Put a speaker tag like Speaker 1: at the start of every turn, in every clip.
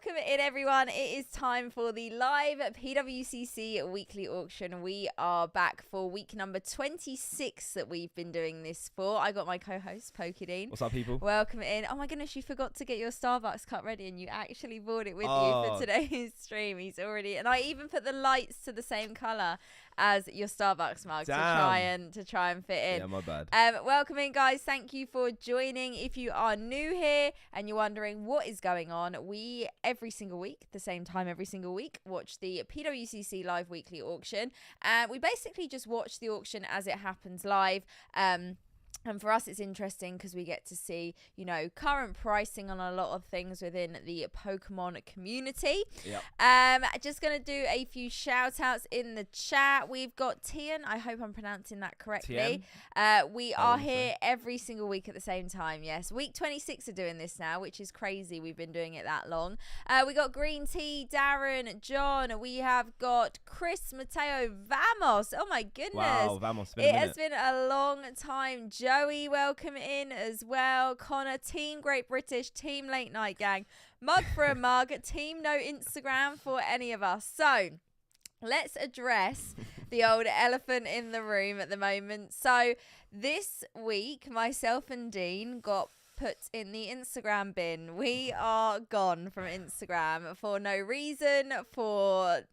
Speaker 1: welcome in everyone. It is time for the live PWCC weekly auction. We are back for week number 26 that we've been doing this for. I got my co-host Pokedine.
Speaker 2: What's up, people?
Speaker 1: Welcome in. Oh my goodness, you forgot to get your Starbucks cup ready and you actually brought it with you for today's stream. He's already, and I even put the lights to the same color as your Starbucks mug to try and fit in.
Speaker 2: Yeah, my bad.
Speaker 1: Welcome in, guys. Thank you for joining. If you are new here and you're wondering what is going on, we every single week, the same time every single week, watch the PWCC live weekly auction. We basically just watch the auction as it happens live. And for us, it's interesting because we get to see, you know, current pricing on a lot of things within the Pokemon community.
Speaker 2: Yep.
Speaker 1: Just going to do a few shout outs in the chat. We've got Tian. I hope I'm pronouncing that correctly. We are here every single week at the same time. Yes. Week 26 are doing this now, which is crazy. We've been doing it that long. We got Green Tea, Darren, John. We have got Chris, Mateo, Vamos. Oh my goodness.
Speaker 2: Wow, Vamos.
Speaker 1: It has been a long time. Joey, welcome in as well. Connor, Team Great British, Team Late Night Gang, Mug for a Mug, Team No Instagram for any of us. So let's address the old elephant in the room at the moment. So this week, myself and Dean got put in the Instagram bin. We are gone from Instagram for no reason, for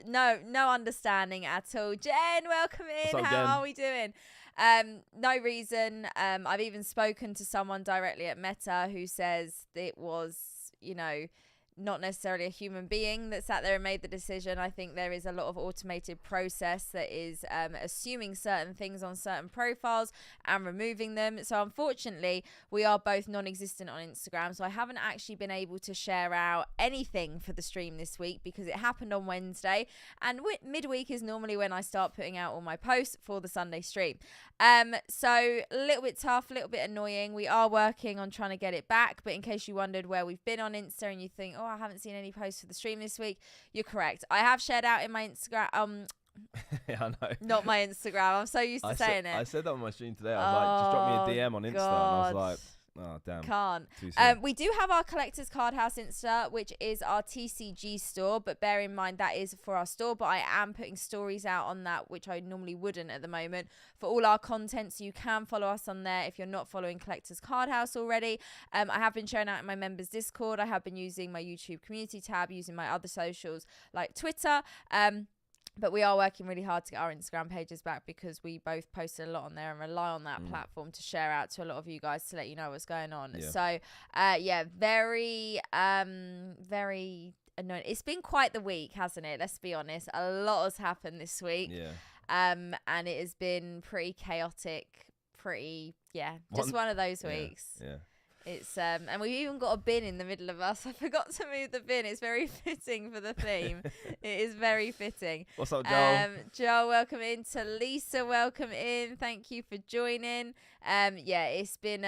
Speaker 1: no understanding at all. Jen, welcome in.
Speaker 2: What's up,
Speaker 1: How
Speaker 2: Jen?
Speaker 1: are we doing? No reason. I've even spoken to someone directly at Meta who says it was, you know, not necessarily a human being that sat there and made the decision. I think there is a lot of automated process that is assuming certain things on certain profiles and removing them. So unfortunately, we are both non-existent on Instagram. So I haven't actually been able to share out anything for the stream this week because it happened on Wednesday. And midweek is normally when I start putting out all my posts for the Sunday stream. So a little bit tough, a little bit annoying. We are working on trying to get it back. But in case you wondered where we've been on Insta and you think, oh, I haven't seen any posts for the stream this week, you're correct. I have shared out in my Instagram.
Speaker 2: Yeah, I know.
Speaker 1: Not my Instagram. I'm so used to saying it.
Speaker 2: I said that on my stream today. I was like, just drop me a DM on Insta.
Speaker 1: God.
Speaker 2: And I was like, oh, damn.
Speaker 1: Can't.
Speaker 2: Too soon.
Speaker 1: We do have our Collectors Card House Insta, which is our TCG store, but bear in mind that is for our store, but I am putting stories out on that, which I normally wouldn't at the moment, for all our content, so you can follow us on there if you're not following Collectors Card House already. I have been sharing out in my members Discord. I have been using my YouTube community tab, using my other socials like Twitter. But we are working really hard to get our Instagram pages back because we both posted a lot on there and rely on that platform to share out to a lot of you guys to let you know what's going on.
Speaker 2: Yeah.
Speaker 1: So, very annoying. It's been quite the week, hasn't it? Let's be honest. A lot has happened this week.
Speaker 2: Yeah.
Speaker 1: And it has been pretty chaotic, just one of those weeks.
Speaker 2: Yeah.
Speaker 1: It's and we've even got a bin in the middle of us. I forgot to move the bin. It's very fitting for the theme. It is very fitting.
Speaker 2: What's up, Joel?
Speaker 1: Joel, welcome in. To Lisa, welcome in. Thank you for joining. It's been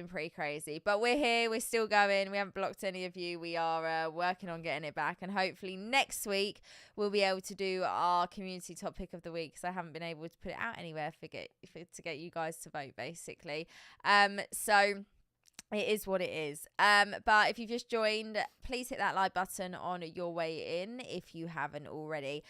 Speaker 1: pretty crazy, but we're here. We're still going. We haven't blocked any of you. We are working on getting it back, and hopefully next week we'll be able to do our community top pick of the week because I haven't been able to put it out anywhere to get you guys to vote, basically. So. It is what it is. But if you've just joined, please hit that like button on your way in if you haven't already.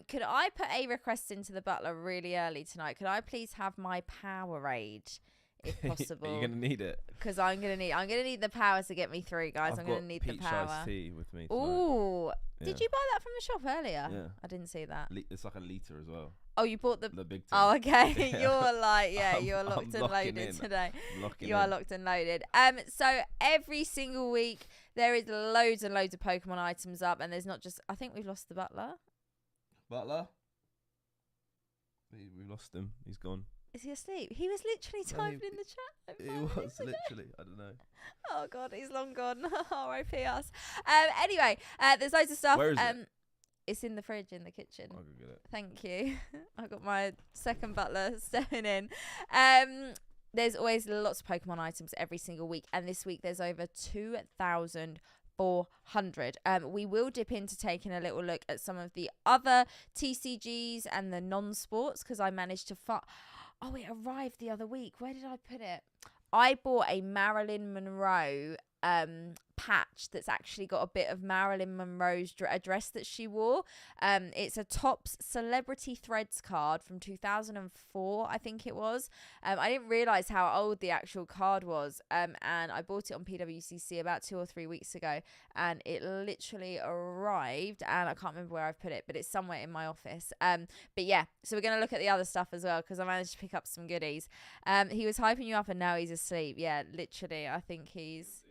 Speaker 1: Could I put a request into the butler really early tonight? Could I please have my Powerade, if possible?
Speaker 2: Are you gonna need it?
Speaker 1: Because I'm gonna need the power to get me through, guys. I'm gonna need the power.
Speaker 2: Iced tea with me tonight.
Speaker 1: Ooh,
Speaker 2: Yeah.
Speaker 1: did you buy that from the shop earlier?
Speaker 2: Yeah.
Speaker 1: I didn't see that.
Speaker 2: It's like a litre as well.
Speaker 1: Oh, you bought the
Speaker 2: big tin.
Speaker 1: Oh, okay.
Speaker 2: Yeah.
Speaker 1: You're like,
Speaker 2: I'm
Speaker 1: you're locked and
Speaker 2: locking
Speaker 1: loaded
Speaker 2: in.
Speaker 1: today.
Speaker 2: Locking
Speaker 1: You are
Speaker 2: in.
Speaker 1: locked and loaded. So every single week there is loads and loads of Pokemon items up, and there's not just. I think we've lost the butler.
Speaker 2: Butler? We lost him. He's gone.
Speaker 1: Is he asleep? He was literally typing in the chat.
Speaker 2: He was literally. I don't know.
Speaker 1: Oh God, he's long gone. R.I.P. us. Anyway, there's loads of stuff.
Speaker 2: Where is it?
Speaker 1: It's in the fridge in the kitchen.
Speaker 2: I'll go get it.
Speaker 1: Thank you. I got my second butler stepping in. There's always lots of Pokemon items every single week, and this week there's over 2,400. We will dip into taking a little look at some of the other TCGs and the non-sports because I managed to Oh, it arrived the other week. Where did I put it? I bought a Marilyn Monroe patch that's actually got a bit of Marilyn Monroe's a dress that she wore. It's a Topps Celebrity Threads card from 2004, I think it was. I didn't realise how old the actual card was, and I bought it on PWCC about 2 or 3 weeks ago, and it literally arrived, and I can't remember where I've put it, but it's somewhere in my office. But yeah, so we're going to look at the other stuff as well, because I managed to pick up some goodies. He was hyping you up and now he's asleep. Yeah, literally, I think he's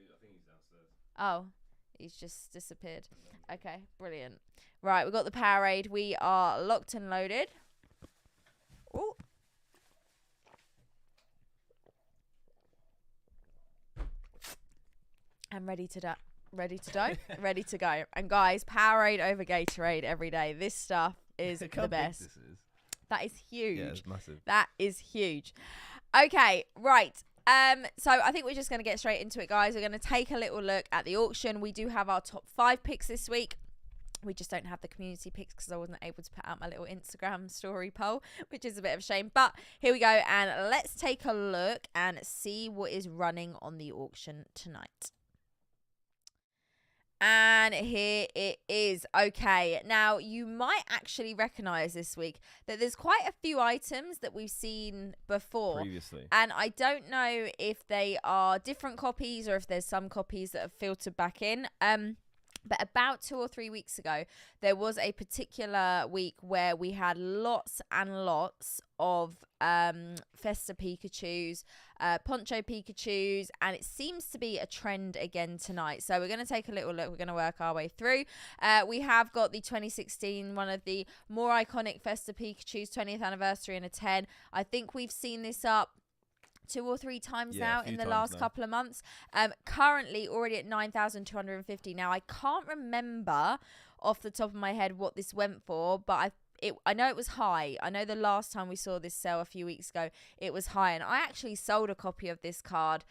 Speaker 1: downstairs. Oh, he's just disappeared. Okay, brilliant. Right, we've got the Powerade. We are locked and loaded. Ooh. I'm ready to go. Ready to go. And guys, Powerade over Gatorade every day. This stuff is the best. That is huge.
Speaker 2: Yeah, it's massive.
Speaker 1: That is huge. Okay, right. So I think we're just going to get straight into it, guys. We're going to take a little look at the auction. We do have our top 5 picks this week. We just don't have the community picks because I wasn't able to put out my little Instagram story poll, which is a bit of a shame. But here we go, and let's take a look and see what is running on the auction tonight. And here it is. Okay, now you might actually recognize this week that there's quite a few items that we've seen before
Speaker 2: previously,
Speaker 1: and I don't know if they are different copies or if there's some copies that have filtered back in. But about 2 or 3 weeks ago, there was a particular week where we had lots and lots of Festa Pikachus, Poncho Pikachus, and it seems to be a trend again tonight. So we're going to take a little look. We're going to work our way through. We have got the 2016, one of the more iconic Festa Pikachus, 20th anniversary in a 10. I think we've seen this up 2 or 3 times now in the last couple of months. Currently already at 9,250. Now I can't remember off the top of my head what this went for, but I know it was high. I know the last time we saw this sell a few weeks ago, it was high, and I actually sold a copy of this card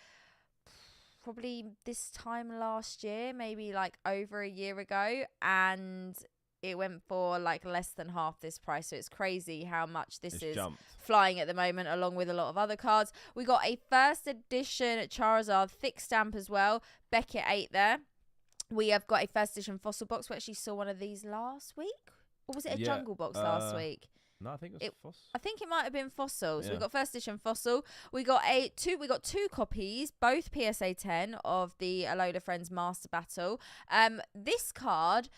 Speaker 1: probably this time last year, maybe like over a year ago, and it went for like less than half this price. So it's crazy how much this is flying at the moment, along with a lot of other cards. We got a first edition Charizard thick stamp as well. Beckett 8 there. We have got a first edition fossil box. We actually saw one of these last week. Or was it a jungle box last week?
Speaker 2: No, I think it was fossil.
Speaker 1: I think it might have been fossil. So we got first edition fossil. We got two copies, both PSA 10 of the Alola Friends Master Battle. This card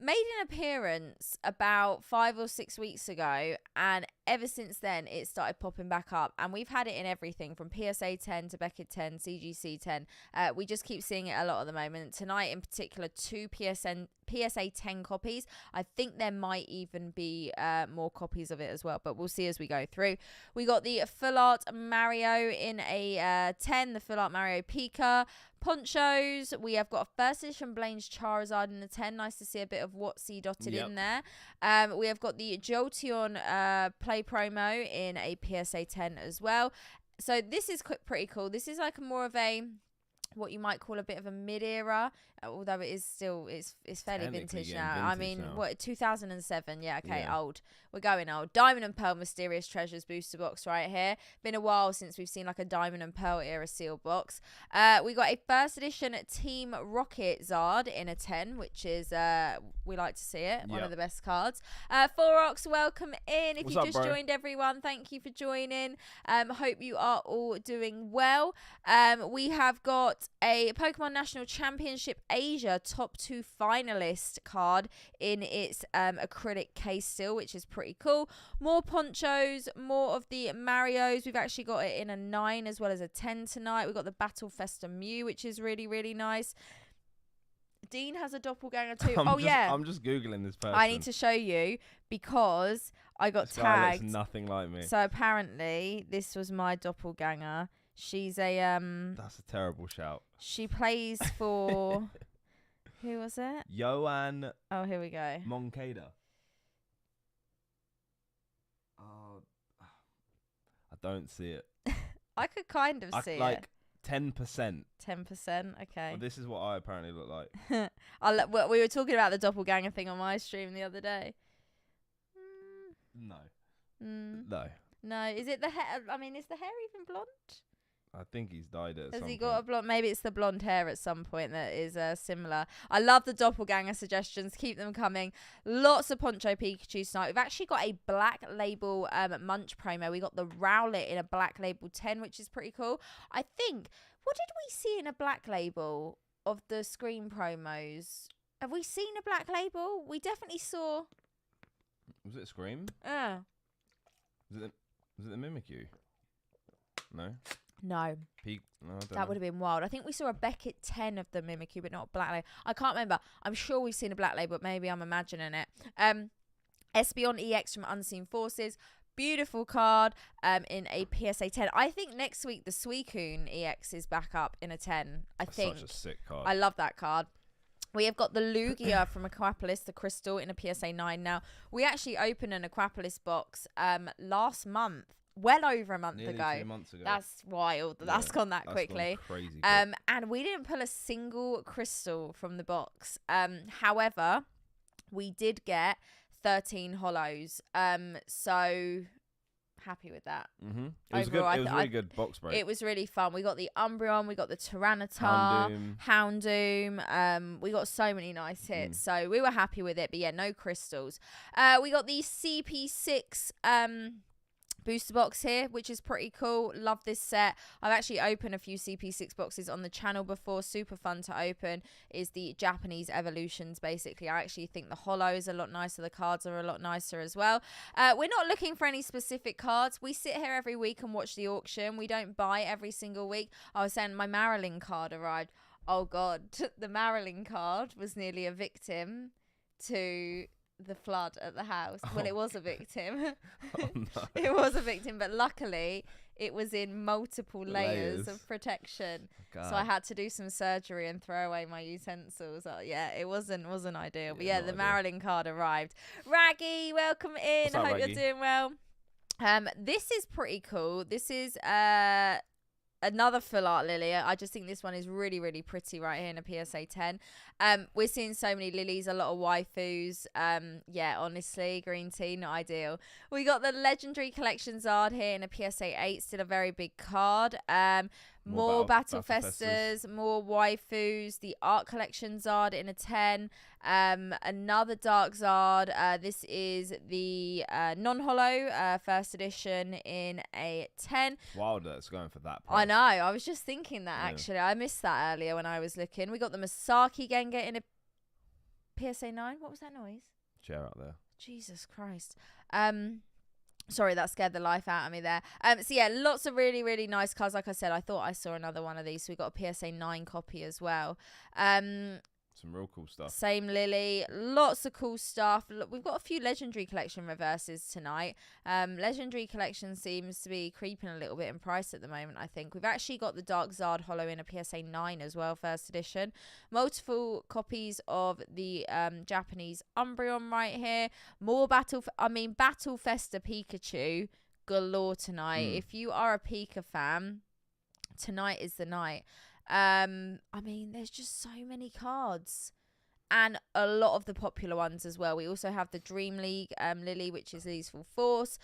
Speaker 1: made an appearance about 5 or 6 weeks ago, and ever since then it started popping back up, and we've had it in everything from PSA 10 to Beckett 10, CGC 10. We just keep seeing it a lot at the moment. Tonight in particular, 2 PSA 10 copies. I think there might even be more copies of it as well, but we'll see as we go through. We got the Full Art Mario in a 10, the Full Art Mario Pika. Ponchos, we have got a first edition Blaine's Charizard in the 10. Nice to see a bit of Watsy dotted in there. We have got the Jolteon Play Promo in a PSA 10 as well. So this is pretty cool. This is like more of a, what you might call a bit of a mid-era, although it is still, it's fairly vintage now. I mean, what, 2007? Yeah, okay, old. We're going old. Diamond and Pearl Mysterious Treasures booster box right here. Been a while since we've seen like a Diamond and Pearl era seal box. We got a first edition Team Rocket Zard in a 10, which is, we like to see it. One of the best cards. Forox, welcome in. If you just joined, everyone, thank you for joining. Hope you are all doing well. We have got a Pokemon National Championship Asia top 2 finalist card in its acrylic case still, which is pretty cool. More ponchos, more of the Marios. We've actually got it in a 9 as well as a 10 tonight. We've got the Battle Festa Mew, which is really, really nice. Dean has a doppelganger too.
Speaker 2: I'm just Googling this person.
Speaker 1: I need to show you because I got tagged.
Speaker 2: Looks nothing like me.
Speaker 1: So apparently this was my doppelganger. She's a
Speaker 2: That's a terrible shout.
Speaker 1: She plays for who was it?
Speaker 2: Johan.
Speaker 1: Oh, here we go.
Speaker 2: Moncada. Oh, I don't see it.
Speaker 1: I could kind of see
Speaker 2: like 10%.
Speaker 1: 10%. Okay.
Speaker 2: Well, this is what I apparently look like.
Speaker 1: We were talking about the doppelganger thing on my stream the other day.
Speaker 2: No.
Speaker 1: No.
Speaker 2: No.
Speaker 1: No. Is it the hair? I mean, is the hair even blonde?
Speaker 2: I think he's dyed it.
Speaker 1: Has he got a blonde? Maybe it's the blonde hair at some point that is similar. I love the doppelganger suggestions. Keep them coming. Lots of Poncho Pikachu tonight. We've actually got a black label Munch promo. We got the Rowlet in a black label 10, which is pretty cool. I think, what did we see in a black label of the screen promos? Have we seen a black label? We definitely saw.
Speaker 2: Was it Scream? Was it the Mimikyu? No.
Speaker 1: No.
Speaker 2: No,
Speaker 1: That would have been wild. I think we saw a Beckett 10 of the Mimikyu, but not a black label. I can't remember. I'm sure we've seen a black label, but maybe I'm imagining it. Espeon EX from Unseen Forces. Beautiful card in a PSA 10. I think next week the Suicune EX is back up in a 10.
Speaker 2: That's
Speaker 1: think.
Speaker 2: Such a sick card.
Speaker 1: I love that card. We have got the Lugia from Aquapolis, the Crystal, in a PSA 9. Now, we actually opened an Aquapolis box last month. Well over a month
Speaker 2: Nearly
Speaker 1: ago.
Speaker 2: 2 months ago.
Speaker 1: That's wild. Yeah, that's gone that quickly.
Speaker 2: Gone crazy quick.
Speaker 1: And we didn't pull a single crystal from the box. However, we did get 13 hollows. So happy with that.
Speaker 2: Mm-hmm. It was
Speaker 1: Overall,
Speaker 2: good. It was a really good box break.
Speaker 1: It was really fun. We got the Umbreon, we got the Tyranitar, Houndoom. We got so many nice hits. So we were happy with it. But yeah, no crystals. We got the CP6 booster box here, which is pretty cool. Love this set. I've actually opened a few CP6 boxes on the channel before. Super fun to open. Is the Japanese evolutions, basically. I actually think the holo is a lot nicer. The cards are a lot nicer as well. We're not looking for any specific cards. We sit here every week and watch the auction. We don't buy every single week. I was saying my Marilyn card arrived. Oh god, the Marilyn card was nearly a victim to the flood at the house. Well, it was a victim.
Speaker 2: Oh, no.
Speaker 1: It was a victim, but luckily it was in multiple layers of protection.
Speaker 2: God.
Speaker 1: So I had to do some surgery and throw away my utensils. Yeah, it wasn't ideal. But yeah, the Marilyn card arrived. Raggy, welcome in.
Speaker 2: What's up,
Speaker 1: I hope
Speaker 2: Raggy?
Speaker 1: you're doing well. This is pretty cool. This is another full art Lily. I just think this one is really, really pretty right here in a PSA 10. We're seeing so many lilies, a lot of waifus. Yeah, honestly, green tea, not ideal. We got the Legendary Collection Zard here in a PSA 8, still a very big card. More Battle Festas, more waifus. The Art Collection Zard in a 10. Another Dark Zard. This is the non-holo first edition in a 10.
Speaker 2: It's wild that it's going for that price.
Speaker 1: I know. I was just thinking that, actually. I missed that earlier when I was looking. We got the Masaki Gengar in a PSA 9. What was that noise?
Speaker 2: Chair out there.
Speaker 1: Jesus Christ. Sorry, that scared the life out of me there. So yeah, lots of really, really nice cards. Like I said, I thought I saw another one of these. So we got a PSA 9 copy as well.
Speaker 2: Some real cool stuff.
Speaker 1: Same Lily. Lots of cool stuff. Look, we've got a few Legendary Collection reverses tonight. Legendary Collection seems to be creeping a little bit in price at the moment, I think. We've actually got the Dark Zard Holo in a PSA 9 as well, first edition. Multiple copies of the Japanese Umbreon right here. More Battle Festa Pikachu galore tonight. If you are a Pika fan, tonight is the night. There's just so many cards and a lot of the popular ones as well. We also have the Dream League Lily, which is Lily's Full Force.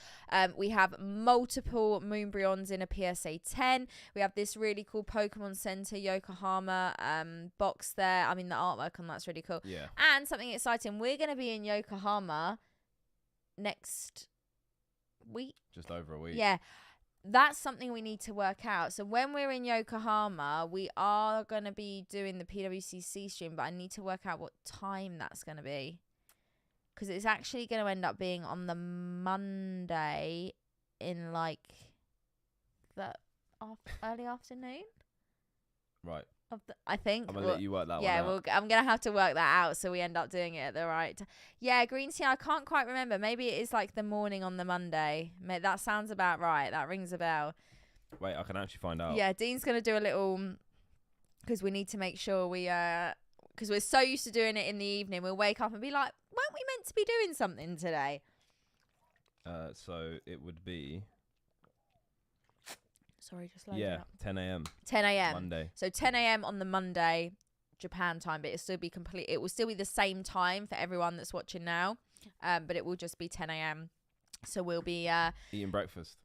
Speaker 1: We have multiple Moonbryons in a PSA 10. We have this really cool Pokemon Center Yokohama box there. The artwork on that's really cool.
Speaker 2: Yeah.
Speaker 1: And something exciting, we're going to be in Yokohama next week.
Speaker 2: Just over a week.
Speaker 1: Yeah. That's something we need to work out. So when we're in Yokohama, we are going to be doing the PWCC stream, but I need to work out what time that's going to be. Because it's actually going to end up being on the Monday in like the early afternoon.
Speaker 2: Right.
Speaker 1: I think.
Speaker 2: I'm going to let you work that one out.
Speaker 1: Yeah, I'm going to have to work that out so we end up doing it at the right time. Yeah, green tea, I can't quite remember. Maybe it is like the morning on the Monday. That sounds about right. That rings a bell.
Speaker 2: Wait, I can actually find out.
Speaker 1: Yeah, Dean's going to do a little, because we need to make sure because we're so used to doing it in the evening, we'll wake up and be like, weren't we meant to be doing something today?
Speaker 2: So it would be...
Speaker 1: Sorry, just loading up.
Speaker 2: 10 a.m.
Speaker 1: 10 a.m.
Speaker 2: Monday.
Speaker 1: So 10 a.m. on the Monday, Japan time, but it will still be the same time for everyone that's watching now, but it will just be 10 a.m. So we'll be
Speaker 2: eating breakfast,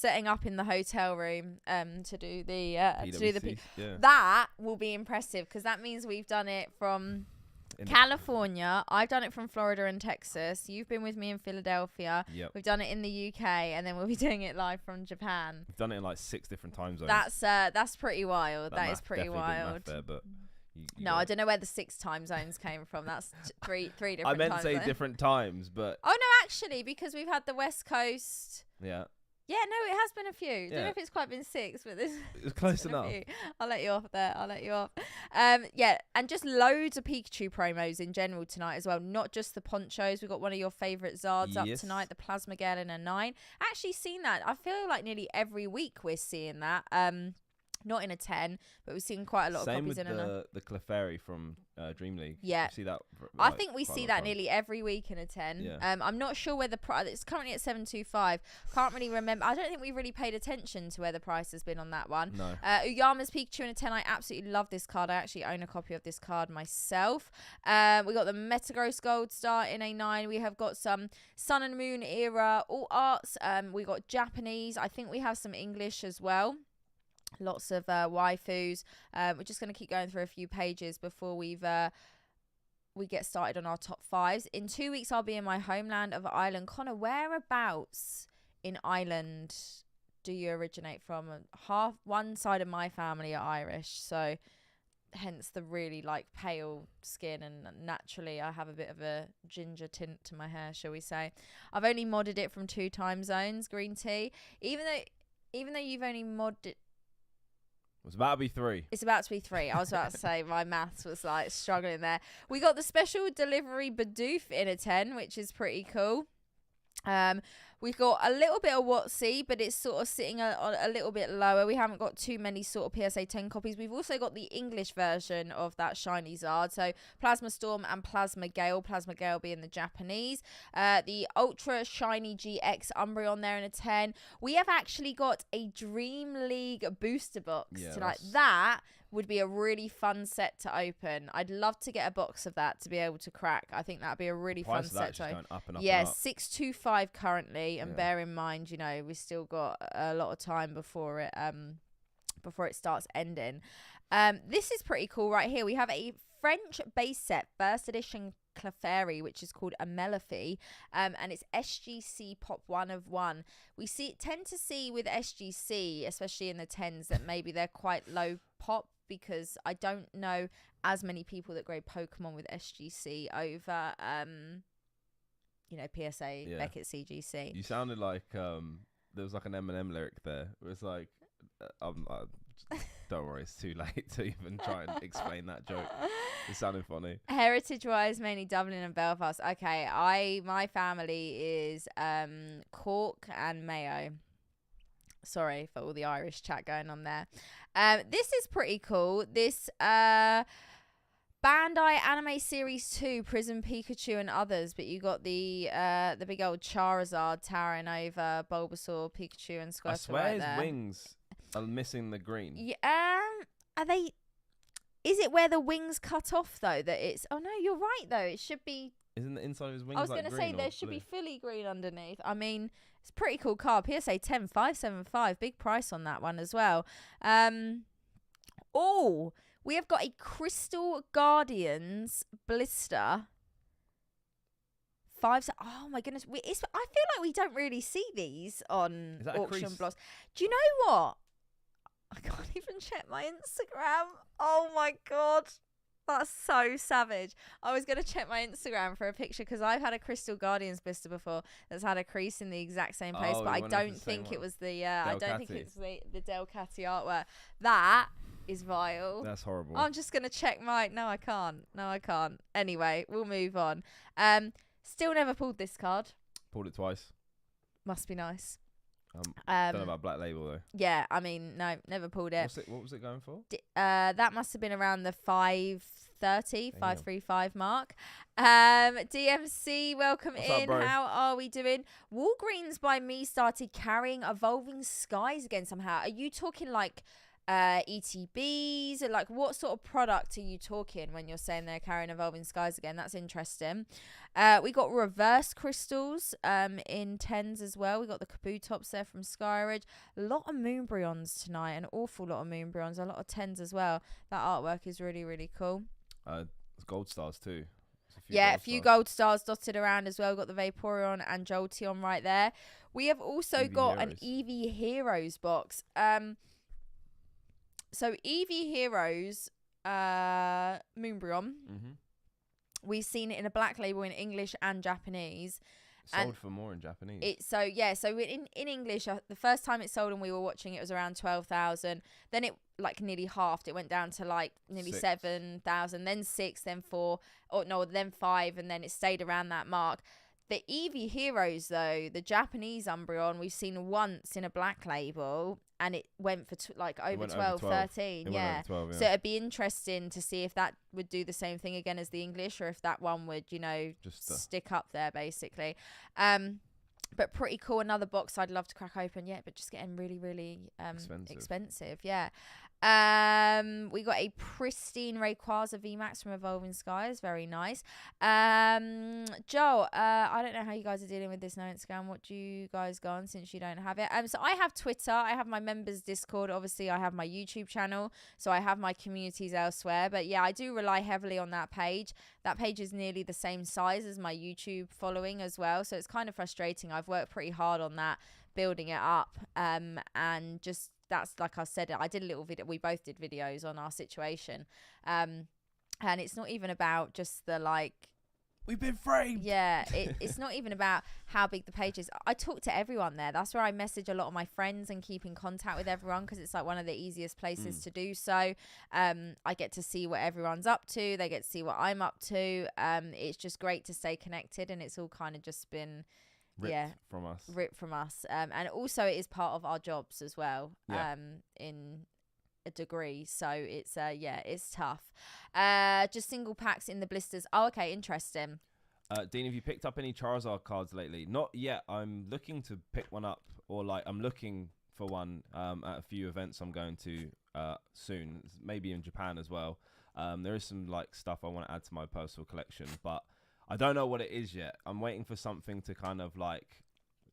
Speaker 1: setting up in the hotel room to do the
Speaker 2: PWCC, yeah.
Speaker 1: That will be impressive because that means we've done it from California. I've done it from Florida and Texas. You've been with me in Philadelphia.
Speaker 2: Yep.
Speaker 1: We've done it in the UK, and then we'll be doing it live from Japan.
Speaker 2: We've done it in like 6 different time zones.
Speaker 1: That's pretty wild. That is pretty wild.
Speaker 2: There, but
Speaker 1: no, I don't know where the 6 time zones came from. That's three different.
Speaker 2: I meant
Speaker 1: time
Speaker 2: to say
Speaker 1: zones.
Speaker 2: different times, but
Speaker 1: oh no, actually, because we've had the West Coast.
Speaker 2: Yeah.
Speaker 1: Yeah, no, it has been a few. I don't know if it's quite been 6, but this
Speaker 2: it's close enough.
Speaker 1: I'll let you off there. Yeah, and just loads of Pikachu promos in general tonight as well. Not just the ponchos. We've got one of your favourite Zards up tonight, the Plasma Gale in a 9. Actually seen that. I feel like nearly every week we're seeing that. Not in a 10, but we've seen quite a lot of copies in
Speaker 2: the Clefairy from Dream League.
Speaker 1: Yeah.
Speaker 2: You see that?
Speaker 1: I think we see that nearly every week in a 10.
Speaker 2: Yeah.
Speaker 1: I'm not sure where the price... It's currently at 725. Can't really remember. I don't think we really paid attention to where the price has been on that one.
Speaker 2: No.
Speaker 1: Uyama's Pikachu in a 10. I absolutely love this card. I actually own a copy of this card myself. We got the Metagross Gold Star in a 9. We have got some Sun and Moon era all arts. We got Japanese. I think we have some English as well. Lots of waifus. We're just going to keep going through a few pages before we get started on our top 5s. In 2 weeks, I'll be in my homeland of Ireland. Connor, whereabouts in Ireland do you originate from? One side of my family are Irish, so hence the really pale skin, and naturally I have a bit of a ginger tint to my hair, shall we say. I've only modded it from 2 time zones, green tea. Even though you've only modded it.
Speaker 2: It's about to be 3.
Speaker 1: It's about to be 3. I was about to say my maths was struggling there. We got the special delivery Bidoof in a 10, which is pretty cool. We've got a little bit of Watsy, but it's sort of sitting a little bit lower. We haven't got too many sort of PSA 10 copies. We've also got the English version of that shiny Zard. So Plasma Storm and Plasma Gale. Plasma Gale being the Japanese. The Ultra Shiny GX Umbreon there in a 10. We have actually got a Dream League booster box tonight. That would be a really fun set to open. I'd love to get a box of that to be able to crack. I think that'd be a really fun set to open.
Speaker 2: Up and up
Speaker 1: yeah,
Speaker 2: and up.
Speaker 1: 625 currently, and bear in mind, we've still got a lot of time before it starts ending. This is pretty cool right here. We have a French base set, first edition Clefairy, which is called a Melophy, and it's SGC Pop 1 of 1. We tend to see with SGC, especially in the 10s, that maybe they're quite low pop, because I don't know as many people that grade Pokemon with SGC over PSA, Beckett CGC.
Speaker 2: You sounded like there was like an Eminem lyric there. It was like don't worry, it's too late to even try and explain that joke. It sounded funny.
Speaker 1: Heritage wise, mainly Dublin and Belfast. Okay, my family is Cork and Mayo. Sorry for all the Irish chat going on there. This is pretty cool. This Bandai Anime Series 2, Prism Pikachu and others, but you got the big old Charizard towering over Bulbasaur, Pikachu and Squirtle.
Speaker 2: I swear
Speaker 1: right
Speaker 2: his
Speaker 1: there.
Speaker 2: Wings are missing the green.
Speaker 1: Yeah, are they? Is it where the wings cut off though? That it's. Oh no, you're right though. It should be.
Speaker 2: Isn't the inside of his wings?
Speaker 1: I was going to say there should be fully green underneath. I mean, it's a pretty cool card. PSA 10, 575. Big price on that one as well. Oh, we have got a Crystal Guardians blister. Oh my goodness. I feel like we don't really see these on auction blocks. Do you know what? I can't even check my Instagram. Oh my God. That's so savage. I was going to check my Instagram for a picture because I've had a Crystal Guardians blister before that's had a crease in the exact same place, but I don't think it was the the Delcatty artwork. That is vile.
Speaker 2: That's horrible.
Speaker 1: I'm just going to check my... No, I can't. Anyway, we'll move on. Still never pulled this card.
Speaker 2: Pulled it twice.
Speaker 1: Must be nice.
Speaker 2: Don't know about Black Label though.
Speaker 1: Yeah, I mean, no, never pulled it.
Speaker 2: What was it going for?
Speaker 1: That must have been around the 535 mark. DMC, welcome in. How are we doing? Walgreens by me started carrying Evolving Skies again somehow. Are you talking like ETBs, like what sort of product are you talking when you're saying they're carrying Evolving Skies again? That's interesting. We got reverse crystals in 10s as well. We got the Kabutops there from Skyridge. A lot of Moonbryons tonight, an awful lot of Moonbryons, a lot of 10s as well. That artwork is really, really cool.
Speaker 2: Gold stars too.
Speaker 1: A few gold stars dotted around as well. Got the Vaporeon and Jolteon right there. We have also got an Eevee Heroes box. So Eevee Heroes Moonbryon.
Speaker 2: Mm-hmm.
Speaker 1: We've seen it in a black label in English and Japanese.
Speaker 2: Sold for more in Japanese.
Speaker 1: So in English, the first time it sold and we were watching it was around 12,000. Then it like nearly halved. It went down to like nearly 7,000, then 6, then 4, then 5, and then it stayed around that mark. The Eevee Heroes, though, the Japanese Umbreon, we've seen once in a black label, and it went for over 12, 13. Yeah.
Speaker 2: 12, yeah.
Speaker 1: So it'd be interesting to see if that would do the same thing again as the English, or if that one would, just stick up there, basically. But pretty cool. Another box I'd love to crack open. Yeah, but just getting really, really expensive. Yeah. We got a pristine Rayquaza VMAX from Evolving Skies. Very nice. Joel, I don't know how you guys are dealing with this now Instagram. What do you guys go on since you don't have it? So I have Twitter. I have my members Discord. Obviously, I have my YouTube channel. So I have my communities elsewhere. But yeah, I do rely heavily on that page. That page is nearly the same size as my YouTube following as well. So it's kind of frustrating. I've worked pretty hard on that, building it up. And just... that's like I said, I did a little video. We both did videos on our situation. And it's not even about just the
Speaker 2: we've been framed.
Speaker 1: Yeah, it's not even about how big the page is. I talk to everyone there. That's where I message a lot of my friends and keep in contact with everyone, because it's like one of the easiest places to do so. I get to see what everyone's up to. They get to see what I'm up to. It's just great to stay connected, and it's all kind of just been... ripped from us. And also it is part of our jobs as well, in a degree. So it's it's tough. Just single packs in the blisters. Oh, okay, interesting.
Speaker 2: Dean, have you picked up any Charizard cards lately? Not yet. I'm looking to pick one up, or I'm looking for one at a few events I'm going to soon, maybe in Japan as well. There is some stuff I want to add to my personal collection, but I don't know what it is yet. I'm waiting for something to kind of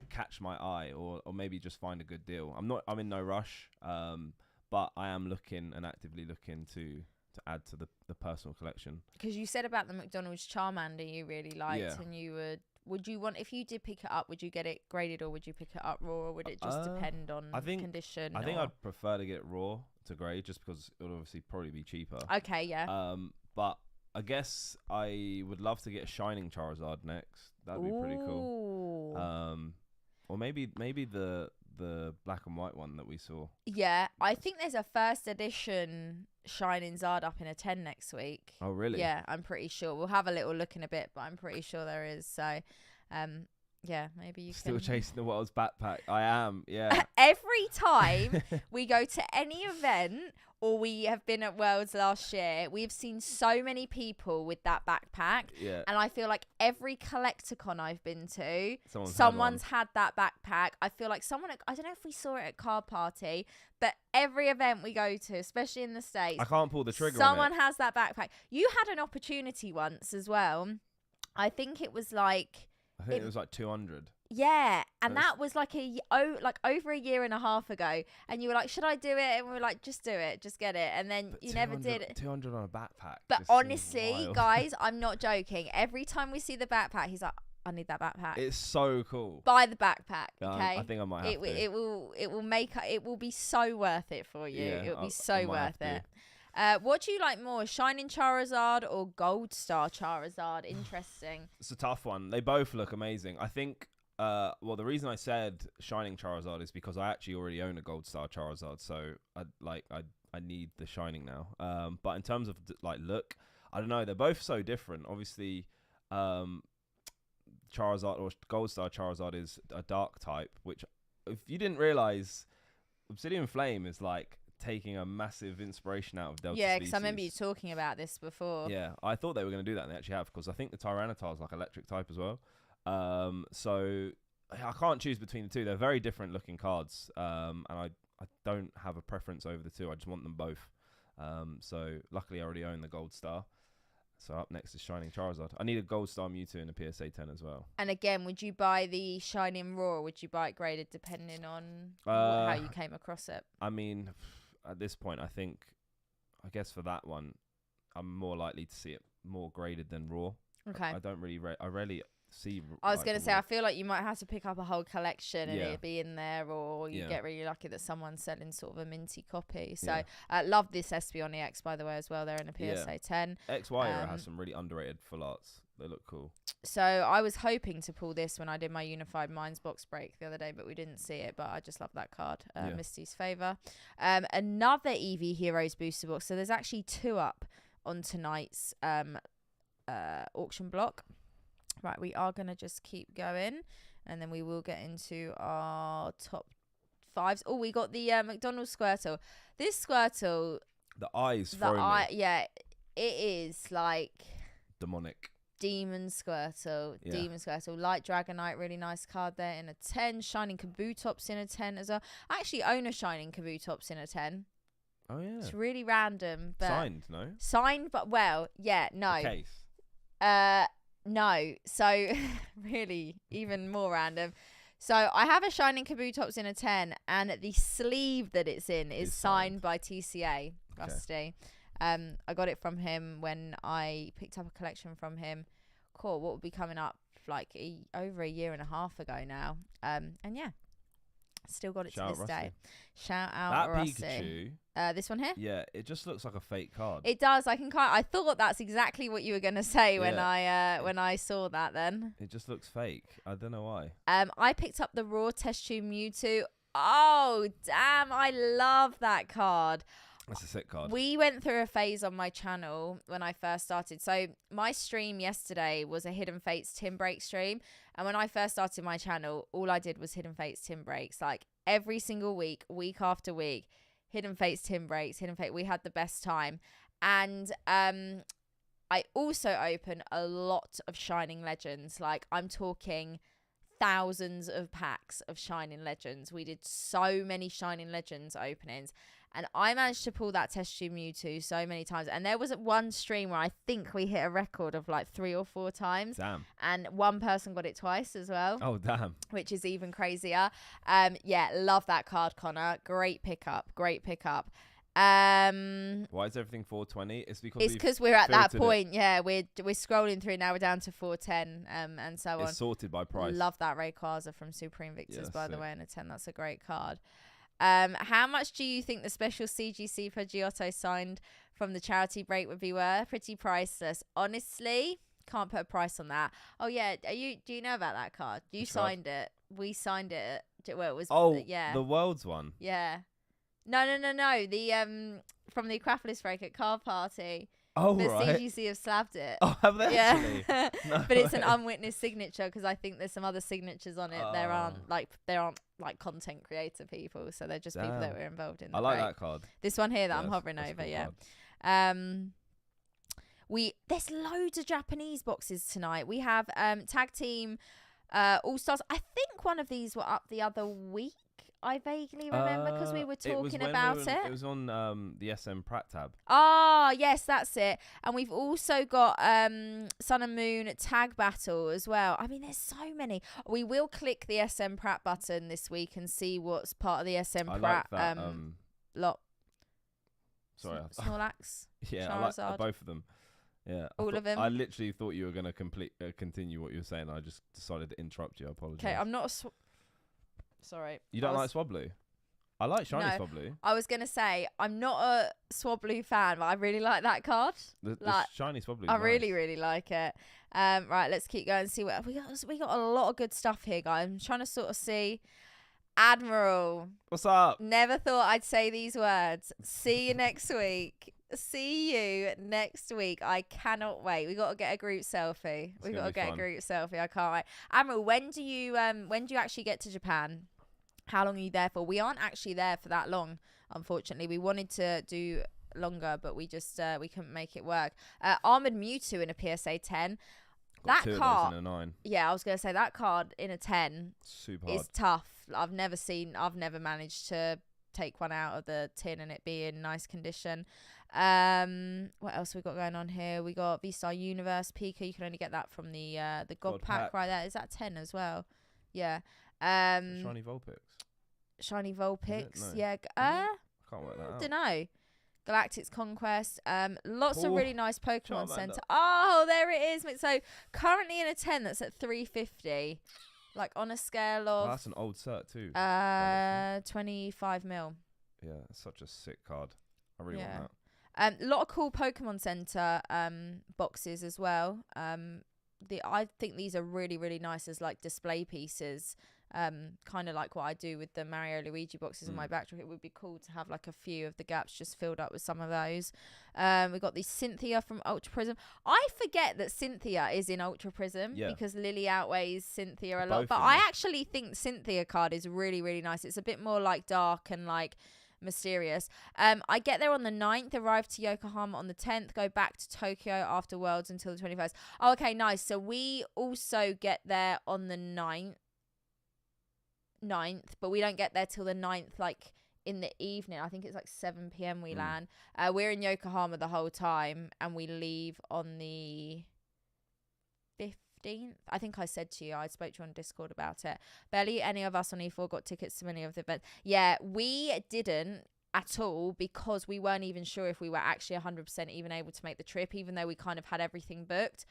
Speaker 2: catch my eye, or maybe just find a good deal. I'm in no rush, but I am actively looking to add to the personal collection. Because
Speaker 1: you said about the McDonald's Charmander you really liked, and you would you want, if you did pick it up, would you get it graded, or would you pick it up raw, or would it just depend on condition?
Speaker 2: I think I'd prefer to get it raw to grade, just because it would obviously probably be cheaper.
Speaker 1: Okay, yeah.
Speaker 2: But I guess I would love to get a Shining Charizard next. That'd be pretty cool. Or maybe the black and white one that we saw.
Speaker 1: Yeah, I think there's a first edition Shining Zard up in a 10 next week.
Speaker 2: Oh, really?
Speaker 1: Yeah, I'm pretty sure. We'll have a little look in a bit, but I'm pretty sure there is. So, yeah, maybe you
Speaker 2: still chasing the world's backpack. I am, yeah.
Speaker 1: Every time we go to any event, or we have been at Worlds last year, we've seen so many people with that backpack.
Speaker 2: Yeah.
Speaker 1: And I feel like every Collecticon I've been to, someone's had that backpack. I feel like I don't know if we saw it at Card Party, but every event we go to, especially in the States,
Speaker 2: I can't pull the trigger
Speaker 1: someone
Speaker 2: on it.
Speaker 1: has that backpack. You had an opportunity once as well. I think it was
Speaker 2: it was 200.
Speaker 1: Yeah, and that was over a year and a half ago, and you were like, should I do it? And we were like, just do it, just get it. And then you never did it.
Speaker 2: 200 on a backpack.
Speaker 1: But honestly, guys, I'm not joking. Every time we see the backpack, he's like, I need that backpack.
Speaker 2: It's so cool.
Speaker 1: Buy the backpack, okay?
Speaker 2: I think I might have to.
Speaker 1: It will be so worth it for you.
Speaker 2: Yeah,
Speaker 1: It'll be so worth it. What do you like more, Shining Charizard or Gold Star Charizard? Interesting.
Speaker 2: It's a tough one. They both look amazing. I think, the reason I said Shining Charizard is because I actually already own a Gold Star Charizard, so I need the Shining now. But in terms of look, I don't know. They're both so different. Obviously, Charizard or Gold Star Charizard is a dark type, which, if you didn't realize, Obsidian Flame is taking a massive inspiration out of Delta
Speaker 1: Yeah,
Speaker 2: because
Speaker 1: I remember you talking about this before.
Speaker 2: Yeah, I thought they were going to do that, and they actually have, because I think the Tyranitar is electric type as well. So I can't choose between the two. They're very different looking cards, and I don't have a preference over the two. I just want them both. So luckily I already own the Gold Star. So up next is Shining Charizard. I need a Gold Star Mewtwo in a PSA 10 as well.
Speaker 1: And again, would you buy the Shining Raw, or would you buy it graded depending on how you came across it?
Speaker 2: I mean, at this point, I guess for that one, I'm more likely to see it more graded than raw.
Speaker 1: Okay.
Speaker 2: I don't really, I rarely see.
Speaker 1: I was going to say, I feel like you might have to pick up a whole collection and it'd be in there, or you get really lucky that someone's selling sort of a minty copy. So love this Espeon EX, by the way, as well. They're in a PSA 10.
Speaker 2: XY has some really underrated full arts. They look cool.
Speaker 1: So I was hoping to pull this when I did my Unified Minds box break the other day, but we didn't see it. But I just love that card. Misty's Favour. Another EV Heroes booster box. So there's actually 2 up on tonight's auction block. Right, we are going to just keep going, and then we will get into our top 5s. Oh, we got the McDonald's Squirtle. This Squirtle...
Speaker 2: The eyes throw me.
Speaker 1: Yeah, it is like...
Speaker 2: demonic.
Speaker 1: Demon Squirtle. Yeah. Demon Squirtle. Light Dragonite, really nice card there in a 10. Shining Kabutops in a 10 as well. I actually own a Shining Kabutops in a 10.
Speaker 2: Oh, yeah.
Speaker 1: It's really random. But
Speaker 2: signed, no?
Speaker 1: Signed, but no. The
Speaker 2: case.
Speaker 1: No. So, really, even more random. So, I have a Shining Kabutops in a 10, and the sleeve that it's in is signed by TCA, Rusty. I got it from him when I picked up a collection from him. Cool, what would be coming up like over a year and a half ago now. And yeah, still got it to this day. Shout out Rusty.
Speaker 2: Pikachu.
Speaker 1: This one here?
Speaker 2: Yeah, it just looks like a fake card.
Speaker 1: It does. I thought that's exactly what you were gonna say when I saw that. Then
Speaker 2: it just looks fake. I don't know why.
Speaker 1: I picked up the raw test tube Mewtwo. Oh damn! I love that card.
Speaker 2: That's a sick card.
Speaker 1: We went through a phase on my channel when I first started. So my stream yesterday was a Hidden Fates Tim Break stream. And when I first started my channel, all I did was Hidden Fates Tim Breaks. Like every single week, week after week, Hidden Fates Tim Breaks, we had the best time. And I also opened a lot of Shining Legends. Like I'm talking thousands of packs of Shining Legends. We did so many Shining Legends openings. And I managed to pull that test tube Mewtwo so many times. And there was one stream where I think we hit a record of like 3 or 4 times.
Speaker 2: Damn.
Speaker 1: And one person got it twice as well.
Speaker 2: Oh, damn.
Speaker 1: Which is even crazier. Yeah, love that card, Connor. Great pickup. Why
Speaker 2: is everything 420? It's because
Speaker 1: we're at that point. Yeah, we're scrolling through now. We're down to 410 and so on.
Speaker 2: It's sorted by price.
Speaker 1: Love that Rayquaza from Supreme Victors, by the way, in a 10. That's a great card. How much do you think the special CGC for Giotto signed from the charity break would be worth? Pretty priceless. Honestly, can't put a price on that. Oh yeah, do you know about that card? You signed it. We signed it. Well, it was
Speaker 2: the Worlds one.
Speaker 1: Yeah. No. The from the Acropolis break at Car Party.
Speaker 2: Oh,
Speaker 1: the
Speaker 2: right.
Speaker 1: CGC have slabbed it.
Speaker 2: Oh, have they actually?
Speaker 1: No but it's an unwitnessed signature because I think there's some other signatures on it. There aren't like content creator people, so they're just people that were involved in the break.
Speaker 2: that card.
Speaker 1: This one here that I'm hovering over, there's loads of Japanese boxes tonight. We have tag team All Stars. I think one of these were up the other week. I vaguely remember because we were talking about it.
Speaker 2: It was on the SM Pratt tab.
Speaker 1: Oh, yes, that's it. And we've also got Sun and Moon tag battle as well. I mean, there's so many. We will click the SM Pratt button this week and see what's part of the SM Pratt
Speaker 2: like that,
Speaker 1: lot.
Speaker 2: Sorry.
Speaker 1: Snorlax.
Speaker 2: Yeah, I like both of them. Yeah,
Speaker 1: all of them.
Speaker 2: I literally thought you were going to continue what you were saying. I just decided to interrupt you. I apologize.
Speaker 1: Okay, I'm not sorry.
Speaker 2: You don't like Swablu? I like Shiny Swablu.
Speaker 1: I was going to say, I'm not a Swablu fan, but I really like that card.
Speaker 2: The Shiny Swablu.
Speaker 1: I really, really like it. Right, let's keep going and see what we got a lot of good stuff here, guys. I'm trying to sort of see. Admiral.
Speaker 2: What's up?
Speaker 1: Never thought I'd say these words. See you next week. See you next week. I cannot wait. We got to get a group selfie. We got to get a group selfie. I can't wait. Admiral, when do you actually get to Japan? How long are you there for? We aren't actually there for that long, unfortunately. We wanted to do longer, but we just we couldn't make it work. Armored Mewtwo in a PSA 10.
Speaker 2: Got that card in a 9.
Speaker 1: Yeah, I was gonna say that card in a 10
Speaker 2: super hard.
Speaker 1: Is tough. I've never managed to take one out of the tin and it be in nice condition. What else we got going on here? We got V-Star Universe Pika. You can only get that from the God pack right there. Is that 10 as well? Yeah.
Speaker 2: Shiny Vulpix.
Speaker 1: Shiny Vulpix.
Speaker 2: No.
Speaker 1: Yeah.
Speaker 2: I can't work that out.
Speaker 1: Don't know. Galactic's Conquest. Lots of really nice Pokemon
Speaker 2: Charmander.
Speaker 1: Center. Oh, there it is. So currently in a 10 that's at 350. Like on a scale of
Speaker 2: That's an old cert too.
Speaker 1: 25 mil.
Speaker 2: Yeah, it's such a sick card. I really want that.
Speaker 1: A lot of cool Pokemon Center boxes as well. I think these are really, really nice as like display pieces. Kind of like what I do with the Mario Luigi boxes in my backdrop. It would be cool to have like a few of the gaps just filled up with some of those. We've got the Cynthia from Ultra Prism. I forget that Cynthia is in Ultra Prism because Lily outweighs Cynthia a lot. But I actually think Cynthia card is really, really nice. It's a bit more like dark and like mysterious. I get there on the 9th, arrive to Yokohama on the 10th, go back to Tokyo after Worlds until the 21st. Oh, okay, nice. So we also get there on the 9th, but we don't get there till the 9th, like in the evening. I think it's like 7 p.m. we land. We're in Yokohama the whole time, and we leave on the 15th. I think I said to you, I spoke to you on Discord about it. Barely any of us on E4 got tickets to many of the events. Yeah, we didn't at all because we weren't even sure if we were actually 100% even able to make the trip, even though we kind of had everything booked.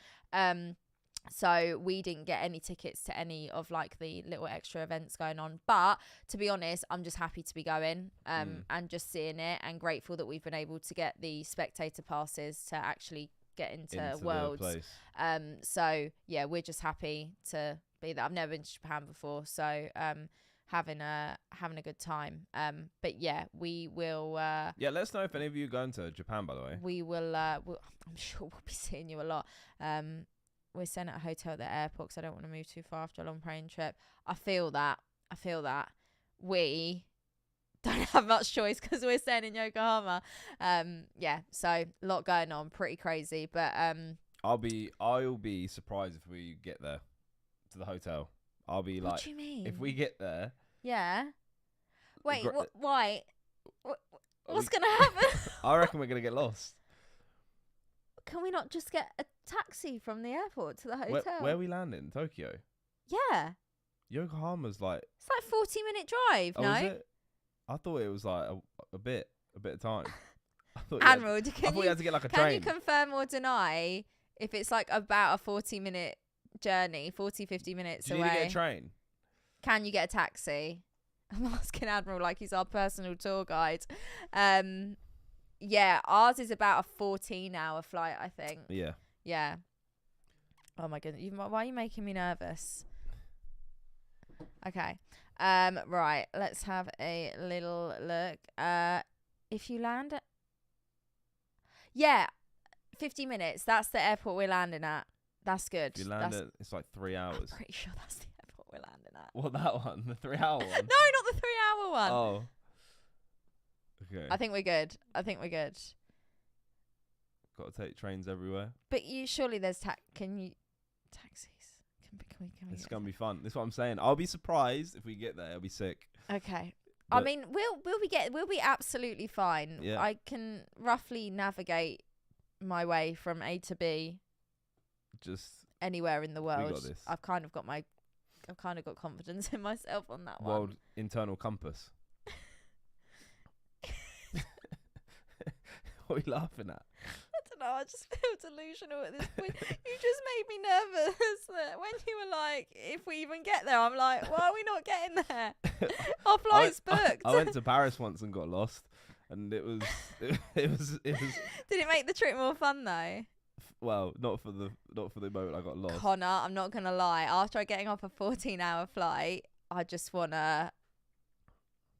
Speaker 1: So we didn't get any tickets to any of like the little extra events going on. But to be honest, I'm just happy to be going and just seeing it, and grateful that we've been able to get the spectator passes to actually get into Worlds. So yeah, we're just happy to be there. I've never been to Japan before, so having a good time. But yeah, we will
Speaker 2: yeah, let us know if any of you are going to Japan, by the way.
Speaker 1: We will I'm sure we'll be seeing you a lot. We're staying at a hotel at the airport because I don't want to move too far after a long plane trip. I feel that we don't have much choice because we're staying in Yokohama. Yeah, so a lot going on, pretty crazy. But
Speaker 2: I'll be surprised if we get there to the hotel. I'll be
Speaker 1: what
Speaker 2: like,
Speaker 1: do you mean?
Speaker 2: if we get there.
Speaker 1: Yeah. Wait, why? What's gonna happen?
Speaker 2: I reckon we're gonna get lost.
Speaker 1: Can we not just get a taxi from the airport to the hotel?
Speaker 2: Where are we landing? Tokyo?
Speaker 1: Yeah.
Speaker 2: Yokohama's like...
Speaker 1: It's like 40-minute drive, no?
Speaker 2: Is it? I thought it was like a bit of time.
Speaker 1: Admiral,
Speaker 2: I thought you had to get like a train.
Speaker 1: Can you confirm or deny if it's like about a 40-minute journey, 50 minutes away?
Speaker 2: Do you need to get a train?
Speaker 1: Can you get a taxi? I'm asking Admiral like he's our personal tour guide. Yeah, ours is about a 14-hour flight, I think.
Speaker 2: Yeah.
Speaker 1: Yeah. Oh my goodness. Why are you making me nervous? Okay. Right. Let's have a little look. If you land at... Yeah. 50 minutes. That's the airport we're landing at. That's good.
Speaker 2: If you land at... It's like 3 hours.
Speaker 1: I'm pretty sure that's the airport we're landing at.
Speaker 2: What, that one? The 3-hour one?
Speaker 1: No, not the 3-hour one.
Speaker 2: Oh. Okay.
Speaker 1: I think we're good.
Speaker 2: Got to take trains everywhere.
Speaker 1: But surely there's taxis. Can we
Speaker 2: It's gonna be fun. That's what I'm saying. I'll be surprised if we get there. It'll be sick.
Speaker 1: Okay.
Speaker 2: But
Speaker 1: I mean, we'll be absolutely fine.
Speaker 2: Yeah.
Speaker 1: I can roughly navigate my way from A to B.
Speaker 2: Just
Speaker 1: anywhere in the world.
Speaker 2: We got this.
Speaker 1: I've kind of got confidence in myself on that one.
Speaker 2: World internal compass. What are you laughing at?
Speaker 1: I don't know, I just feel delusional at this point. You just made me nervous that when you were like, if we even get there, I'm like, why are we not getting there? Our flight's booked.
Speaker 2: I went to Paris once and got lost, and it was. Did
Speaker 1: it make the trip more fun though?
Speaker 2: Well, not for the moment I got lost.
Speaker 1: Connor, I'm not gonna lie. After getting off a 14-hour flight, I just wanna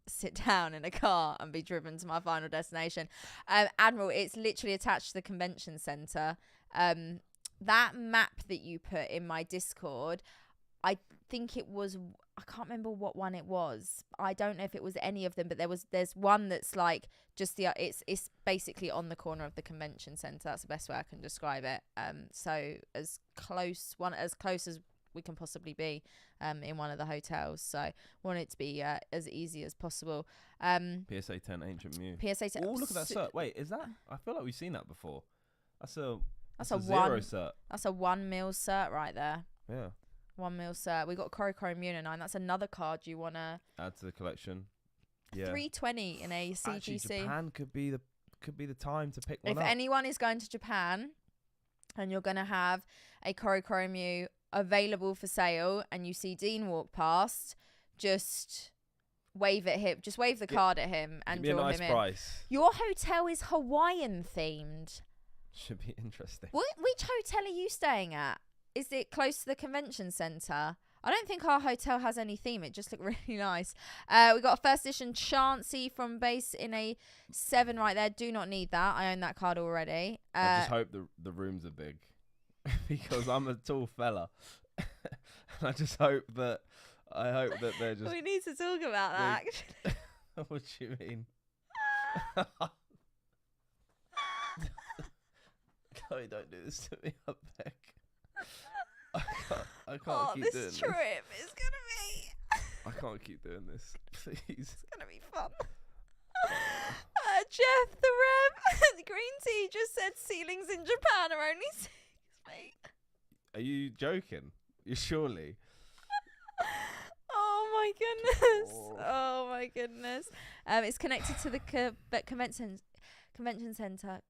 Speaker 1: sit down in a car and be driven to my final destination. Admiral, it's literally attached to the convention center. That map that you put in my Discord, I think it was, I can't remember what one it was. I don't know if it was any of them, but there's one that's like just it's basically on the corner of the convention center. That's the best way I can describe it. So as close as we can possibly be in one of the hotels. So want it to be as easy as possible.
Speaker 2: PSA 10 Ancient Mew.
Speaker 1: PSA 10.
Speaker 2: Oh, look at that cert. Wait, is that? I feel like we've seen that before. That's a
Speaker 1: a
Speaker 2: zero cert.
Speaker 1: That's a 1 mil cert right there.
Speaker 2: Yeah.
Speaker 1: 1 mil cert. We got Korokoro Munonine. That's another card you want to
Speaker 2: add to the collection. Yeah.
Speaker 1: 320 in a CGC.
Speaker 2: Actually, Japan could be the time to pick one
Speaker 1: if
Speaker 2: up.
Speaker 1: anyone is going to Japan and you're going to have a Korokoro Mew available for sale and you see Dean walk past, just wave at him. Just wave the card at him and draw him in.
Speaker 2: Price.
Speaker 1: Your hotel is Hawaiian themed.
Speaker 2: Should be interesting.
Speaker 1: Which hotel are you staying at? Is it close to the convention centre? I don't think our hotel has any theme. It just looked really nice. We got a first edition Chansey from base in a 7 right there. Do not need that. I own that card already.
Speaker 2: I just hope the rooms are big because I'm a tall fella. I hope that they're just...
Speaker 1: We need to talk about that, actually.
Speaker 2: What do you mean? Chloe, don't do this to me, I beg. I can't keep doing this.
Speaker 1: This trip is gonna be...
Speaker 2: I can't keep doing this, please.
Speaker 1: It's gonna be fun. Jeff the Rev, Green Tea just said ceilings in Japan are only 6 feet.
Speaker 2: Are you joking? You surely?
Speaker 1: Oh my goodness! Oh my goodness! It's connected to the convention centre.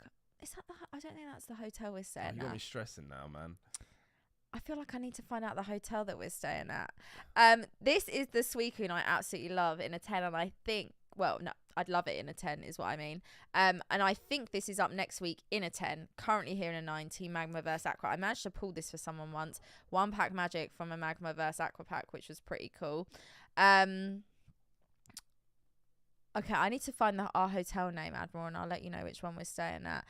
Speaker 1: Is that the? I don't think that's the hotel we're staying at.
Speaker 2: You got me stressing now, man.
Speaker 1: I feel like I need to find out the hotel that we're staying at. This is the Suiku I absolutely love in a 10, and I think, well, no, I'd love it in a 10 is what I mean. And I think this is up next week in a 10, currently here in a 90, Magma vs Aqua. I managed to pull this for someone once. 1 pack magic from a Magma vs Aqua pack, which was pretty cool. Okay, I need to find our hotel name, Admiral, and I'll let you know which one we're staying at.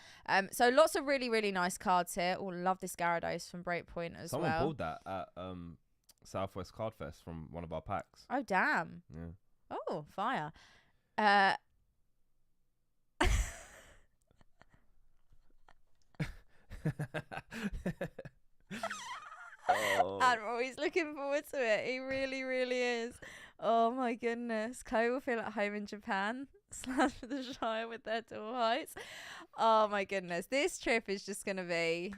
Speaker 1: So lots of really, really nice cards here. Oh, love this Gyarados from Breakpoint as well.
Speaker 2: Someone pulled that at Southwest Card Fest from one of our packs.
Speaker 1: Oh, damn.
Speaker 2: Yeah.
Speaker 1: Oh, fire. Admiral, he's looking forward to it. He really, really is. Oh my goodness. Chloe will feel at home in Japan. Slash the Shire with their dual heights. Oh my goodness. This trip is just going to be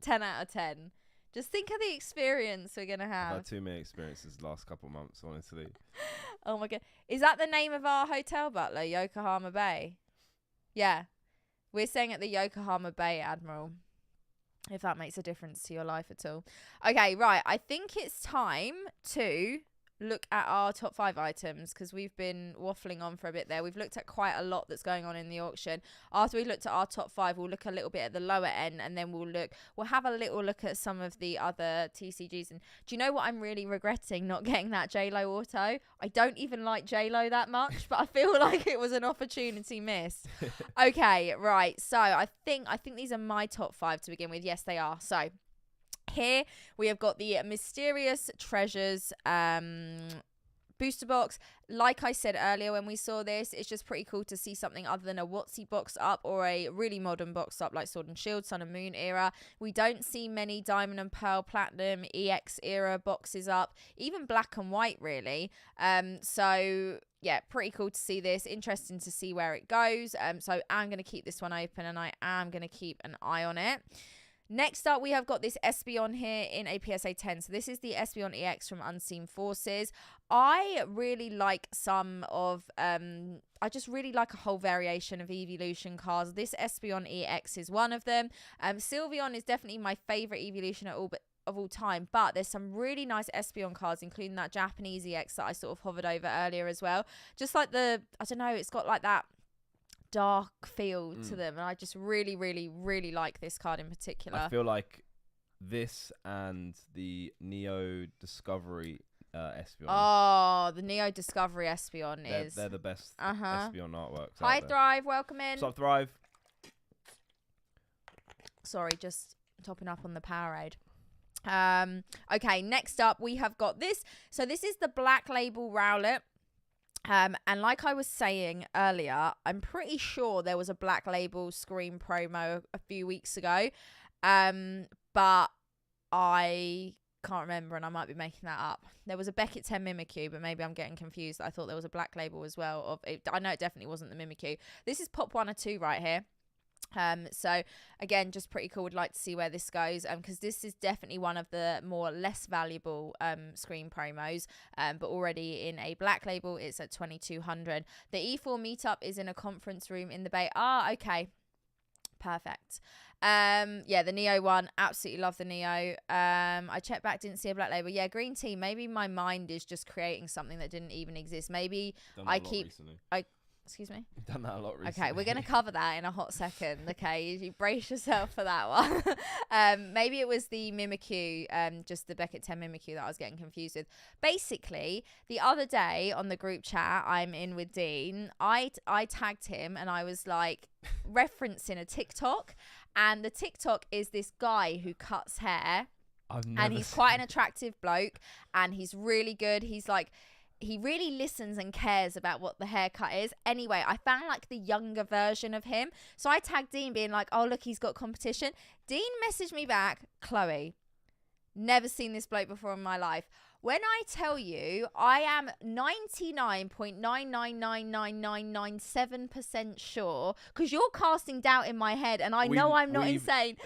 Speaker 1: 10 out of 10. Just think of the experience we're going to have.
Speaker 2: I've had too many experiences the last couple of months, honestly.
Speaker 1: Oh my God. Is that the name of our hotel, Butler? Yokohama Bay? Yeah. We're staying at the Yokohama Bay, Admiral. If that makes a difference to your life at all. Okay, right. I think it's time to look at our top 5 items because we've been waffling on for a bit there. We've looked at quite a lot that's going on in the auction. After we looked at our top 5, we'll look a little bit at the lower end, and then we'll have a little look at some of the other TCGs. And do you know what I'm really regretting not getting that JLo auto? I don't even like JLo that much, but I feel like it was an opportunity missed. Okay, right. So I think these are my top 5 to begin with. Yes, they are. So here we have got the Mysterious Treasures booster box. Like I said earlier when we saw this, it's just pretty cool to see something other than a WotC box up or a really modern box up like Sword and Shield, Sun and Moon era. We don't see many Diamond and Pearl, Platinum, EX era boxes up, even Black and White really. So yeah, pretty cool to see this. Interesting to see where it goes. So I'm going to keep this one open and I am going to keep an eye on it. Next up, we have got this Espeon here in a PSA 10. So this is the Espeon EX from Unseen Forces. I really like some of, I just really like a whole variation of Evolution cards. This Espeon EX is one of them. Sylveon is definitely my favourite Evolution of all time, but there's some really nice Espeon cards, including that Japanese EX that I sort of hovered over earlier as well. Just like I don't know, it's got like that dark feel to them, and I just really, really, really like this card in particular.
Speaker 2: I feel like this and the Neo Discovery Espeon.
Speaker 1: Oh, the Neo Discovery Espeon
Speaker 2: they're the best Espeon artworks.
Speaker 1: Hi, Thrive, welcome in.
Speaker 2: What's up, Thrive?
Speaker 1: Sorry, just topping up on the Powerade. Okay, next up we have got this. So this is the Black Label Rowlet. And like I was saying earlier, I'm pretty sure there was a Black Label Scream promo a few weeks ago. But I can't remember, and I might be making that up. There was a Beckett 10 Mimikyu, but maybe I'm getting confused. I thought there was a black label as well. Of it. I know it definitely wasn't the Mimikyu. This is pop 1 or 2 right here. So again, just pretty cool. Would like to see where this goes, because this is definitely one of the more less valuable screen promos, but already in a black label. It's at 2200. The E4 meetup is in a conference room in the Bay. Okay, perfect. Yeah, the Neo one, absolutely love the Neo. I checked back, didn't see a black label. Yeah, green tea. Maybe my mind is just creating something that didn't even exist. Maybe I keep excuse me?
Speaker 2: You've done that a lot recently.
Speaker 1: Okay, we're going to cover that in a hot second. Okay, you brace yourself for that one. Maybe it was the Mimikyu, just the Beckett 10 Mimikyu that I was getting confused with. Basically, the other day on the group chat I'm in with Dean, I tagged him and I was like referencing a TikTok. And the TikTok is this guy who cuts hair. And he's quite an attractive bloke. And he's really good. He's like... He really listens and cares about what the haircut is. Anyway, I found like the younger version of him. So I tagged Dean being like, oh, look, he's got competition. Dean messaged me back, Chloe, never seen this bloke before in my life. When I tell you, I am 99.9999997% sure, because you're casting doubt in my head, and I know I'm not insane.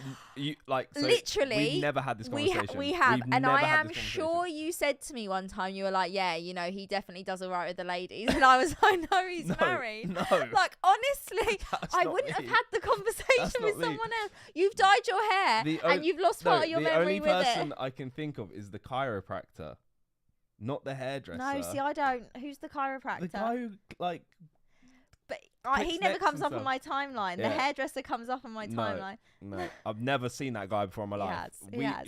Speaker 1: Literally,
Speaker 2: we've never had this conversation.
Speaker 1: We have, and I am sure you said to me one time, you were like, yeah, you know, he definitely does all right with the ladies, and I was like, no, he's married.
Speaker 2: No,
Speaker 1: like honestly, I wouldn't have had the conversation with someone else. You've dyed your hair, and you've lost part of your memory with it.
Speaker 2: The only person I can think of is the chiropractor. Not the hairdresser.
Speaker 1: No, see, I don't. Who's the chiropractor?
Speaker 2: The guy who, like...
Speaker 1: But he never comes up on my timeline. Yeah. The hairdresser comes up on my timeline.
Speaker 2: No, I've never seen that guy before in my life.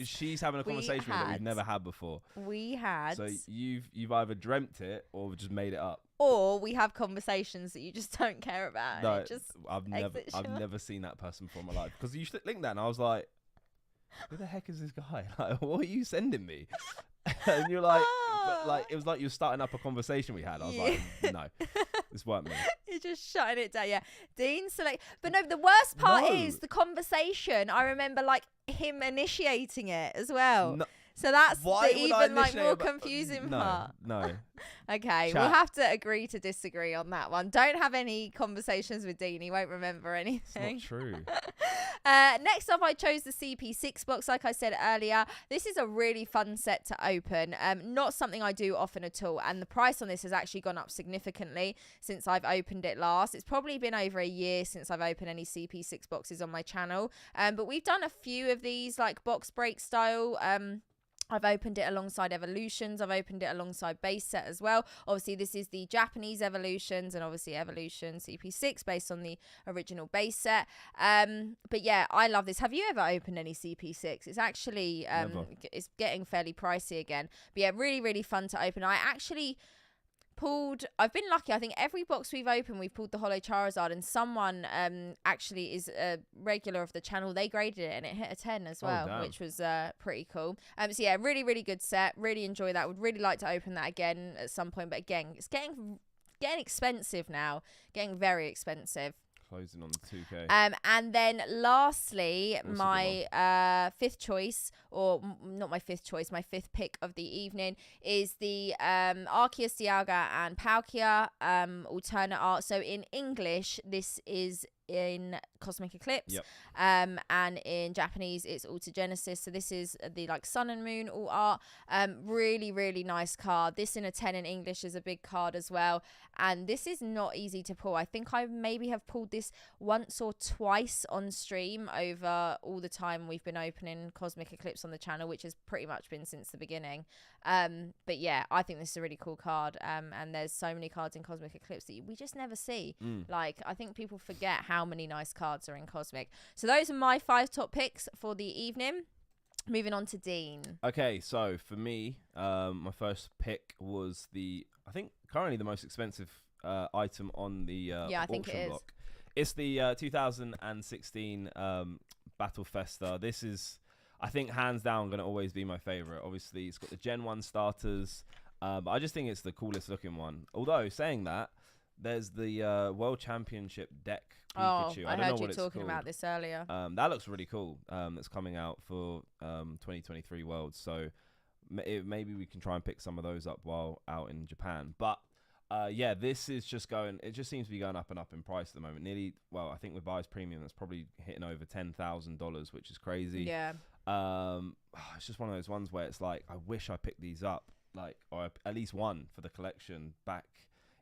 Speaker 2: She's having a conversation that we've never had before.
Speaker 1: We had.
Speaker 2: So you've either dreamt it or just made it up.
Speaker 1: Or we have conversations that you just don't care about.
Speaker 2: No, I've never seen that person before in my life. Because you linked that and I was like, who the heck is this guy? Like, what are you sending me? And you're like, but like, it was like you were starting up a conversation we had. I was like, no, this weren't me.
Speaker 1: You're just shutting it down. Yeah. Dean but no, the worst part is the conversation. I remember like him initiating it as well. No. So that's the even like more confusing part.
Speaker 2: No.
Speaker 1: Okay, we'll have to agree to disagree on that one. Don't have any conversations with Dean. He won't remember anything.
Speaker 2: It's not true.
Speaker 1: Next up, I chose the CP6 box. Like I said earlier, this is a really fun set to open. Not something I do often at all. And the price on this has actually gone up significantly since I've opened it last. It's probably been over a year since I've opened any CP6 boxes on my channel. But we've done a few of these like box break style. I've opened it alongside Evolutions. I've opened it alongside base set as well. Obviously, this is the Japanese Evolutions and obviously Evolution CP6 based on the original base set. But yeah, I love this. Have you ever opened any CP6? It's actually, it's getting fairly pricey again. But yeah, really, really fun to open. I actually... I've been lucky. I think every box we've opened, we've pulled the Holo Charizard, and someone actually is a regular of the channel. They graded it and it hit a 10 as well, which was pretty cool. So yeah, really, really good set. Really enjoy that. Would really like to open that again at some point. But again, it's getting expensive now. Getting very expensive.
Speaker 2: Closing on the 2K.
Speaker 1: And then lastly, my fifth choice, or not my fifth choice, my fifth pick of the evening is the Arceus, Dialga and Palkia alternate art. So in English, this is in Cosmic Eclipse.
Speaker 2: Yep.
Speaker 1: And in Japanese it's Alta Genesis. So this is the like Sun and Moon all art. Really, really nice card. This in a 10 in English is a big card as well. And this is not easy to pull. I think I maybe have pulled this once or twice on stream over all the time we've been opening Cosmic Eclipse on the channel, which has pretty much been since the beginning. But yeah, I think this is a really cool card. And there's so many cards in Cosmic Eclipse that we just never see. Like, I think people forget how many nice cards are in Cosmic. So those are my 5 top picks for the evening. Moving on to Dean.
Speaker 2: Okay, so for me, my first pick was I think currently the most expensive item on the auction block. It's the 2016 Battle Festa. This is, I think, hands down going to always be my favorite. Obviously, it's got the Gen 1 starters, but I just think it's the coolest looking one. Although, saying that, there's the World Championship deck Pikachu.
Speaker 1: I heard you talking about this earlier.
Speaker 2: That looks really cool. That's coming out for 2023 Worlds. So maybe we can try and pick some of those up while out in Japan. But yeah, this is just going. It just seems to be going up and up in price at the moment. Nearly, well, I think with Buyers Premium, that's probably hitting over $10,000, which is crazy.
Speaker 1: Yeah.
Speaker 2: It's just one of those ones where it's like, I wish I picked these up, like, or at least one for the collection back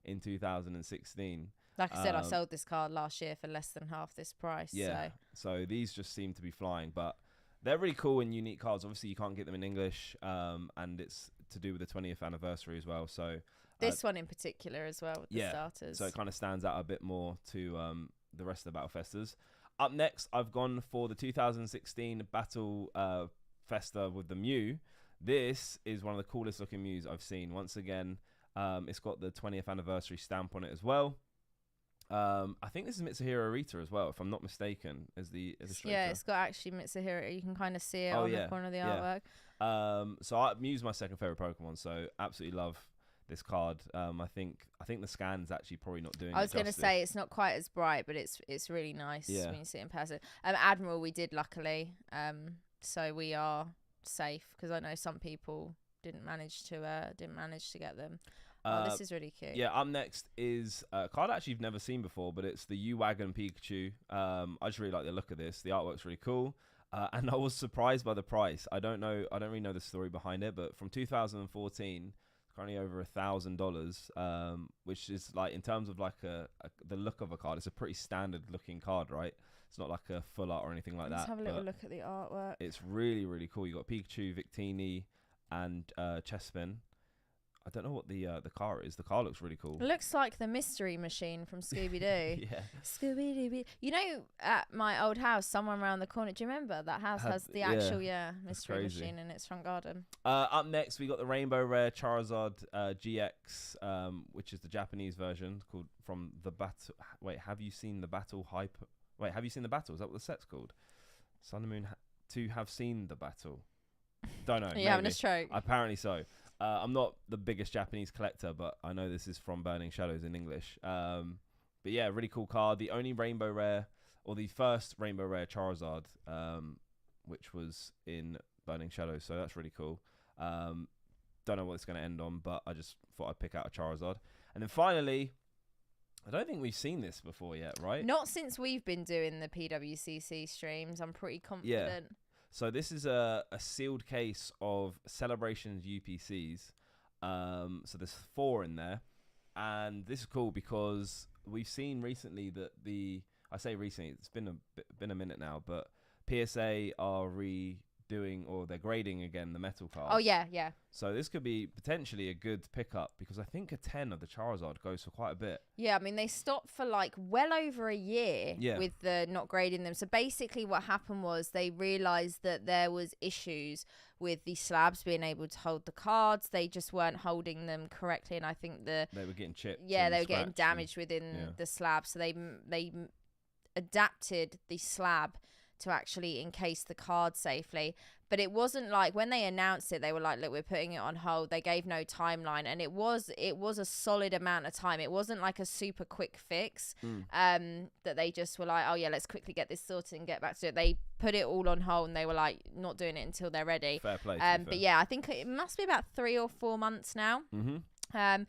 Speaker 2: in 2016.
Speaker 1: Like I said, I sold this card last year for less than half this price.
Speaker 2: Yeah. So these just seem to be flying, but they're really cool and unique cards. Obviously, you can't get them in English, and it's to do with the 20th anniversary as well. So
Speaker 1: this one in particular as well with the starters.
Speaker 2: So it kind of stands out a bit more to the rest of the Battle Festas. Up next, I've gone for the 2016 Battle Festa with the Mew. This is one of the coolest looking Mews I've seen. Once again, it's got the 20th anniversary stamp on it as well. I think this is Mitsuhiro Arita as well, if I'm not mistaken, as the illustrator.
Speaker 1: Yeah, it's got actually Mitsuhiro. You can kind of see it on the corner of the artwork.
Speaker 2: So Mew's my second favorite Pokemon, so absolutely love this card. I think the scan's actually probably not doing.
Speaker 1: I was going to say it's not quite as bright, but it's really nice when you see it in person. Admiral, we did luckily, so we are safe because I know some people didn't manage to get them. This is really cute.
Speaker 2: Yeah, up next is a card actually you've never seen before, but it's the U-Wagon Pikachu. I just really like the look of this. The artwork's really cool. And I was surprised by the price. I don't really know the story behind it, but from 2014, it's currently over $1,000, which is like, in terms of like the look of a card, it's a pretty standard looking card, right? It's not like a full art or anything like that.
Speaker 1: Let's have a little look at the artwork.
Speaker 2: It's really, really cool. You got Pikachu, Victini, and Chespin. I don't know what the car is. The car looks really cool.
Speaker 1: It looks like the mystery machine from Scooby-Doo.
Speaker 2: Yeah.
Speaker 1: Scooby-Doo. You know, at my old house, someone around the corner, do you remember? That house has the actual, mystery machine in its front garden.
Speaker 2: Up next, we got the Rainbow Rare Charizard GX, which is the Japanese version, called from the Battle. Wait, have you seen the Battle Hyper? Wait, have you seen the Battle? Is that what the set's called? Sun and Moon to have seen the Battle. Don't know.
Speaker 1: Are you having a stroke?
Speaker 2: Apparently so. I'm not the biggest Japanese collector, but I know this is from Burning Shadows in English. But yeah, really cool card. The only Rainbow Rare, or the first Rainbow Rare Charizard, which was in Burning Shadows. So that's really cool. Don't know what it's going to end on, but I just thought I'd pick out a Charizard. And then finally, I don't think we've seen this before yet, right?
Speaker 1: Not since we've been doing the PWCC streams. I'm pretty confident.
Speaker 2: Yeah. So this is a sealed case of Celebrations UPCs. So there's 4 in there. And this is cool because we've seen recently that I say recently, it's been a minute now, but PSA are redoing, or they're grading again, the metal cards.
Speaker 1: Oh, yeah.
Speaker 2: So this could be potentially a good pickup because I think a 10 of the Charizard goes for quite a bit.
Speaker 1: Yeah, I mean, they stopped for like well over a year with the not grading them. So basically what happened was they realised that there was issues with the slabs being able to hold the cards. They just weren't holding them correctly. And I think they
Speaker 2: were getting chipped.
Speaker 1: Yeah, they were getting damaged within the slab. So they adapted the slab to actually encase the card safely. But it wasn't like when they announced it, they were like, look, we're putting it on hold. They gave no timeline, and it was a solid amount of time. It wasn't like a super quick fix that they just were like, oh yeah, let's quickly get this sorted and get back to it. They put it all on hold, and they were like not doing it until they're ready.
Speaker 2: Fair play.
Speaker 1: But yeah, I think it must be about 3 or 4 months now.
Speaker 2: Mm-hmm.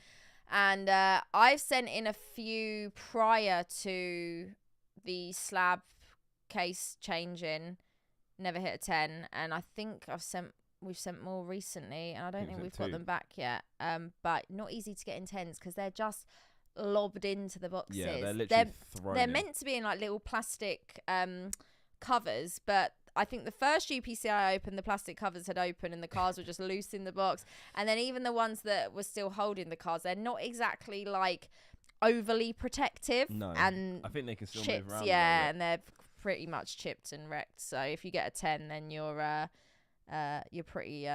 Speaker 1: And I've sent in a few prior to the slab case changing, never hit a 10, and I think we've sent more recently, and I don't think we've got them back yet. But not easy to get in 10s because they're just lobbed into the boxes.
Speaker 2: Yeah, they're literally thrown
Speaker 1: they're
Speaker 2: in.
Speaker 1: meant to be in like little plastic covers, but I think the first UPC I opened, the plastic covers had opened and the cards were just loose in the box. And then even the ones that were still holding the cards, they're not exactly like overly protective.
Speaker 2: No,
Speaker 1: and
Speaker 2: I think they can still
Speaker 1: chips,
Speaker 2: move around.
Speaker 1: Yeah, and they're pretty much chipped and wrecked. So if you get a 10, then you're pretty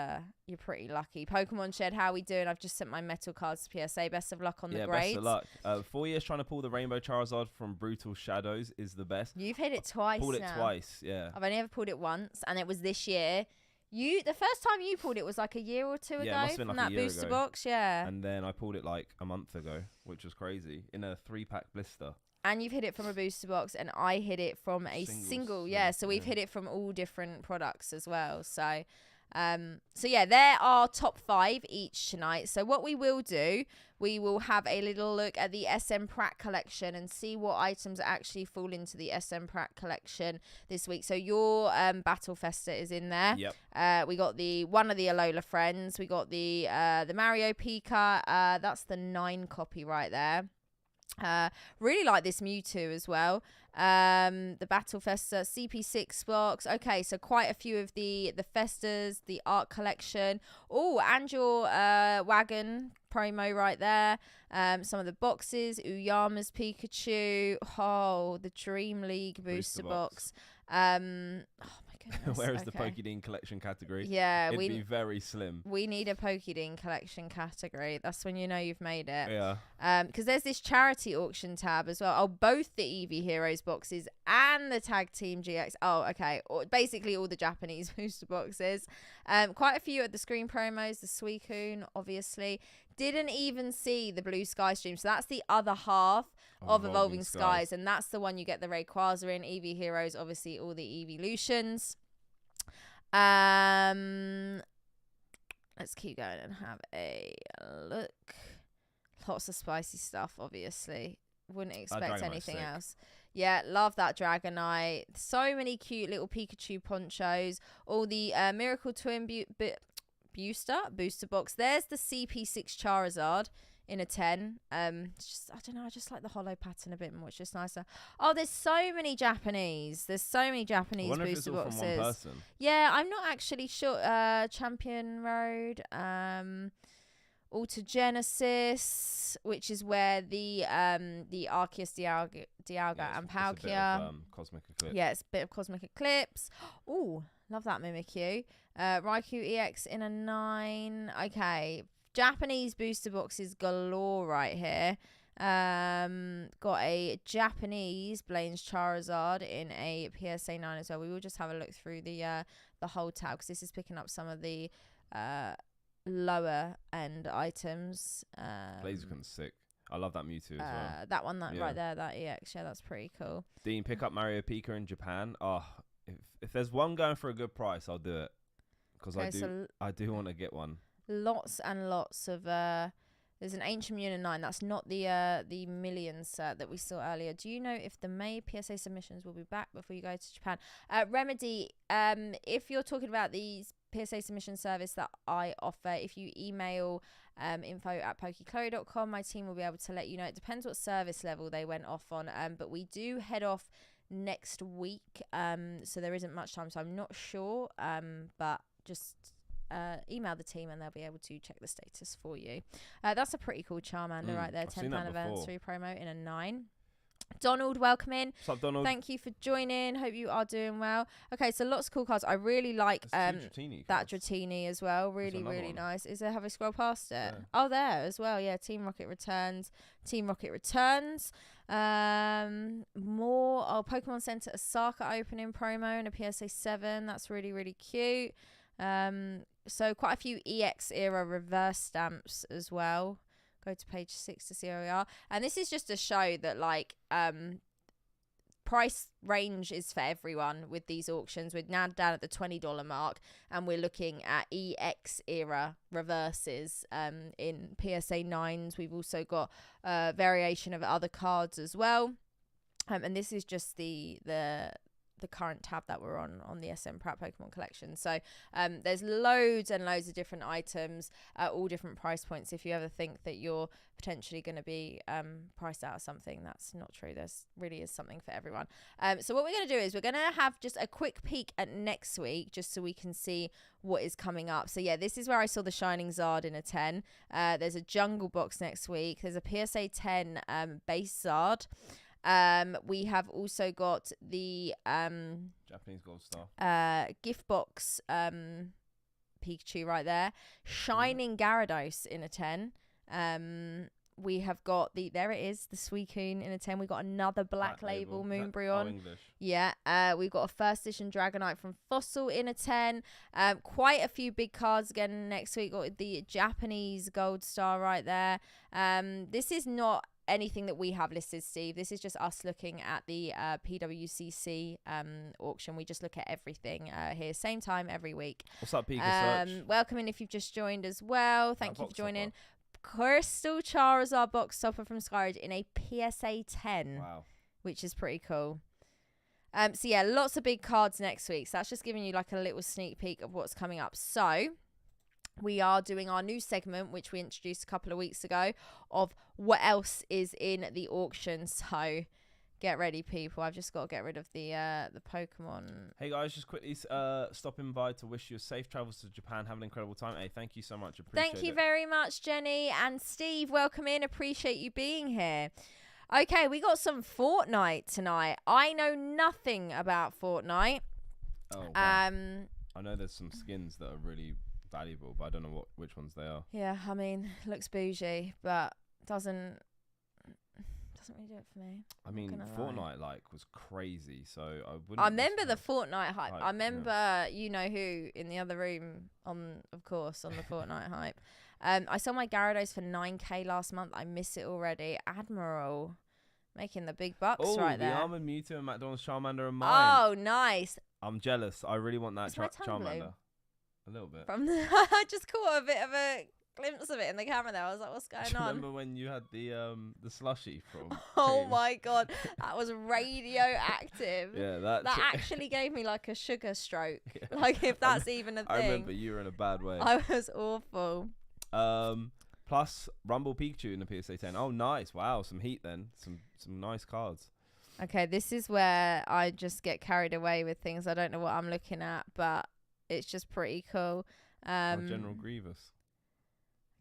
Speaker 1: lucky. Pokemon Shed, how are we doing? I've just sent my metal cards to PSA. Best of luck on the grades.
Speaker 2: Best of luck. 4 years trying to pull the Rainbow Charizard from Brutal Shadows is the best.
Speaker 1: You've hit it twice.
Speaker 2: Pulled it
Speaker 1: now.
Speaker 2: twice, yeah.
Speaker 1: I've only ever pulled it once, and it was this year. The first time you pulled it was like a year or two ago
Speaker 2: must have been
Speaker 1: from
Speaker 2: like
Speaker 1: that
Speaker 2: a year
Speaker 1: booster
Speaker 2: ago.
Speaker 1: box, yeah.
Speaker 2: And then I pulled it like a month ago, which was crazy, in a 3-pack blister.
Speaker 1: And you've hit it from a booster box, and I hit it from a single. Yeah, so we've hit it from all different products as well. So So yeah, there are top 5 each tonight. So what we will do, we will have a little look at the SM Pratt collection and see what items actually fall into the SM Pratt collection this week. So your Battle Festa is in there.
Speaker 2: Yep.
Speaker 1: We got one of the Alola friends. We got the Mario Pika. That's the 9 copy right there. Really like this Mewtwo as well. The Battle Festa CP6 box. Okay, so quite a few of the Festas, the art collection. Oh, and your wagon promo right there. Some of the boxes. Uyama's Pikachu. Oh, the Dream League booster box. Oh my goodness.
Speaker 2: Where is the Pokédean collection category?
Speaker 1: Yeah,
Speaker 2: it'd be very slim.
Speaker 1: We need a Pokédean collection category. That's when you know you've made it.
Speaker 2: Yeah.
Speaker 1: Because there's this charity auction tab as well. Oh, both the Eevee Heroes boxes and the Tag Team GX. Oh, okay. Basically all the Japanese booster boxes. Quite a few at the screen promos. The Suicune, obviously. Didn't even see the Blue Sky stream. So that's the other half of Evolving Skies. And that's the one you get the Rayquaza in. Eevee Heroes, obviously all the Evolutions. Let's keep going and have a look. Lots of spicy stuff, obviously. Wouldn't expect anything else. Yeah, love that Dragonite. So many cute little Pikachu ponchos. All the Miracle Twin booster box. There's the CP6 Charizard in a 10. It's just, I don't know, I just like the hollow pattern a bit more. It's just nicer. Oh, there's so many Japanese. There's so many Japanese booster boxes.
Speaker 2: From one person.
Speaker 1: Yeah, I'm not actually sure. Champion Road, Autogenesis, which is where the Arceus, Dialga and Palkia.
Speaker 2: Cosmic Eclipse.
Speaker 1: Yeah, it's a bit of Cosmic Eclipse. Oh, love that Mimikyu. Raikou EX in a 9. Okay, Japanese booster boxes galore right here. Got a Japanese Blaine's Charizard in a PSA 9 as well. We will just have a look through the whole tab because this is picking up some of the lower end items.
Speaker 2: Blaziken's sick. I love that Mewtwo as well.
Speaker 1: That one right there, that EX, yeah, that's pretty cool.
Speaker 2: Dean, pick up Mario Pika in Japan. Oh, if there's one going for a good price, I'll do it because I do want to get one.
Speaker 1: Lots and lots of there's an Ancient Unit 9. That's not the Million set that we saw earlier. Do you know if the May PSA submissions will be back before you go to Japan? Remedy, if you're talking about these PSA submission service that I offer, if you email info@pokeclo.com, my team will be able to let you know. It depends what service level they went off on, but we do head off next week, so there isn't much time, so I'm not sure, but just email the team and they'll be able to check the status for you. That's a pretty cool Charmander right there. 10th anniversary promo in a 9. Donald, welcome in.
Speaker 2: What's up, Donald?
Speaker 1: Thank you for joining. Hope you are doing well. Okay, so lots of cool cards. I really like that Dratini as well. Really nice. Is there, have I scrolled past it? Yeah. Oh, there as well. Yeah, Team Rocket returns. More Pokemon Center Osaka opening promo and a PSA 7. That's really cute. So quite a few EX era reverse stamps as well. Go to page 6 to see where we are. And this is just to show that price range is for everyone with these auctions. We're now down at the $20 mark and we're looking at EX era reverses in PSA 9s. We've also got variation of other cards as well. And this is just the current tab that we're on the SM Pratt Pokemon collection. So there's loads and loads of different items at all different price points. If you ever think that you're potentially going to be priced out of something, that's not true. There's really is something for everyone. So what we're going to do is we're going to have just a quick peek at next week just so we can see what is coming up. So yeah, this is where I saw the Shining Zard in a 10. There's a Jungle Box next week. There's a PSA 10 base Zard. We have also got the
Speaker 2: Japanese Gold Star
Speaker 1: gift box Pikachu right there. Shining Gyarados in a 10. We have got there it is, the Suicune in a 10. We got another Black Label Moonbryon. Yeah, we've got a first edition Dragonite from Fossil in a 10. Quite a few big cards again next week. Got the Japanese Gold Star right there. This is not anything that we have listed, Steve. This is just us looking at the PWCC auction. We just look at everything here, same time every week.
Speaker 2: What's up, Pika Search?
Speaker 1: Welcome in if you've just joined as well. Thank you for joining. Crystal Charizard box topper from Skyridge in a PSA 10.
Speaker 2: Wow.
Speaker 1: Which is pretty cool. So yeah, lots of big cards next week. So that's just giving you like a little sneak peek of what's coming up. So we are doing our new segment, which we introduced a couple of weeks ago, of what else is in the auction. So get ready, people. I've just got to get rid of the Pokemon.
Speaker 2: Hey guys, just quickly stopping by to wish you safe travels to Japan. Have an incredible time. Hey, thank you so much. Appreciate
Speaker 1: Thank you
Speaker 2: it.
Speaker 1: very much, Jenny and Steve. Welcome in. Appreciate you being here. Okay, we got some Fortnite tonight. I know nothing about Fortnite.
Speaker 2: Oh, wow. I know there's some skins that are really valuable, but I don't know which ones they are.
Speaker 1: Yeah, I mean, looks bougie, but doesn't really do it for me.
Speaker 2: I mean, Fortnite was crazy, so I wouldn't.
Speaker 1: I remember the Fortnite hype. I remember you know who in the other room on the Fortnite hype. I saw my Gyarados for 9k last month. I miss it already. Admiral making the big bucks right there.
Speaker 2: The Armored Mewtwo and McDonald's Charmander are mine.
Speaker 1: Oh, nice.
Speaker 2: I'm jealous. I really want that Charmander.
Speaker 1: Blue?
Speaker 2: A little bit.
Speaker 1: I just caught a bit of a glimpse of it in the camera there. I was like, what's going on?
Speaker 2: Remember when you had the slushy from
Speaker 1: Oh
Speaker 2: Cream?
Speaker 1: my god, that was radioactive.
Speaker 2: Yeah, that
Speaker 1: actually gave me like a sugar stroke. Yeah. Like if that's even a thing.
Speaker 2: I remember you were in a bad way.
Speaker 1: I was awful.
Speaker 2: Plus Rumble Pikachu in the PSA 10. Oh, nice. Wow, some heat then. Some nice cards.
Speaker 1: Okay, this is where I just get carried away with things. I don't know what I'm looking at, but it's just pretty cool.
Speaker 2: General Grievous.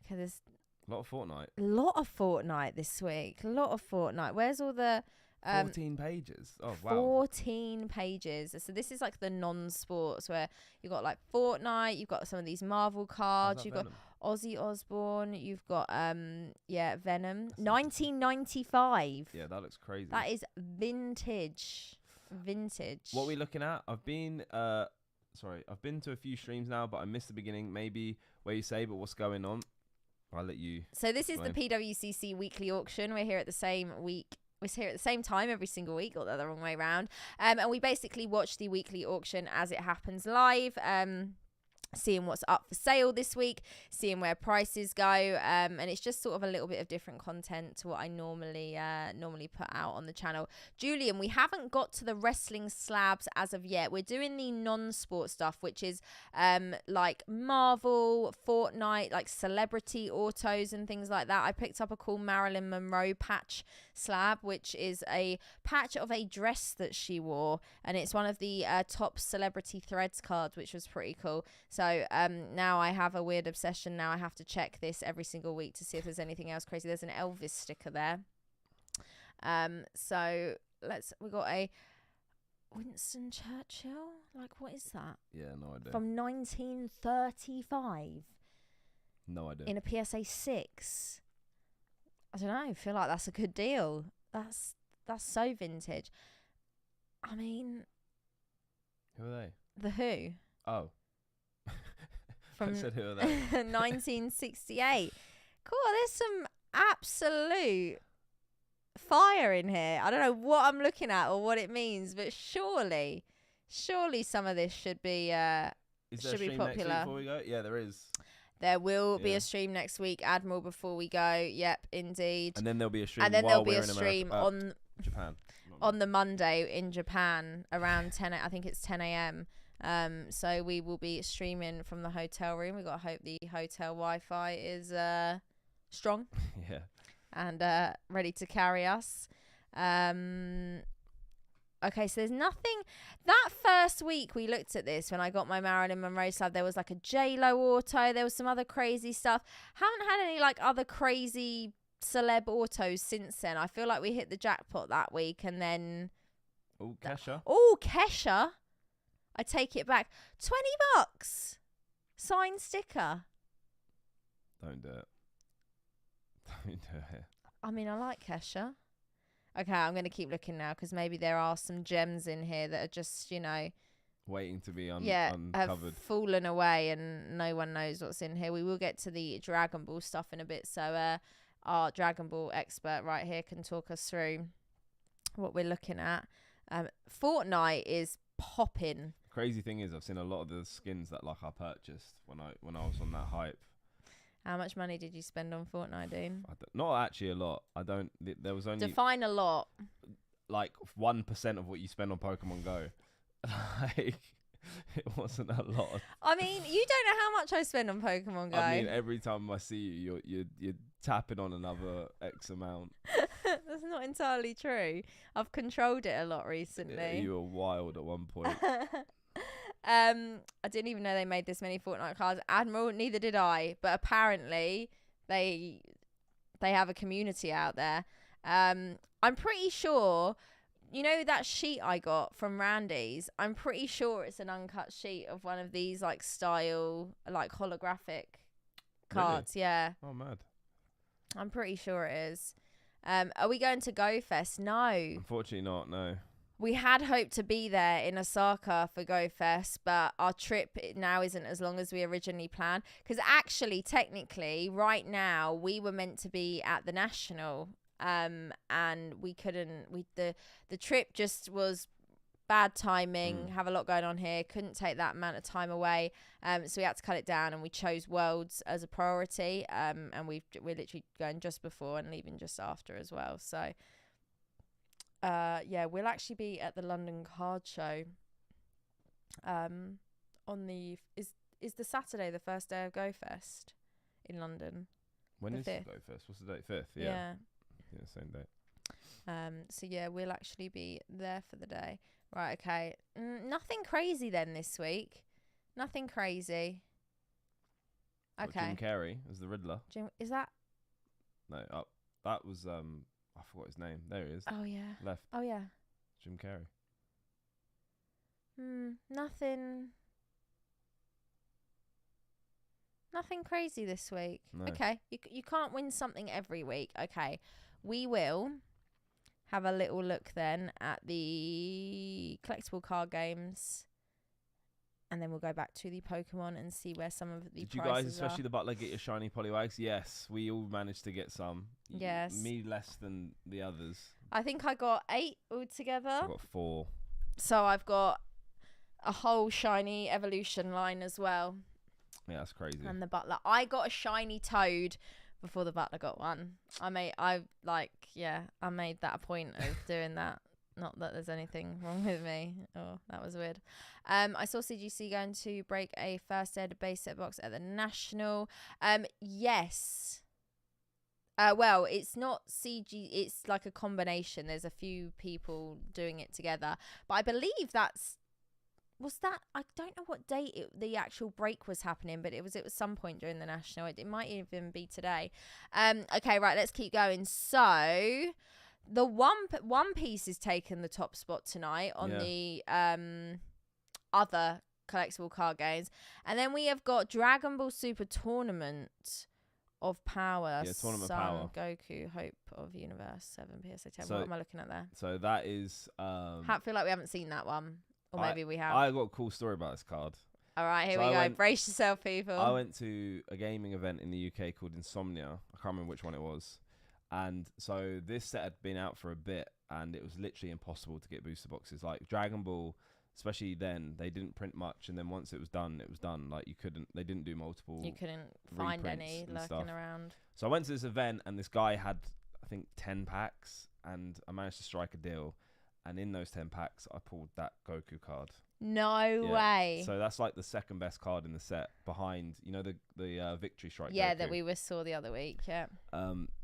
Speaker 1: Okay, there's
Speaker 2: a lot of Fortnite.
Speaker 1: A lot of Fortnite this week. A lot of Fortnite. Where's all the
Speaker 2: 14 pages. Oh, wow.
Speaker 1: 14 pages. So this is like the non-sports where you've got like Fortnite, you've got some of these Marvel cards, you've got Ozzy Osbourne, you've got Venom. 1995.
Speaker 2: Yeah, that looks crazy.
Speaker 1: That is vintage.
Speaker 2: What are we looking at? I've been to a few streams now, but I missed the beginning. Maybe where you say, but what's going on? I'll let you.
Speaker 1: So this is the PWCC weekly auction. We're here at the same time every single week, or the wrong way around. And we basically watch the weekly auction as it happens live. Seeing what's up for sale this week, seeing where prices go, and it's just sort of a little bit of different content to what I normally put out on the channel. Julian, we haven't got to the wrestling slabs as of yet. We're doing the non-sport stuff, which is like Marvel, Fortnite, like celebrity autos and things like that. I picked up a cool Marilyn Monroe patch slab, which is a patch of a dress that she wore, and it's one of the top celebrity threads cards, which was pretty cool. So now I have a weird obsession. Now I have to check this every single week to see if there's anything else crazy. There's an Elvis sticker there. So we got a Winston Churchill. Like, what is that?
Speaker 2: Yeah, no idea.
Speaker 1: From 1935.
Speaker 2: No idea.
Speaker 1: In a PSA 6. I don't know. I feel like that's a good deal. That's so vintage. I mean,
Speaker 2: who are they?
Speaker 1: The Who.
Speaker 2: Oh.
Speaker 1: From
Speaker 2: I said, who are they?
Speaker 1: 1968. Cool. There's some absolute fire in here. I don't know what I'm looking at or what it means, but surely some of this should be
Speaker 2: is there a stream
Speaker 1: popular.
Speaker 2: Next week before we go? Yeah, there is.
Speaker 1: There will be a stream next week, Admiral, before we go. Yep, indeed.
Speaker 2: And then there'll be a stream.
Speaker 1: And then there'll be a stream on
Speaker 2: Japan
Speaker 1: on the Monday in Japan around 10. I think it's 10 a.m. So we will be streaming from the hotel room. We got to hope the hotel Wi-Fi is strong.
Speaker 2: Yeah.
Speaker 1: And ready to carry us. Okay, so there's nothing. That first week we looked at this when I got my Marilyn Monroe slab, there was like a J-Lo auto. There was some other crazy stuff. Haven't had any like other crazy celeb autos since then. I feel like we hit the jackpot that week and then...
Speaker 2: Oh, Kesha.
Speaker 1: Oh, Kesha. I take it back. $20. Signed sticker.
Speaker 2: Don't do it. Don't do it.
Speaker 1: I mean, I like Kesha. Okay, I'm going to keep looking now because maybe there are some gems in here that are just, you know...
Speaker 2: waiting to be uncovered.
Speaker 1: have fallen away and no one knows what's in here. We will get to the Dragon Ball stuff in a bit, so our Dragon Ball expert right here can talk us through what we're looking at. Fortnite is popping.
Speaker 2: Crazy thing is, I've seen a lot of the skins that like I purchased when I was on that hype.
Speaker 1: How much money did you spend on Fortnite, Dean?
Speaker 2: Not actually a lot. I don't. There was only
Speaker 1: Define a lot.
Speaker 2: like 1% of what you spend on Pokemon Go. Like, it wasn't a lot.
Speaker 1: I mean, you don't know how much I spend on Pokemon Go.
Speaker 2: I mean, every time I see you, you're tapping on another X amount.
Speaker 1: That's not entirely true. I've controlled it a lot recently.
Speaker 2: Yeah, you were wild at one point.
Speaker 1: I didn't even know they made this many Fortnite cards. Admiral, neither did I. But apparently, they have a community out there. I'm pretty sure. You know that sheet I got from Randy's? I'm pretty sure it's an uncut sheet of one of these like style, like holographic cards.
Speaker 2: Really?
Speaker 1: Yeah.
Speaker 2: Oh, mad.
Speaker 1: I'm pretty sure it is. Are we going to Go Fest? No.
Speaker 2: Unfortunately not, no.
Speaker 1: We had hoped to be there in Osaka for Go Fest, but our trip now isn't as long as we originally planned. Because actually, technically, right now, we were meant to be at the National. And we couldn't. The trip just was bad timing. Have a lot going on here. Couldn't take that amount of time away. So we had to cut it down, and we chose Worlds as a priority. And we're literally going just before and leaving just after as well. So, yeah, we'll actually be at the London Card Show. On the is the Saturday the first day of Go Fest in London?
Speaker 2: When
Speaker 1: The
Speaker 2: is
Speaker 1: 5th.
Speaker 2: Go Fest? What's the date? 5th.
Speaker 1: Yeah.
Speaker 2: Yeah, same date.
Speaker 1: So yeah, we'll actually be there for the day. Right, okay. Nothing crazy then this week. Nothing crazy.
Speaker 2: What,
Speaker 1: Okay.
Speaker 2: Jim Carrey as the Riddler.
Speaker 1: Is that?
Speaker 2: No, up. That was I forgot his name. There he is.
Speaker 1: Oh yeah.
Speaker 2: Left.
Speaker 1: Oh yeah.
Speaker 2: Jim Carrey.
Speaker 1: Nothing. Nothing crazy this week.
Speaker 2: No.
Speaker 1: Okay. You can't win something every week. Okay. We will have a little look then at the collectible card games. And then we'll go back to the Pokemon and see where some of the
Speaker 2: Did you
Speaker 1: prices
Speaker 2: guys, especially
Speaker 1: are.
Speaker 2: the Butler, get your shiny Poliwags? Yes, we all managed to get some.
Speaker 1: Yes.
Speaker 2: Me less than the others.
Speaker 1: I think I got 8 altogether.
Speaker 2: I got 4.
Speaker 1: So I've got a whole shiny evolution line as well.
Speaker 2: Yeah, that's crazy.
Speaker 1: And the Butler. I got a shiny Toad before the Butler got one. I made that a point of doing that. Not that there's anything wrong with me. Oh, that was weird. I saw CGC going to break a first ed base set box at the National. Yes. Well, it's not CG. It's like a combination. There's a few people doing it together. But I believe I don't know what date the actual break was happening, but it was some point during the National. It might even be today. Okay, right, let's keep going. So the One Piece is taking the top spot tonight on the other collectible card games. And then we have got Dragon Ball Super Tournament of Power.
Speaker 2: Yeah, Tournament
Speaker 1: Sun,
Speaker 2: Power.
Speaker 1: Goku, Hope of Universe, 7 PSA 10.
Speaker 2: So-
Speaker 1: what am I looking at there?
Speaker 2: So that is.
Speaker 1: I feel like we haven't seen that one. Or maybe we have.
Speaker 2: I got a cool story about this card.
Speaker 1: All right, here
Speaker 2: So
Speaker 1: we
Speaker 2: I
Speaker 1: go. Brace yourself, people.
Speaker 2: I went to a gaming event in the UK called Insomnia. I can't remember which one it was. And so this set had been out for a bit, and it was literally impossible to get booster boxes. Like Dragon Ball, especially then, they didn't print much, and then once it was done, it was done. Like they didn't do multiple.
Speaker 1: You couldn't find
Speaker 2: reprints
Speaker 1: any
Speaker 2: and
Speaker 1: lurking
Speaker 2: stuff.
Speaker 1: around.
Speaker 2: So I went to this event, and this guy had, I think, 10 packs, and I managed to strike a deal. And in those 10 packs, I pulled that Goku card.
Speaker 1: No way.
Speaker 2: So that's like the second best card in the set, behind the Victory Strike.
Speaker 1: Yeah,
Speaker 2: Goku.
Speaker 1: that we saw the other week. Yeah.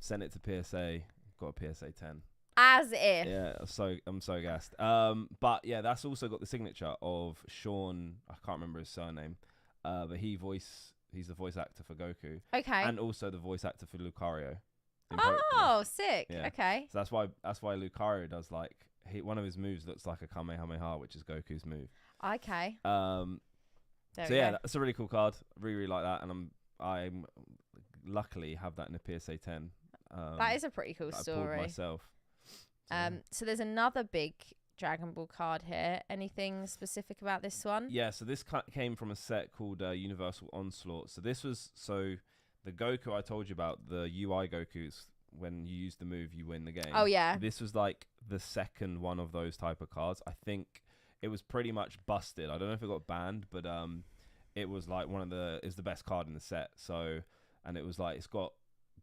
Speaker 2: Sent it to PSA, got a PSA 10.
Speaker 1: As if.
Speaker 2: Yeah, I'm so gassed. But yeah, that's also got the signature of Sean. I can't remember his surname, but he's the voice actor for Goku,
Speaker 1: Okay.
Speaker 2: and also the voice actor for Lucario.
Speaker 1: Oh, sick.
Speaker 2: Yeah.
Speaker 1: Okay.
Speaker 2: So that's why Lucario does one of his moves looks like a Kamehameha, which is Goku's move.
Speaker 1: Okay.
Speaker 2: So yeah, that's a really cool card. Really, really like that, and I'm luckily have that in a PSA 10.
Speaker 1: That is a pretty cool
Speaker 2: I
Speaker 1: story.
Speaker 2: pulled myself.
Speaker 1: So there's another big Dragon Ball card here. Anything specific about this one?
Speaker 2: Yeah, so this came from a set called Universal Onslaught. So The Goku I told you about, the UI Goku's, when you use the move, you win the game.
Speaker 1: Oh, yeah.
Speaker 2: This was like the second one of those type of cards. I think it was pretty much busted. I don't know if it got banned, but it was like it's the best card in the set. So, and it was like, it's got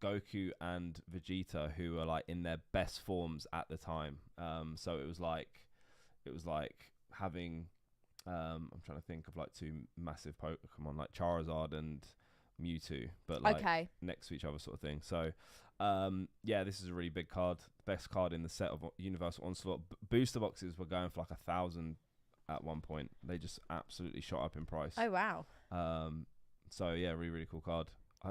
Speaker 2: Goku and Vegeta, who are like in their best forms at the time. So it was like having, I'm trying to think of like two massive Pokemon, like Charizard and Mewtwo, but like next to each other sort of thing. So yeah, this is a really big card, best card in the set of Universal Onslaught. Booster boxes were going for like 1,000 at one point. They just absolutely shot up in price.
Speaker 1: Oh wow.
Speaker 2: So yeah, really cool card.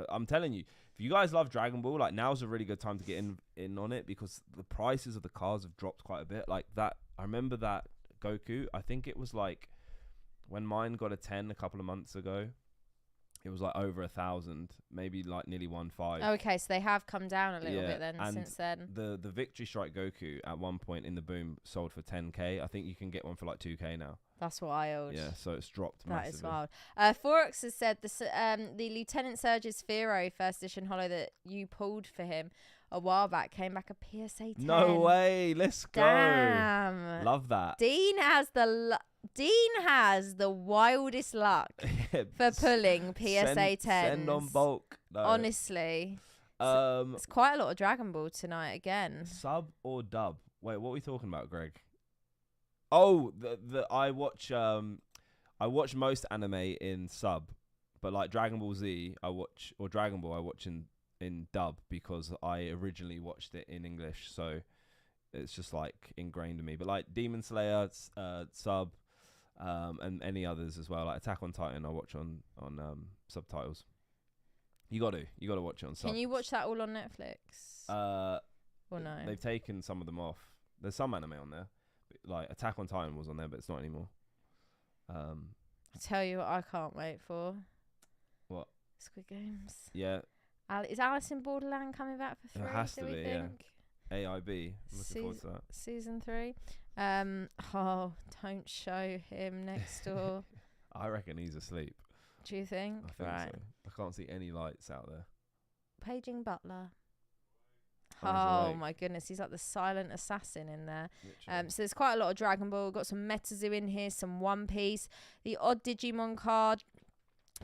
Speaker 2: I'm telling you, if you guys love Dragon Ball, like now's a really good time to get in on it, because the prices of the cards have dropped quite a bit. Like that, I remember that Goku, I think it was like when mine got a 10 a couple of months ago, it was like over 1,000, maybe like nearly 1.5.
Speaker 1: Okay, so they have come down a little bit then since then.
Speaker 2: The Victory Strike Goku at one point in the boom sold for 10k. I think you can get one for like 2k now.
Speaker 1: That's wild.
Speaker 2: Yeah, so it's dropped massively.
Speaker 1: That is wild. Forex has said the Lieutenant Surge's Pharaoh first edition holo that you pulled for him a while back came back a PSA 10.
Speaker 2: No way, let's go.
Speaker 1: Damn.
Speaker 2: Love that.
Speaker 1: Dean has the wildest luck for pulling PSA 10s.
Speaker 2: Send on bulk. No.
Speaker 1: Honestly. It's quite a lot of Dragon Ball tonight again.
Speaker 2: Sub or dub? Wait, what are we talking about, Greg? Oh, I watch most anime in sub, but like Dragon Ball Z or Dragon Ball I watch in dub, because I originally watched it in English, so it's just like ingrained in me. But like Demon Slayer, sub, and any others as well, like Attack on Titan, I watch on subtitles. You got to watch it on sub.
Speaker 1: Can you watch that all on Netflix? Or no?
Speaker 2: They've taken some of them off. There's some anime on there. Like Attack on Titan was on there, but it's not anymore. I
Speaker 1: tell you what, I can't wait for.
Speaker 2: What?
Speaker 1: Squid Games.
Speaker 2: Yeah.
Speaker 1: Is Alice in Borderland coming back for 3?
Speaker 2: It has to be,
Speaker 1: think?
Speaker 2: Yeah. AIB. I'm looking forward to that.
Speaker 1: Season 3. Oh, don't show him next door.
Speaker 2: I reckon he's asleep.
Speaker 1: Do you think?
Speaker 2: I think so. I can't see any lights out there.
Speaker 1: Paging Butler.
Speaker 2: Oh
Speaker 1: my goodness, he's like the silent assassin in there.
Speaker 2: Literally.
Speaker 1: So there's quite a lot of Dragon Ball. Got some Metazoo in here, some One Piece, the odd Digimon card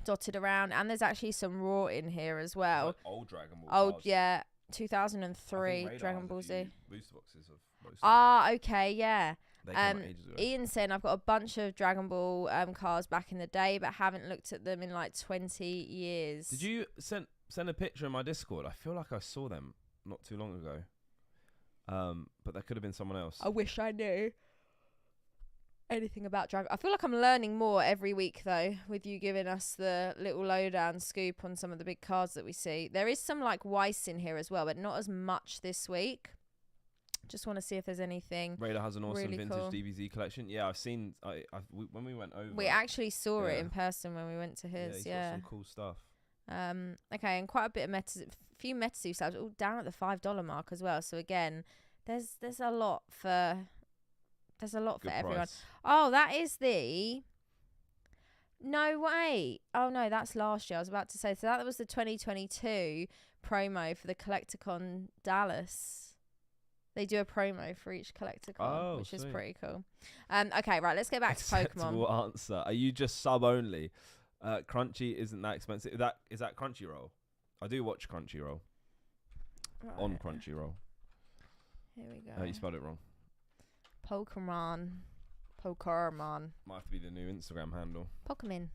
Speaker 1: dotted around, and there's actually some Raw in here as well.
Speaker 2: Like old Dragon Ball cards.
Speaker 1: Yeah, 2003 Dragon Ball Z.
Speaker 2: Booster boxes of most
Speaker 1: okay, yeah.
Speaker 2: They came out ages ago.
Speaker 1: Ian's saying I've got a bunch of Dragon Ball cards back in the day, but haven't looked at them in like 20 years.
Speaker 2: Did you send a picture in my Discord? I feel like I saw them not too long ago. But that could have been someone else.
Speaker 1: I wish I knew anything about Dragon. I feel like I'm learning more every week though, with you giving us the little lowdown scoop on some of the big cards that we see. There is some like Weiss in here as well, but not as much this week. Just want to see if there's anything.
Speaker 2: Radar has an awesome
Speaker 1: really
Speaker 2: vintage
Speaker 1: cool
Speaker 2: DBZ collection. Yeah, I've seen. When we went over,
Speaker 1: we actually saw it in person when we went to his.
Speaker 2: He's got some cool stuff.
Speaker 1: Okay, and quite a bit of few Metazoo subs, all down at the $5 mark as well. So again, there's a lot for everyone.
Speaker 2: Price.
Speaker 1: Oh, that is the. No way. Oh no, that's last year. I was about to say. So that was the 2022 promo for the Collecticon Dallas. They do a promo for each Collecticon, which is pretty cool. Okay, right. Let's get back to Pokemon.
Speaker 2: Acceptable answer. Are you just sub only? Crunchy isn't that expensive. Is that Crunchyroll? I do watch Crunchyroll.
Speaker 1: Right.
Speaker 2: On Crunchyroll.
Speaker 1: Here we go.
Speaker 2: You spelled it wrong.
Speaker 1: Pokemon.
Speaker 2: Might have to be the new Instagram handle.
Speaker 1: Pokemon.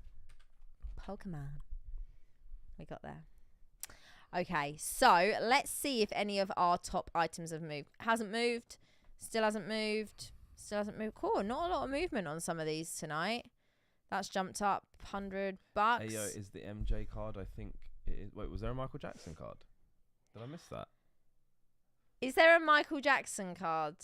Speaker 1: We got there. Okay, so let's see if any of our top items have moved. Hasn't moved. Still hasn't moved. Cool. Not a lot of movement on some of these tonight. That's jumped up $100.
Speaker 2: Hey, yo, is the MJ card? I think it is. Wait, was there a Michael Jackson card? Did I miss that?
Speaker 1: Is there a Michael Jackson card?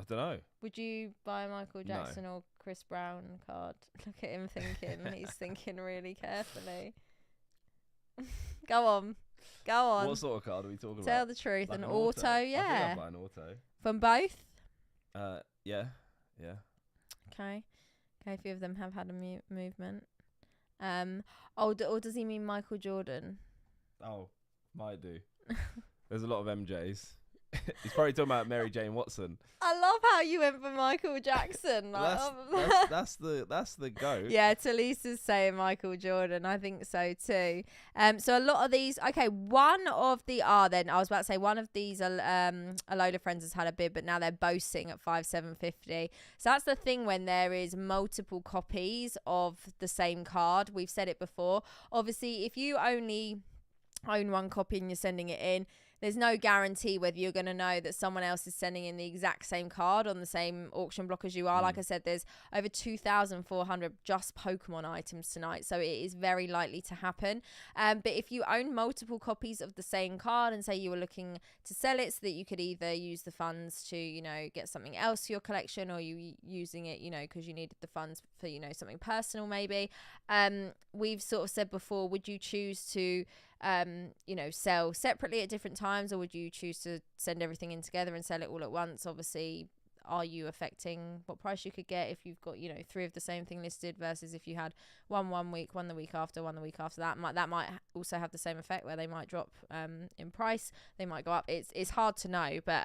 Speaker 2: I don't know.
Speaker 1: Would you buy a Michael Jackson or Chris Brown card? Look at him thinking. He's thinking really carefully. Go on.
Speaker 2: What sort of card are we talking about?
Speaker 1: Tell the truth.
Speaker 2: Like
Speaker 1: an
Speaker 2: auto?
Speaker 1: auto, yeah.
Speaker 2: I think I'd buy an auto.
Speaker 1: From both?
Speaker 2: Yeah.
Speaker 1: Okay, a few of them have had a movement. Or does he mean Michael Jordan?
Speaker 2: Oh, might do. There's a lot of MJs. He's probably talking about Mary Jane Watson.
Speaker 1: I love how you went for Michael Jackson. Like,
Speaker 2: that's the GOAT.
Speaker 1: Yeah, Talisa's saying Michael Jordan. I think so too. So a lot of these. Okay, one of the then I was about to say one of these. A load of friends has had a bid, but now they're boasting at 5,750. So that's the thing when there is multiple copies of the same card. We've said it before. Obviously, if you only own one copy and you're sending it in, there's no guarantee whether you're going to know that someone else is sending in the exact same card on the same auction block as you are. Like I said, there's over 2,400 just Pokemon items tonight, so it is very likely to happen. But if you own multiple copies of the same card and say you were looking to sell it so that you could either use the funds to, you know, get something else for your collection, or you using it, you know, because you needed the funds for, you know, something personal maybe. We've sort of said before, would you choose to you know, sell separately at different times, or would you choose to send everything in together and sell it all at once? Obviously, are you affecting what price you could get if you've got, you know, 3 of the same thing listed versus if you had one week, one the week after, one the week after that? That might also have the same effect where they might drop in price, they might go up. It's hard to know, but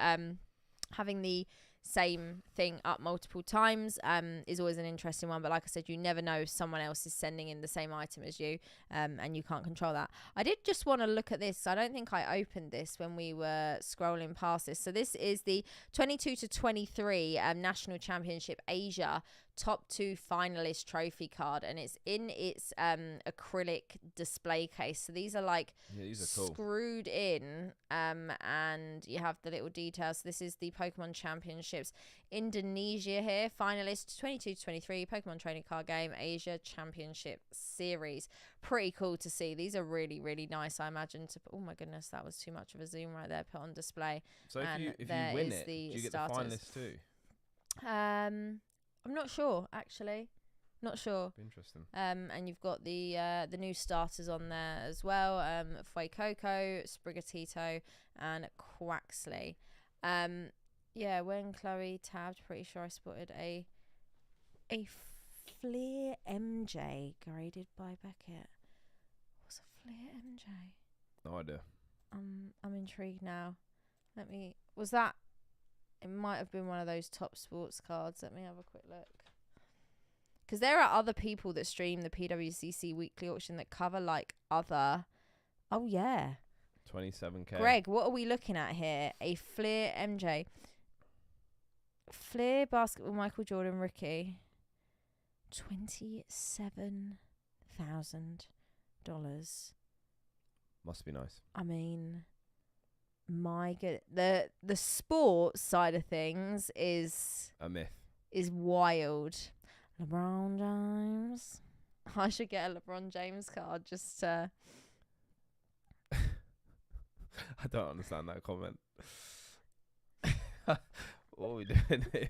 Speaker 1: having the same thing up multiple times is always an interesting one. But like I said, you never know if someone else is sending in the same item as you, and you can't control that. I did just want to look at this. I don't think I opened this when we were scrolling past this. So this is the 22 to 23 National Championship Asia top 2 finalist trophy card, and it's in its acrylic display case. So these are like
Speaker 2: these are cool,
Speaker 1: screwed in, and you have the little details. So this is the Pokemon Championships Indonesia here, finalist 22 to 23 Pokemon trading card game Asia Championship Series. Pretty cool to see. These are really, really nice. I imagine to oh my goodness, that was too much of a zoom right there, put on display.
Speaker 2: So if you win it, do you get the finalists too?
Speaker 1: I'm not sure, actually. Not sure.
Speaker 2: Interesting.
Speaker 1: And you've got the new starters on there as well. Fuecoco, Sprigatito, and Quaxley. Yeah, when Chloe tabbed, pretty sure I spotted a Fleer MJ graded by Beckett. What's a Fleer MJ?
Speaker 2: No idea.
Speaker 1: I'm intrigued now. Was that? It might have been one of those top sports cards. Let me have a quick look. Because there are other people that stream the PWCC weekly auction that cover like other. Oh, yeah.
Speaker 2: 27k.
Speaker 1: Greg, what are we looking at here? A Fleer MJ. Fleer basketball Michael Jordan rookie. $27,000.
Speaker 2: Must be nice.
Speaker 1: I mean, my good, the sports side of things is
Speaker 2: a myth.
Speaker 1: Is wild. LeBron James. I should get a LeBron James card just to.
Speaker 2: I don't understand that comment. What are we doing here?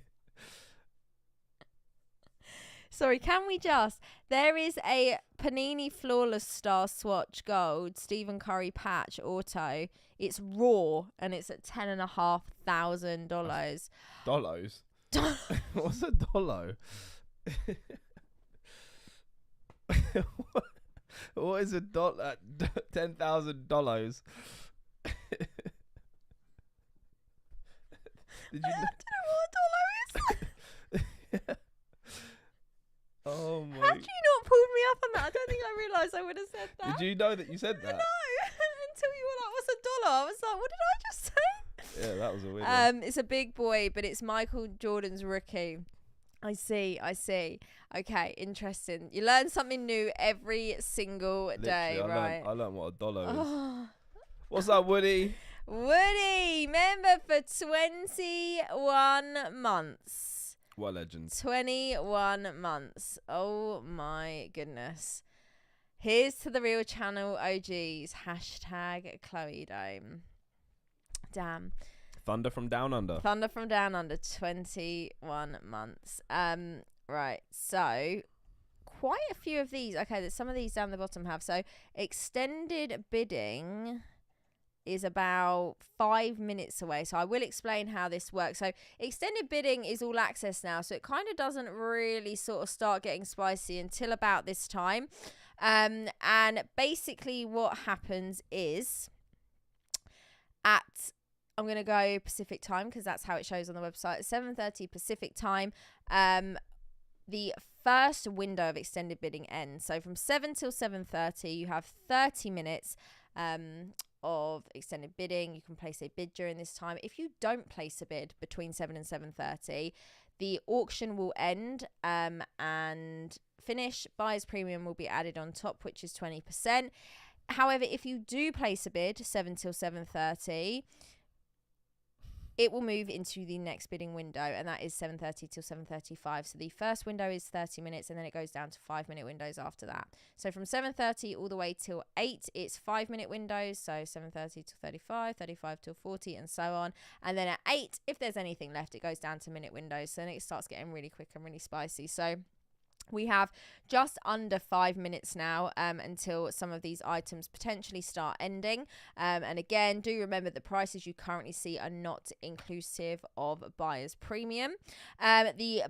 Speaker 1: Sorry, can we just... There is a Panini Flawless Star Swatch Gold Stephen Curry patch auto. It's raw and it's at $10,500.
Speaker 2: Dollars? What's a dollar? What is a dollar? $10,000. Did you?
Speaker 1: I don't know what a dollar is.
Speaker 2: Oh my!
Speaker 1: Had you not pulled me up on that? I don't think I realised I would have said that.
Speaker 2: Did you know that you said that?
Speaker 1: No, until you were like, "What's a dollar?" I was like, "What did I just say?"
Speaker 2: Yeah, that was a weird one.
Speaker 1: It's a big boy, but it's Michael Jordan's rookie. I see. Okay, interesting. You learn something new every single day, right?
Speaker 2: I learned what a dollar is. What's up, Woody?
Speaker 1: Woody, member for 21 months.
Speaker 2: What a legend.
Speaker 1: 21 months. Oh my goodness. Here's to the real channel OGs. # Chloe Dome. Damn.
Speaker 2: Thunder from Down Under.
Speaker 1: 21 months. Right, so quite a few of these. Okay, there's some of these down the bottom have. So extended bidding is about 5 minutes away. So I will explain how this works. So extended bidding is all access now. So it kind of doesn't really sort of start getting spicy until about this time. And basically what happens is I'm going to go Pacific time because that's how it shows on the website. 7:30 Pacific time. The first window of extended bidding ends. So from 7 till 7:30, you have 30 minutes of extended bidding. You can place a bid during this time. If you don't place a bid between 7 and 7:30, the auction will end and finish. Buyer's premium will be added on top, which is 20%. However, if you do place a bid 7 till 7:30, it will move into the next bidding window, and that is 7:30 till 7:35. So the first window is 30 minutes, and then it goes down to 5-minute windows after that. So from 7:30 all the way till 8, it's 5-minute windows. So 7:30 till 35, 35 till 40, and so on. And then at 8, if there's anything left, it goes down to minute windows. So then it starts getting really quick and really spicy. So we have just under 5 minutes now until some of these items potentially start ending. And again, do remember the prices you currently see are not inclusive of buyer's premium. The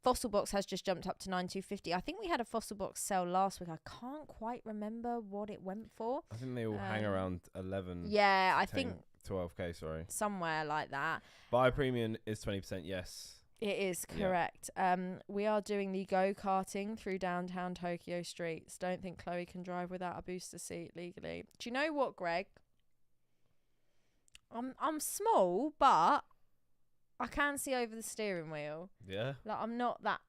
Speaker 1: fossil box has just jumped up to 9,250. I think we had a fossil box sale last week. I can't quite remember what it went for.
Speaker 2: I think they all hang around 11.
Speaker 1: Yeah, I
Speaker 2: 10,
Speaker 1: think
Speaker 2: 12k. Sorry,
Speaker 1: somewhere like that.
Speaker 2: Buyer premium is 20%. Yes.
Speaker 1: It is correct. Yeah. We are doing the go-karting through downtown Tokyo streets. Don't think Chloe can drive without a booster seat legally. Do you know what, Greg? I'm small, but I can see over the steering wheel.
Speaker 2: Yeah.
Speaker 1: Like I'm not that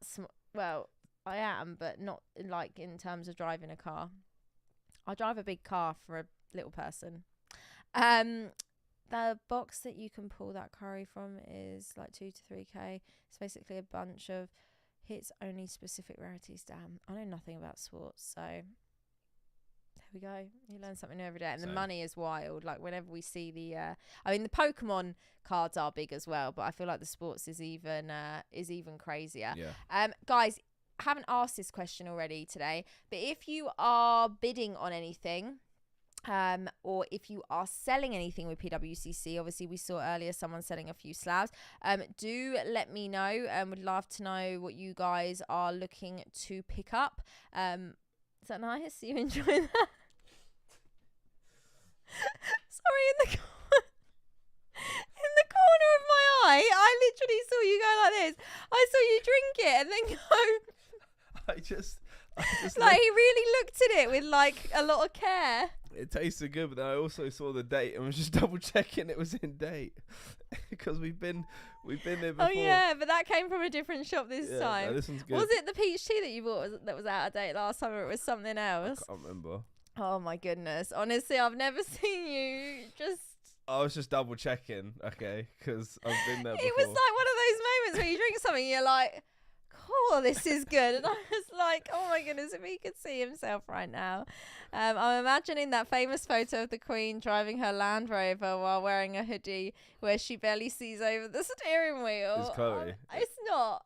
Speaker 1: well, I am, but not like in terms of driving a car. I drive a big car for a little person. The box that you can pull that curry from is like 2 to 3k. It's basically a bunch of hits only specific rarities. Damn, I know nothing about sports, so there we go. You learn something new every day, and the money is wild. Like whenever we see the, I mean, the Pokemon cards are big as well, but I feel like the sports is even crazier.
Speaker 2: Yeah.
Speaker 1: Guys, I haven't asked this question already today, but if you are bidding on anything, or if you are selling anything with PWCC, obviously we saw earlier someone selling a few slabs, do let me know. Would love to know what you guys are looking to pick up. Is that nice? You enjoy that? Sorry, in the corner of my eye, I literally saw you go like this. I saw you drink it and then go.
Speaker 2: I just
Speaker 1: like he really looked at it with like a lot of care.
Speaker 2: It tasted good, but then I also saw the date and was just double checking it was in date because we've been there before.
Speaker 1: Oh yeah, but that came from a different shop this time.
Speaker 2: No, this one's good.
Speaker 1: Was it the peach tea that you bought that was out of date last time, or it was something else?
Speaker 2: I can't remember.
Speaker 1: Oh my goodness! Honestly, I've never seen you just.
Speaker 2: I was just double checking, okay, because I've been there before.
Speaker 1: It was like one of those moments where you drink something, and you're like, "Cool, this is good," and I was like, "Oh my goodness, if he could see himself right now." I'm imagining that famous photo of the Queen driving her Land Rover while wearing a hoodie where she barely sees over the steering wheel.
Speaker 2: It's Chloe.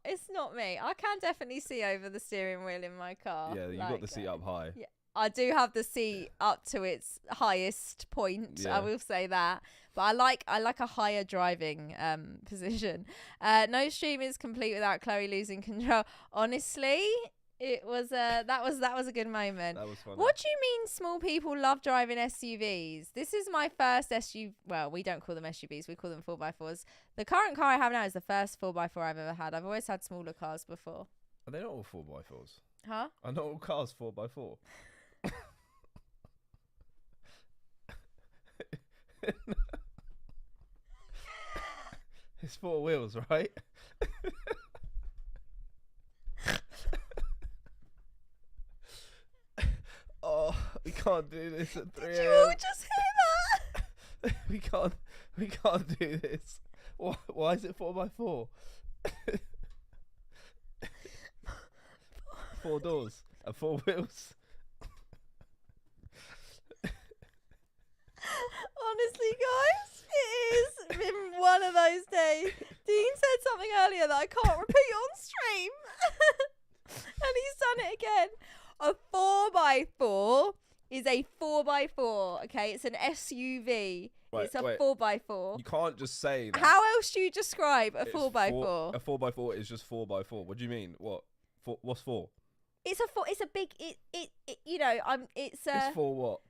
Speaker 1: It's not me. I can definitely see over the steering wheel in my car.
Speaker 2: Yeah, you got the seat up high.
Speaker 1: Yeah, I do have the seat up to its highest point.
Speaker 2: Yeah.
Speaker 1: I will say that. But I like a higher driving position. No stream is complete without Chloe losing control. Honestly, it was that was a good moment.
Speaker 2: That was fun.
Speaker 1: What do you mean small people love driving SUVs? This is my first SUV. Well, we don't call them SUVs. We call them 4x4s. The current car I have now is the first 4x4 I've ever had. I've always had smaller cars before.
Speaker 2: Are they not all 4x4s?
Speaker 1: Huh?
Speaker 2: Are not all cars 4x4? It's 4 wheels, right? Oh, we can't do this at 3
Speaker 1: Did you all just hear that?
Speaker 2: We can't do this. Why is it 4x4? 4 doors and 4 wheels.
Speaker 1: Honestly, guys, it has been one of those days. Dean said something earlier that I can't repeat on stream. And he's done it again. A 4x4 is a 4x4, okay? It's an SUV.
Speaker 2: Right,
Speaker 1: it's a
Speaker 2: wait.
Speaker 1: 4x4.
Speaker 2: You can't just say that.
Speaker 1: How else do you describe a
Speaker 2: It's
Speaker 1: 4x4?
Speaker 2: A 4x4 is just 4x4. What do you mean? What? What's 4?
Speaker 1: It's a big. You know. It's
Speaker 2: It's for what?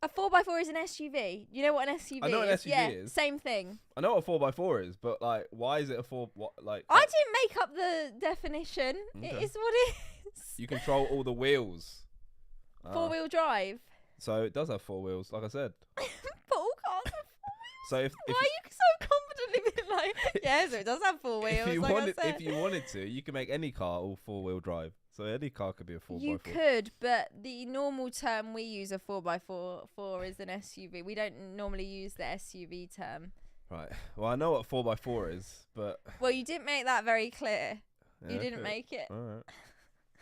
Speaker 1: a 4x4 is an SUV. You know what an SUV is?
Speaker 2: I know what an SUV is.
Speaker 1: Same thing.
Speaker 2: I know what a 4x4 is, but like, why is it a 4? What like?
Speaker 1: I didn't make up the definition.
Speaker 2: Okay.
Speaker 1: It is what it is.
Speaker 2: You control all the wheels.
Speaker 1: 4-wheel drive.
Speaker 2: So it does have 4 wheels, like I said.
Speaker 1: But all cars have 4 wheels.
Speaker 2: So if
Speaker 1: Why are you so confidently being like, yeah, so it does have 4 wheels?
Speaker 2: if you wanted to, you can make any car all 4-wheel drive. So any car could be a 4x4.
Speaker 1: You could, but the normal term we use a 4x4 is an SUV. We don't normally use the SUV term.
Speaker 2: Right. Well, I know what 4x4 is, but
Speaker 1: Well, you didn't make that very clear.
Speaker 2: yeah,
Speaker 1: You didn't
Speaker 2: okay.
Speaker 1: make it.
Speaker 2: All right.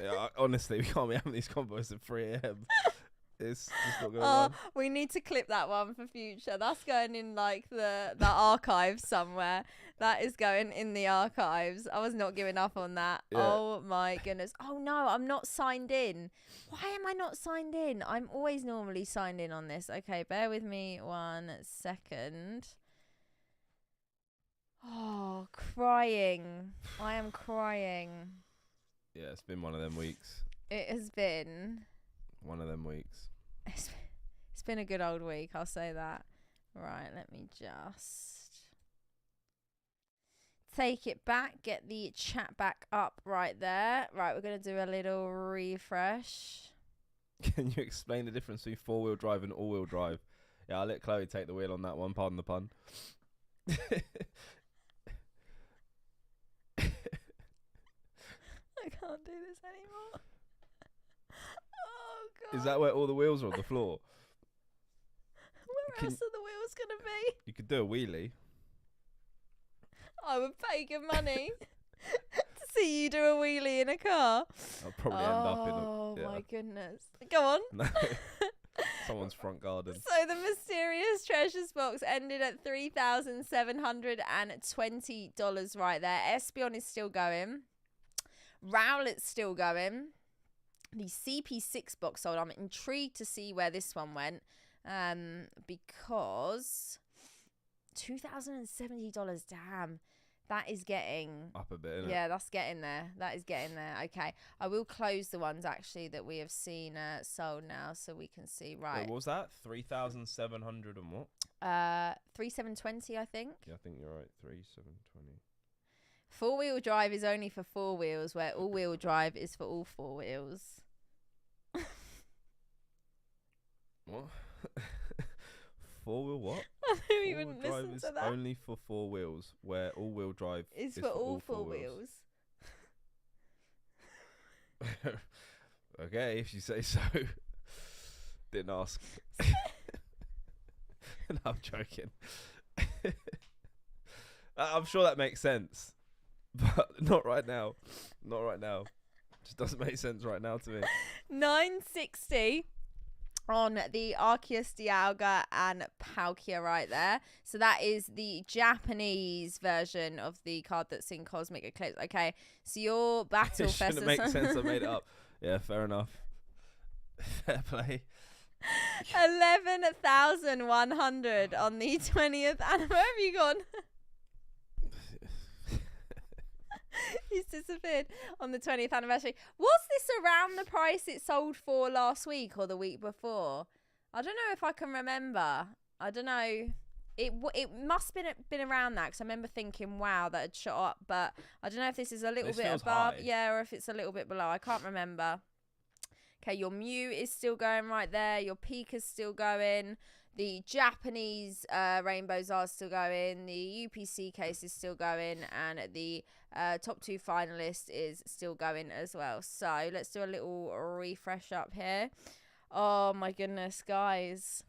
Speaker 2: Yeah, honestly, we can't be having these combos at 3 a.m. It's just not going on.
Speaker 1: We need to clip that one for future. That's going in like the archives somewhere. That is going in the archives. I was not giving up on that.
Speaker 2: Yeah.
Speaker 1: Oh my goodness. Oh no, I'm not signed in. Why am I not signed in? I'm always normally signed in on this. Okay, bear with me 1 second. Oh, crying. I am crying.
Speaker 2: Yeah, it's been one of them weeks.
Speaker 1: It has been.
Speaker 2: One of them weeks.
Speaker 1: It's been a good old week, I'll say that. Right, let me just take it back, get the chat back up right there. Right, we're going to do a little refresh.
Speaker 2: Can you explain the difference between 4-wheel drive and all-wheel drive? Yeah, I'll let Chloe take the wheel on that one, pardon the pun.
Speaker 1: I can't do this anymore. Oh, God.
Speaker 2: Is that where all the wheels are on the floor?
Speaker 1: Where else are the wheels going to be?
Speaker 2: You could do a wheelie.
Speaker 1: I would pay good money to see you do a wheelie in a car.
Speaker 2: I'll probably end up in a...
Speaker 1: Oh,
Speaker 2: Yeah.
Speaker 1: my goodness. Go on.
Speaker 2: No. Someone's front garden.
Speaker 1: So the mysterious treasures box ended at $3,720 right there. Espion is still going. Rowlett's still going. The CP6 box sold. I'm intrigued to see where this one went. Because $2,070, damn. That is getting
Speaker 2: Up a bit, innit?
Speaker 1: Yeah, that's getting there. That is getting there. Okay. I will close the ones actually that we have seen sold now so we can see. Right.
Speaker 2: Wait, what was that? 3,700 and what?
Speaker 1: 3,720, I think.
Speaker 2: Yeah, I think you're right. 3,720.
Speaker 1: 4-wheel drive is only for 4 wheels, where all-wheel drive is for all 4 wheels.
Speaker 2: What? 4-wheel what?
Speaker 1: I knew you
Speaker 2: 4-wheel
Speaker 1: wouldn't
Speaker 2: drive
Speaker 1: listen
Speaker 2: is
Speaker 1: to that.
Speaker 2: only for 4 wheels, where all-wheel drive
Speaker 1: Is for all 4 wheels.
Speaker 2: Okay, if you say so. Didn't ask. No, I'm joking. I'm sure that makes sense, but not right now. Not right now. Just doesn't make sense right now to me.
Speaker 1: $960 on the Arceus Dialga and Palkia right there. So that is the Japanese version of the card that's in Cosmic Eclipse. Okay, so your Battle
Speaker 2: It shouldn't
Speaker 1: Fest.
Speaker 2: make sense. I made it up. Yeah, fair enough. Fair play.
Speaker 1: 11,100 on the 20th. And where have you gone? He's disappeared on the 20th anniversary. Was this around the price it sold for last week or the week before? I don't know if I can remember. I don't know. It must have been around that because I remember thinking, wow, that had shot up. But I don't know if this is a little
Speaker 2: This
Speaker 1: bit
Speaker 2: feels
Speaker 1: above.
Speaker 2: high.
Speaker 1: Yeah, or if it's a little bit below. I can't remember. Okay, your Mew is still going right there. Your Pika's still going. The Japanese rainbows are still going. The UPC case is still going. And the top 2 finalist is still going as well. So let's do a little refresh up here. Oh my goodness, guys.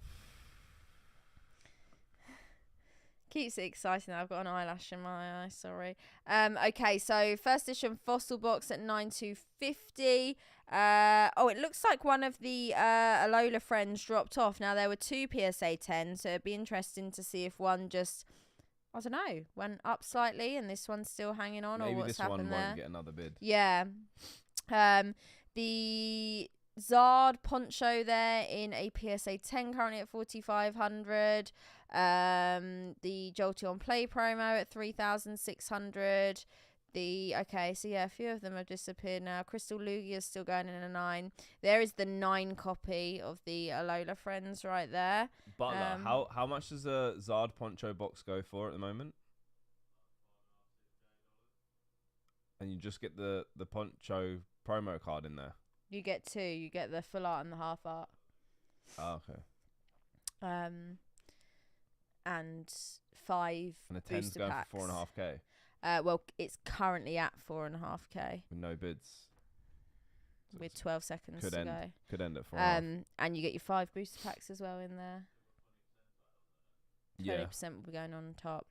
Speaker 1: Keeps it exciting. I've got an eyelash in my eye, sorry. Okay, so first edition fossil box at 9,250. Oh, it looks like one of the Alola friends dropped off. Now there were 2 PSA 10, so it'd be interesting to see if one just, I don't know, went up slightly and this one's still hanging on.
Speaker 2: Maybe
Speaker 1: or what's
Speaker 2: this one
Speaker 1: happened there.
Speaker 2: won't get another bid.
Speaker 1: Yeah. The Zard poncho there in a PSA 10 currently at 4,500. The Jolteon Play promo at 3,600. So yeah, a few of them have disappeared now. Crystal Lugia is still going in a 9. There is the 9 copy of the Alola Friends right there.
Speaker 2: Butler, how much does a Zard Poncho box go for at the moment? And you just get the Poncho promo card in there.
Speaker 1: You get 2. You get the full art and the half art.
Speaker 2: Oh, okay.
Speaker 1: And 5
Speaker 2: And the 10's
Speaker 1: booster
Speaker 2: going
Speaker 1: packs.
Speaker 2: for 4.5k.
Speaker 1: Well, it's currently at 4.5k
Speaker 2: With no bids. So
Speaker 1: with 12 seconds to go.
Speaker 2: Could end at 4.5.
Speaker 1: And you get your 5 booster packs as well in there. 30% will be going on top.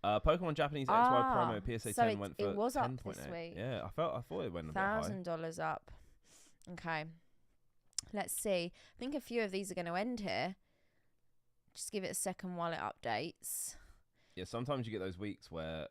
Speaker 2: Pokemon Japanese XY promo PSA 10 went for
Speaker 1: it was
Speaker 2: 10.
Speaker 1: up this week.
Speaker 2: Yeah, I thought it went a bit high.
Speaker 1: $1,000 up. Okay. Let's see. I think a few of these are going to end here. Just give it a second while it updates.
Speaker 2: Yeah, sometimes you get those weeks where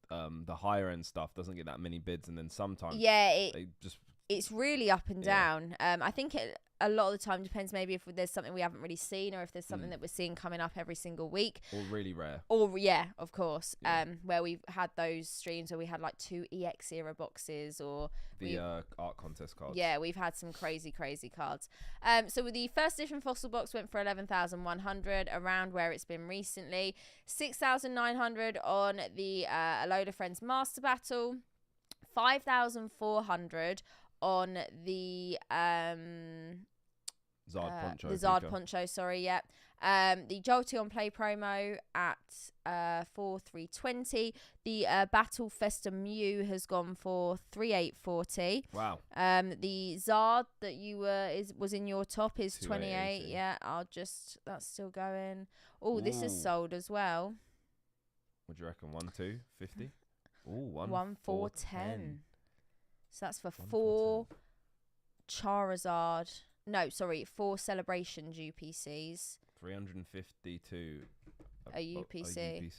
Speaker 2: the higher end stuff doesn't get that many bids, and then sometimes
Speaker 1: it's really up and down. I think a lot of the time depends maybe if there's something we haven't really seen, or if there's something that we're seeing coming up every single week.
Speaker 2: Or really rare.
Speaker 1: Or of course. Yeah. Where we've had those streams where we had like 2 EX era boxes, or
Speaker 2: the art contest cards.
Speaker 1: Yeah, we've had some crazy cards. So with the first edition fossil box went for 11,100, around where it's been recently. 6,900 on the Alola Friends Master Battle. 5,400 on the
Speaker 2: Zard Poncho.
Speaker 1: The Zard Poncho, sorry, yeah. The Jolteon Play promo at 4,320. The Battle Festa Mew has gone for 3,840.
Speaker 2: Wow.
Speaker 1: The Zard that was in your top is 28. Yeah, that's still going. Oh, this is sold as well.
Speaker 2: What do you reckon? 1,250? Ooh,
Speaker 1: 1,410. So that's for 4 Charizard. No, sorry, 4 Celebration UPCs.
Speaker 2: 352.
Speaker 1: A UPC.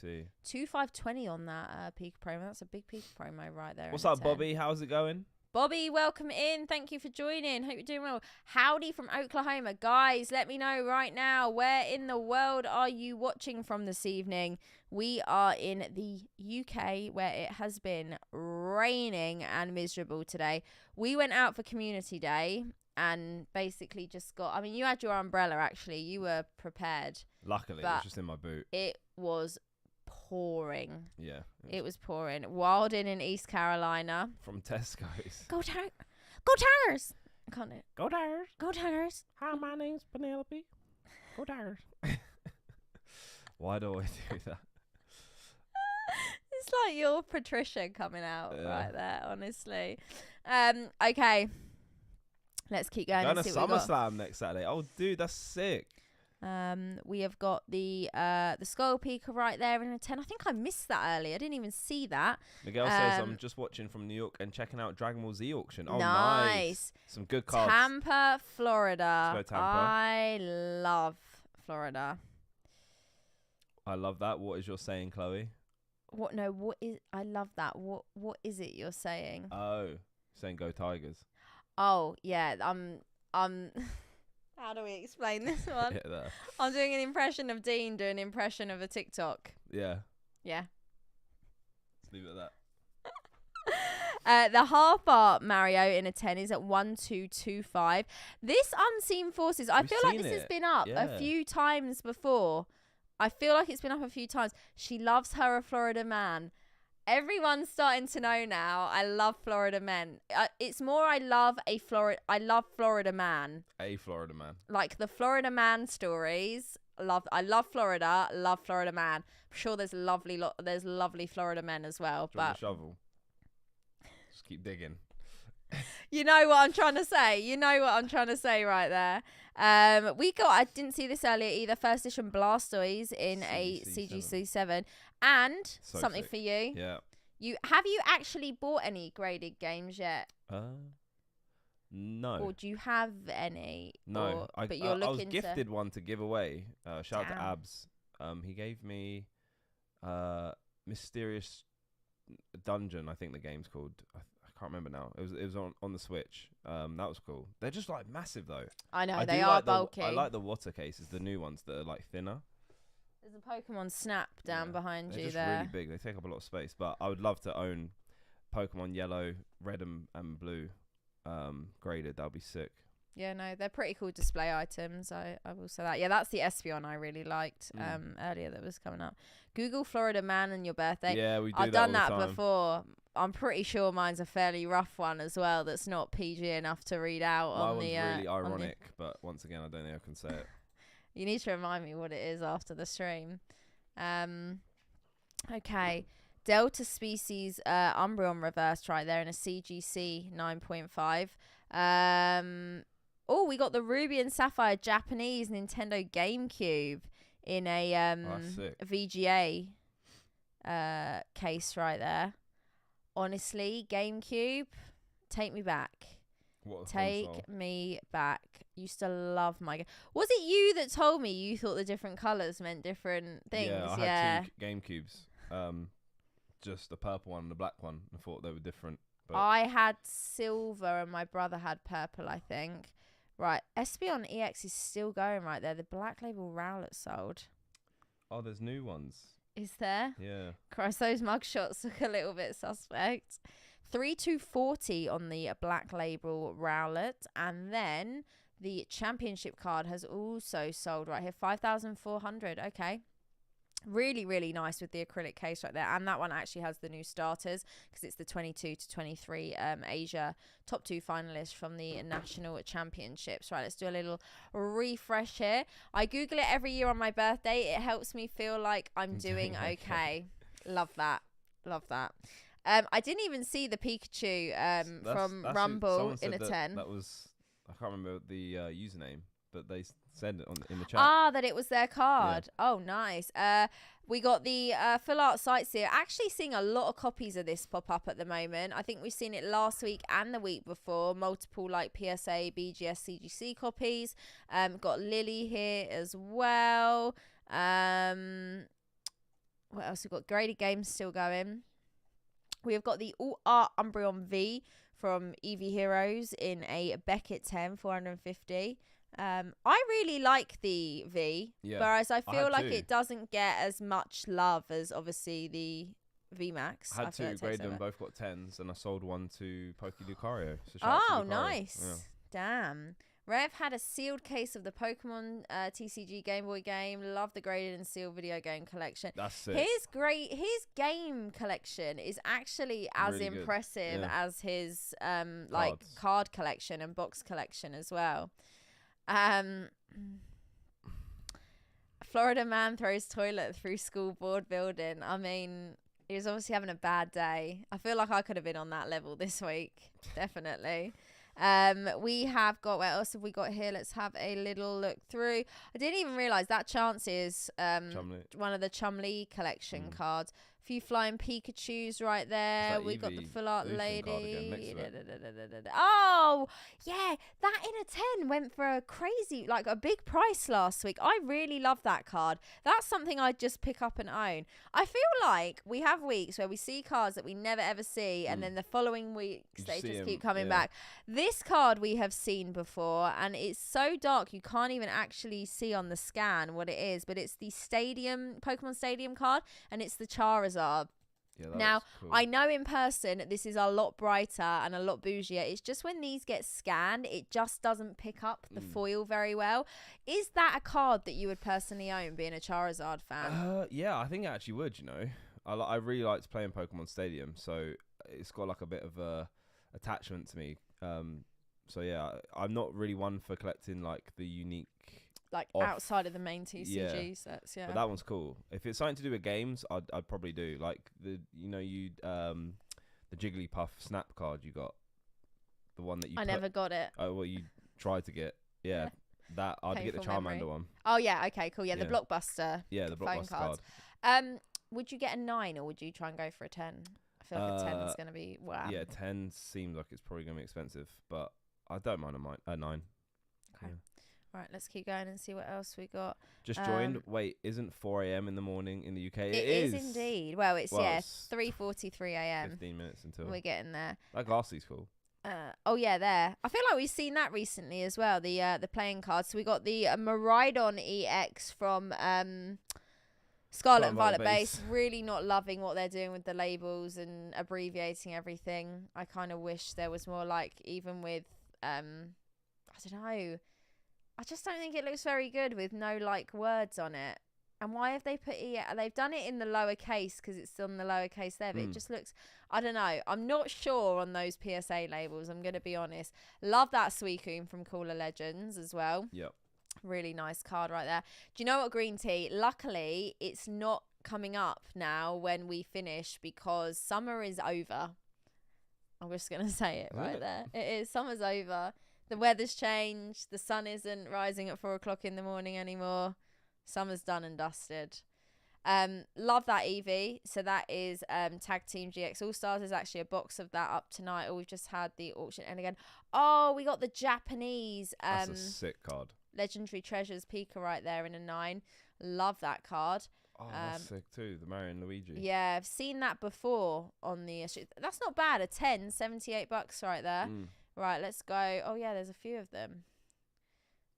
Speaker 1: 2,520 on that peak promo. That's a big peak promo right there.
Speaker 2: What's up, Bobby? How's it going?
Speaker 1: Bobby, welcome in. Thank you for joining. Hope you're doing well. Howdy from Oklahoma. Guys, let me know right now, where in the world are you watching from this evening? We are in the UK, where it has been raining and miserable today. We went out for Community Day and basically just you had your umbrella, actually. You were prepared.
Speaker 2: Luckily, it was just in my boot.
Speaker 1: It was pouring.
Speaker 2: Yeah.
Speaker 1: It was pouring. Wildin in East Carolina.
Speaker 2: From Tesco's.
Speaker 1: Go Tigers! I can't do it.
Speaker 2: Go Tigers!
Speaker 1: Go Tigers!
Speaker 2: Hi, my name's Penelope. Go Tigers! Why do I do that?
Speaker 1: It's like your Patricia coming out right there, honestly. Okay. Let's keep going.
Speaker 2: Going to SummerSlam next Saturday. Oh, dude, that's sick.
Speaker 1: We have got the Skull Peaker right there in a 10. I think I missed that earlier. I didn't even see that.
Speaker 2: Miguel says, I'm just watching from New York and checking out Dragon Ball Z auction. Oh,
Speaker 1: nice.
Speaker 2: Some good cards.
Speaker 1: Tampa, Florida.
Speaker 2: Let's go, Tampa.
Speaker 1: I love Florida.
Speaker 2: I love that. What is your saying, Chloe?
Speaker 1: What? No, what is... I love that. What is it you're saying?
Speaker 2: Oh, saying go Tigers.
Speaker 1: Oh, yeah. How do we explain this one?
Speaker 2: Yeah,
Speaker 1: I'm doing an impression of Dean doing an impression of a TikTok.
Speaker 2: Yeah.
Speaker 1: Yeah.
Speaker 2: Let's leave it at
Speaker 1: that. The half art Mario in a 10 is at 1,225. This Unseen Forces, I feel like this has been up a few times before. She loves her a Florida man. Everyone's starting to know now. I love Florida men. It's more I love Florida man.
Speaker 2: A Florida man.
Speaker 1: Like the Florida man stories. I love Florida. Love Florida man. I'm sure there's lovely Florida men as well.
Speaker 2: Do you want a shovel? Just keep digging.
Speaker 1: You know what I'm trying to say right there. I didn't see this earlier either. First edition Blastoise in a CGC7. And something for you.
Speaker 2: Yeah.
Speaker 1: Have you actually bought any graded games yet?
Speaker 2: No.
Speaker 1: Or do you have any?
Speaker 2: No.
Speaker 1: I
Speaker 2: was gifted one to give away. Shout out to Abs. He gave me Mysterious Dungeon, I think the game's called. I can't remember now. It was on the Switch. That was cool. They're just like massive though.
Speaker 1: I know, they are
Speaker 2: like
Speaker 1: bulky.
Speaker 2: I like the water cases, the new ones that are like thinner.
Speaker 1: There's a Pokemon Snap down behind you
Speaker 2: just
Speaker 1: there.
Speaker 2: Really big. They take up a lot of space, but I would love to own Pokemon Yellow, Red and Blue graded. That would be sick.
Speaker 1: Yeah, no, they're pretty cool display items. I will say that. Yeah, that's the Espeon I really liked earlier that was coming up. Google Florida Man and your birthday.
Speaker 2: Yeah, we do
Speaker 1: I've
Speaker 2: that
Speaker 1: done
Speaker 2: all
Speaker 1: that
Speaker 2: the time.
Speaker 1: before. I'm pretty sure mine's a fairly rough one as well. That's not PG enough to read out
Speaker 2: My
Speaker 1: on
Speaker 2: one's
Speaker 1: the.
Speaker 2: really ironic, but once again, I don't think I can say it.
Speaker 1: You need to remind me what it is after the stream. Okay. Delta species Umbreon reverse right there in a CGC 9.5. Oh, we got the Ruby and Sapphire Japanese Nintendo GameCube in a VGA case right there. Honestly, GameCube, take me back. Take me back. Used to love my game. Was it you that told me you thought the different colours meant different things?
Speaker 2: Yeah, I had 2 GameCubes. Just a purple one and a black one. I thought they were different. But
Speaker 1: I had silver and my brother had purple, I think. Right, Espeon EX is still going right there. The Black Label Rowlet sold.
Speaker 2: Oh, there's new ones.
Speaker 1: Is there?
Speaker 2: Yeah.
Speaker 1: Christ, those mugshots look a little bit suspect. 3240 on the Black Label Rowlet. And then the championship card has also sold right here. 5,400. Okay. Really, really nice with the acrylic case right there. And that one actually has the new starters because it's the 22 to 23 Asia top 2 finalists from the national championships. Right, let's do a little refresh here. I Google it every year on my birthday. It helps me feel like I'm doing okay. Love that. Love that. I didn't even see the Pikachu from Rumble in a 10.
Speaker 2: That was, I can't remember the username, but they said it in the chat.
Speaker 1: That it was their card. Yeah. Oh, nice. We got the full art sightseer. Actually seeing a lot of copies of this pop up at the moment. I think we've seen it last week and the week before. Multiple like PSA, BGS, CGC copies. Got Lily here as well. What else? We've got graded games still going. We have got the All Art Umbreon V from Eevee Heroes in a Beckett 10, 450. I really like the V, whereas I feel like it doesn't get as much love as obviously the V Max.
Speaker 2: I had 2 graded them, both got 10s, and I sold one to Poke Lucario. So
Speaker 1: oh, nice. Yeah. Damn. Rev had a sealed case of the Pokemon TCG Game Boy game. Love the graded and sealed video game collection.
Speaker 2: That's it.
Speaker 1: His game collection is actually as really impressive as his like card collection and box collection as well. Florida man throws toilet through school board building. I mean, he was obviously having a bad day. I feel like I could have been on that level this week. Definitely. We have got, what else have we got here? Let's have a little look through. I didn't even realise that Chance is one of the Chumlee collection cards. A few flying Pikachus right there. We got the full art lady. Oh, yeah. That in a 10 went for a crazy, like a big price last week. I really love that card. That's something I'd just pick up and own. I feel like we have weeks where we see cards that we never ever see, and then the following weeks they just keep coming back. This card we have seen before, and it's so dark you can't even actually see on the scan what it is, but it's the Pokemon Stadium card, and it's the Charizard. Yeah, now, cool. I know in person this is a lot brighter and a lot bougier. It's just when these get scanned, it just doesn't pick up the foil very well. Is that a card that you would personally own, being a Charizard fan?
Speaker 2: Yeah, I think I actually would, you know. I really liked playing Pokemon Stadium, so it's got like a bit of a attachment to me. So yeah, I'm not really one for collecting like the unique...
Speaker 1: Like outside of the main TCG sets, yeah.
Speaker 2: But that one's cool. If it's something to do with games, I'd probably do. Like the Jigglypuff Snap card you got, the one that you.
Speaker 1: I never got it.
Speaker 2: Oh, well, you tried to get. Yeah, that I'd get the Charmander one.
Speaker 1: Oh yeah, okay, cool. Yeah, the Blockbuster.
Speaker 2: Yeah, the Blockbuster card.
Speaker 1: Would you get a 9 or would you try and go for a 10? I feel like a 10 is gonna be wow.
Speaker 2: Yeah, 10 seems like it's probably gonna be expensive, but I don't mind a 9.
Speaker 1: Okay. Yeah. Right, let's keep going and see what else we got.
Speaker 2: Just joined. Wait, isn't 4 a.m. in the morning in the UK?
Speaker 1: It is indeed. Well, it's 3:43 a.m.
Speaker 2: 15 minutes until
Speaker 1: we're getting there.
Speaker 2: That Glassy's cool.
Speaker 1: Oh yeah, there. I feel like we've seen that recently as well. The playing cards. So we got the Miraidon EX from Scarlet and Violet Base, really not loving what they're doing with the labels and abbreviating everything. I kind of wish there was more, like, even with, I don't know. I just don't think it looks very good with no, like, words on it. And why have they put they've done it in the lowercase because it's on the lowercase there, but it just looks, I don't know. I'm not sure on those PSA labels, I'm going to be honest. Love that Suicune from Cooler Legends as well.
Speaker 2: Yep. Really
Speaker 1: nice card right there. Do you know what, Green Tea? Luckily, it's not coming up now when we finish because summer is over. I'm just going to say it right there. It is. Summer's over. The weather's changed. The sun isn't rising at 4 o'clock in the morning anymore. Summer's done and dusted. Love that Eevee. So that is Tag Team GX All Stars. There's actually a box of that up tonight. Or we've just had the auction. And again, oh, we got the Japanese.
Speaker 2: That's a sick card.
Speaker 1: Legendary Treasures Pika right there in a 9. Love that card.
Speaker 2: Oh, that's sick too. The Mario and Luigi.
Speaker 1: Yeah, I've seen that before on the. That's not bad. A 10, $78 right there. Right, let's go. Oh yeah, there's a few of them.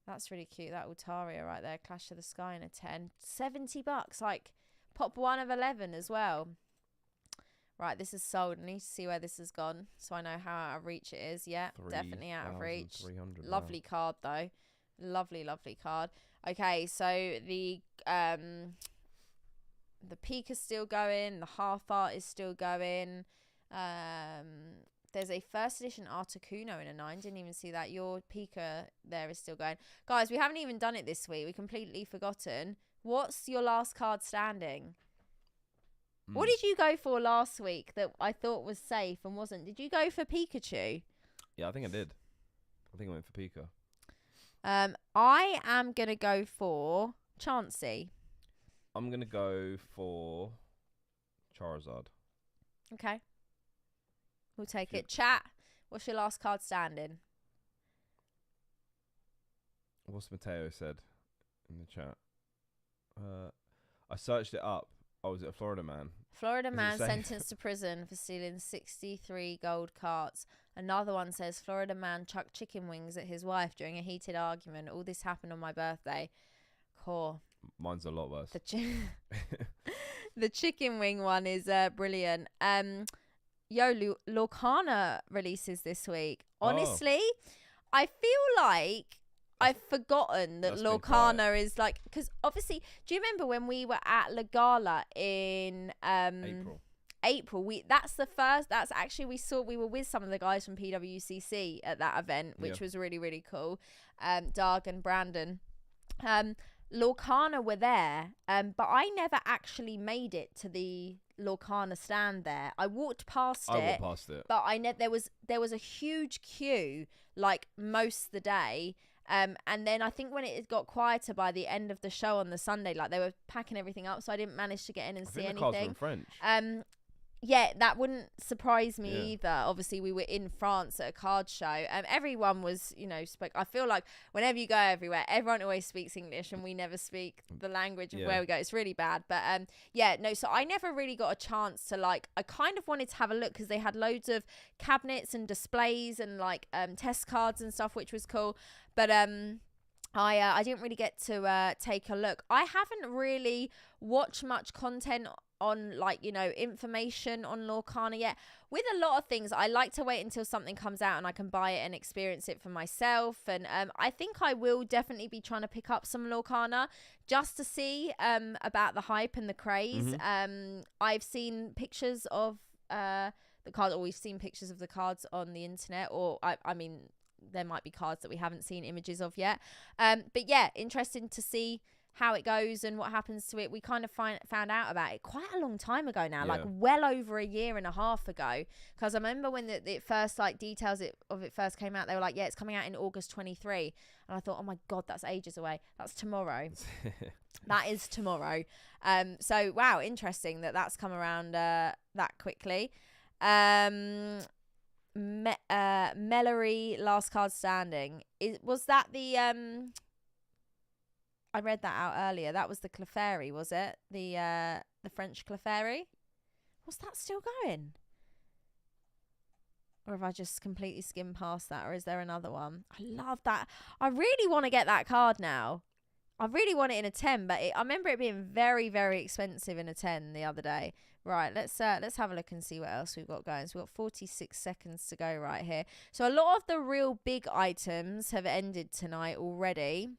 Speaker 1: That's really cute. That Altaria right there. Clash of the Sky in a 10. $70. Like, pop 1 of 11 as well. Right, this is sold. I need to see where this has gone so I know how out of reach it is. Yeah, definitely out of reach. Lovely card, though. Lovely, lovely card. Okay, so the Pika's still going. The half art is still going. There's a first edition Articuno in a 9. Didn't even see that. Your Pika there is still going. Guys, we haven't even done it this week. We completely forgotten. What's your last card standing? What did you go for last week that I thought was safe and wasn't? Did you go for Pikachu?
Speaker 2: Yeah, I think I did. I think I went for Pika.
Speaker 1: I am going to go for Chansey.
Speaker 2: I'm going to go for Charizard.
Speaker 1: Okay. We'll take it. Chat, what's your last card standing?
Speaker 2: What's Mateo said in the chat? I searched it up. Oh, was it a Florida man?
Speaker 1: Florida man sentenced to prison for stealing 63 gold carts. Another one says Florida man chucked chicken wings at his wife during a heated argument. All this happened on my birthday. Cool.
Speaker 2: Mine's a lot worse.
Speaker 1: The chicken wing one is brilliant. Lorcana releases this week. Honestly, I feel like I've forgotten that Lorcana is like, because obviously, do you remember when we were at La Gala in April? That's actually we were with some of the guys from PWCC at that event, which was really, really cool. Doug and Brandon. Lorcana were there, but I never actually made it to the Lorcana stand there. I walked past it, but there was a huge queue like most of the day. And then I think when it got quieter by the end of the show on the Sunday, like they were packing everything up, so I didn't manage to get in and see anything.
Speaker 2: The cards were in French.
Speaker 1: Yeah, that wouldn't surprise me either. Obviously, we were in France at a card show. Everyone was, I feel like whenever you go everywhere, everyone always speaks English and we never speak the language of where we go. It's really bad. But so I never really got a chance to I kind of wanted to have a look because they had loads of cabinets and displays and test cards and stuff, which was cool. But I didn't really get to take a look. I haven't really watched much content on information on Lorcana yet. With a lot of things, I like to wait until something comes out and I can buy it and experience it for myself. And I think I will definitely be trying to pick up some Lorcana just to see about the hype and the craze. I've seen pictures of the cards, or we've seen pictures of the cards on the internet, or I mean, there might be cards that we haven't seen images of yet. But yeah, interesting to see how it goes and what happens to it. We kind of found out about it quite a long time ago now, well over a year and a half ago. Because I remember when the first details of it first came out, they were like, yeah, it's coming out in August 23. And I thought, oh my God, that's ages away. That's tomorrow. That is tomorrow. So, wow, interesting that's come around that quickly. Mellory last card standing. Was that the I read that out earlier. That was the Clefairy, was it? The French Clefairy? Was that still going? Or have I just completely skimmed past that? Or is there another one? I love that. I really want to get that card now. I really want it in a 10, but I remember it being very, very expensive in a 10 the other day. Right, let's have a look and see what else we've got going. So we've got 46 seconds to go right here. So a lot of the real big items have ended tonight already.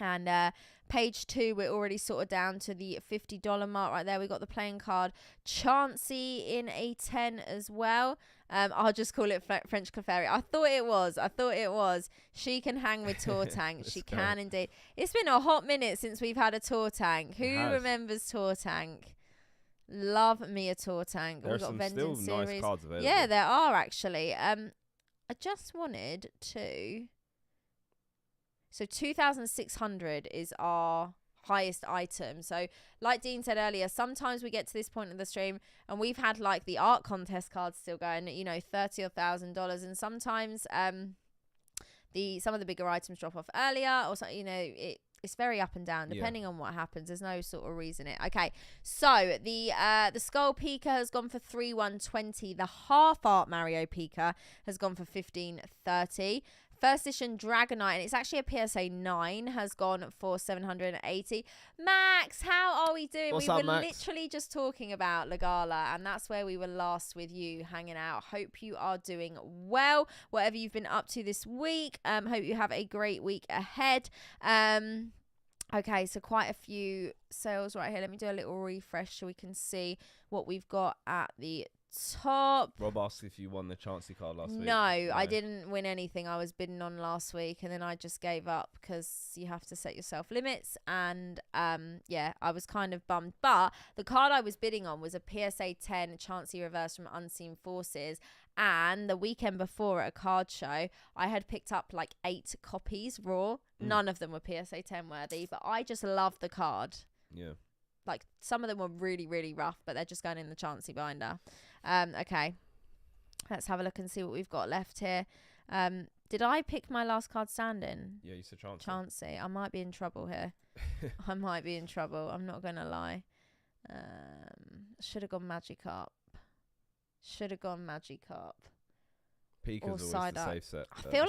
Speaker 1: And page 2, we're already sort of down to the $50 mark right there. We got the playing card Chauncey in a 10 as well. I'll just call it French Clefairy. I thought it was. She can hang with Tour Tank. She can indeed. It's been a hot minute since we've had a Tour Tank. Who remembers Tour Tank? Love me a Tour Tank.
Speaker 2: There's some still nice cards available.
Speaker 1: Yeah, there are actually. I just wanted to. So 2,600 is our highest item. So like Dean said earlier, sometimes we get to this point in the stream and we've had like the art contest cards still going, you know, $30,000 or $1,000, and sometimes some of the bigger items drop off earlier, or so, you know, it's very up and down depending on what happens. There's no sort of reason it. Okay, so the Skull Pika has gone for 3,120. The half art Mario Pika has gone for 1,530. First edition Dragonite, and it's actually a PSA 9, has gone for 780. Max, how are we doing?
Speaker 2: What's
Speaker 1: we
Speaker 2: up,
Speaker 1: were
Speaker 2: Max?
Speaker 1: literally just talking about Legala, and that's where we were last with you hanging out. Hope you are doing well, whatever you've been up to this week. Hope you have a great week ahead. Okay, so quite a few sales right here. Let me do a little refresh so we can see what we've got at the top.
Speaker 2: Rob asked if you won the Chauncey card last week.
Speaker 1: No, I didn't win anything. I was bidding on last week, and then I just gave up because you have to set yourself limits. And yeah, I was kind of bummed. But the card I was bidding on was a PSA 10 Chauncey Reverse from Unseen Forces. And the weekend before at a card show, I had picked up like 8 copies raw. None of them were PSA 10 worthy, but I just love the card.
Speaker 2: Yeah.
Speaker 1: Like, some of them were really, really rough, but they're just going in the Chauncey binder. Okay. Let's have a look and see what we've got left here. Did I pick my last card standing?
Speaker 2: Yeah, you said Chauncey.
Speaker 1: Chauncey. I might be in trouble here. I might be in trouble. I'm not going to lie. Should have gone Magikarp.
Speaker 2: Pika's
Speaker 1: or
Speaker 2: always
Speaker 1: side
Speaker 2: the
Speaker 1: up.
Speaker 2: safe set.
Speaker 1: I feel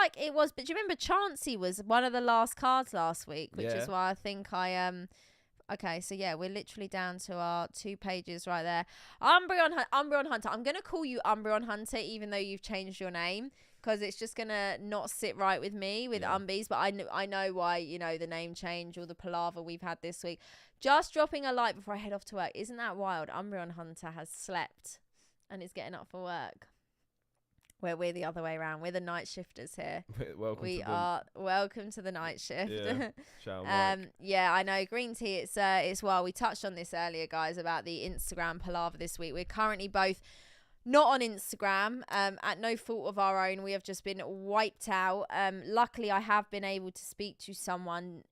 Speaker 1: like it was, but do you remember Chauncey was one of the last cards last week, which is why I think I okay, so yeah, we're literally down to our 2 pages right there. Umbreon Hunter. I'm going to call you Umbreon Hunter even though you've changed your name, because it's just going to not sit right with me with Umbies, but I know why, you know, the name change or the palaver we've had this week. Just dropping a light before I head off to work. Isn't that wild? Umbreon Hunter has slept and is getting up for work. Where we're the other way around. We're the night shifters here. Welcome to the night shift. Yeah, I know. Green tea, it's well, we touched on this earlier, guys, about the Instagram palaver this week. We're currently both not on Instagram, at no fault of our own. We have just been wiped out. Luckily, I have been able to speak to someone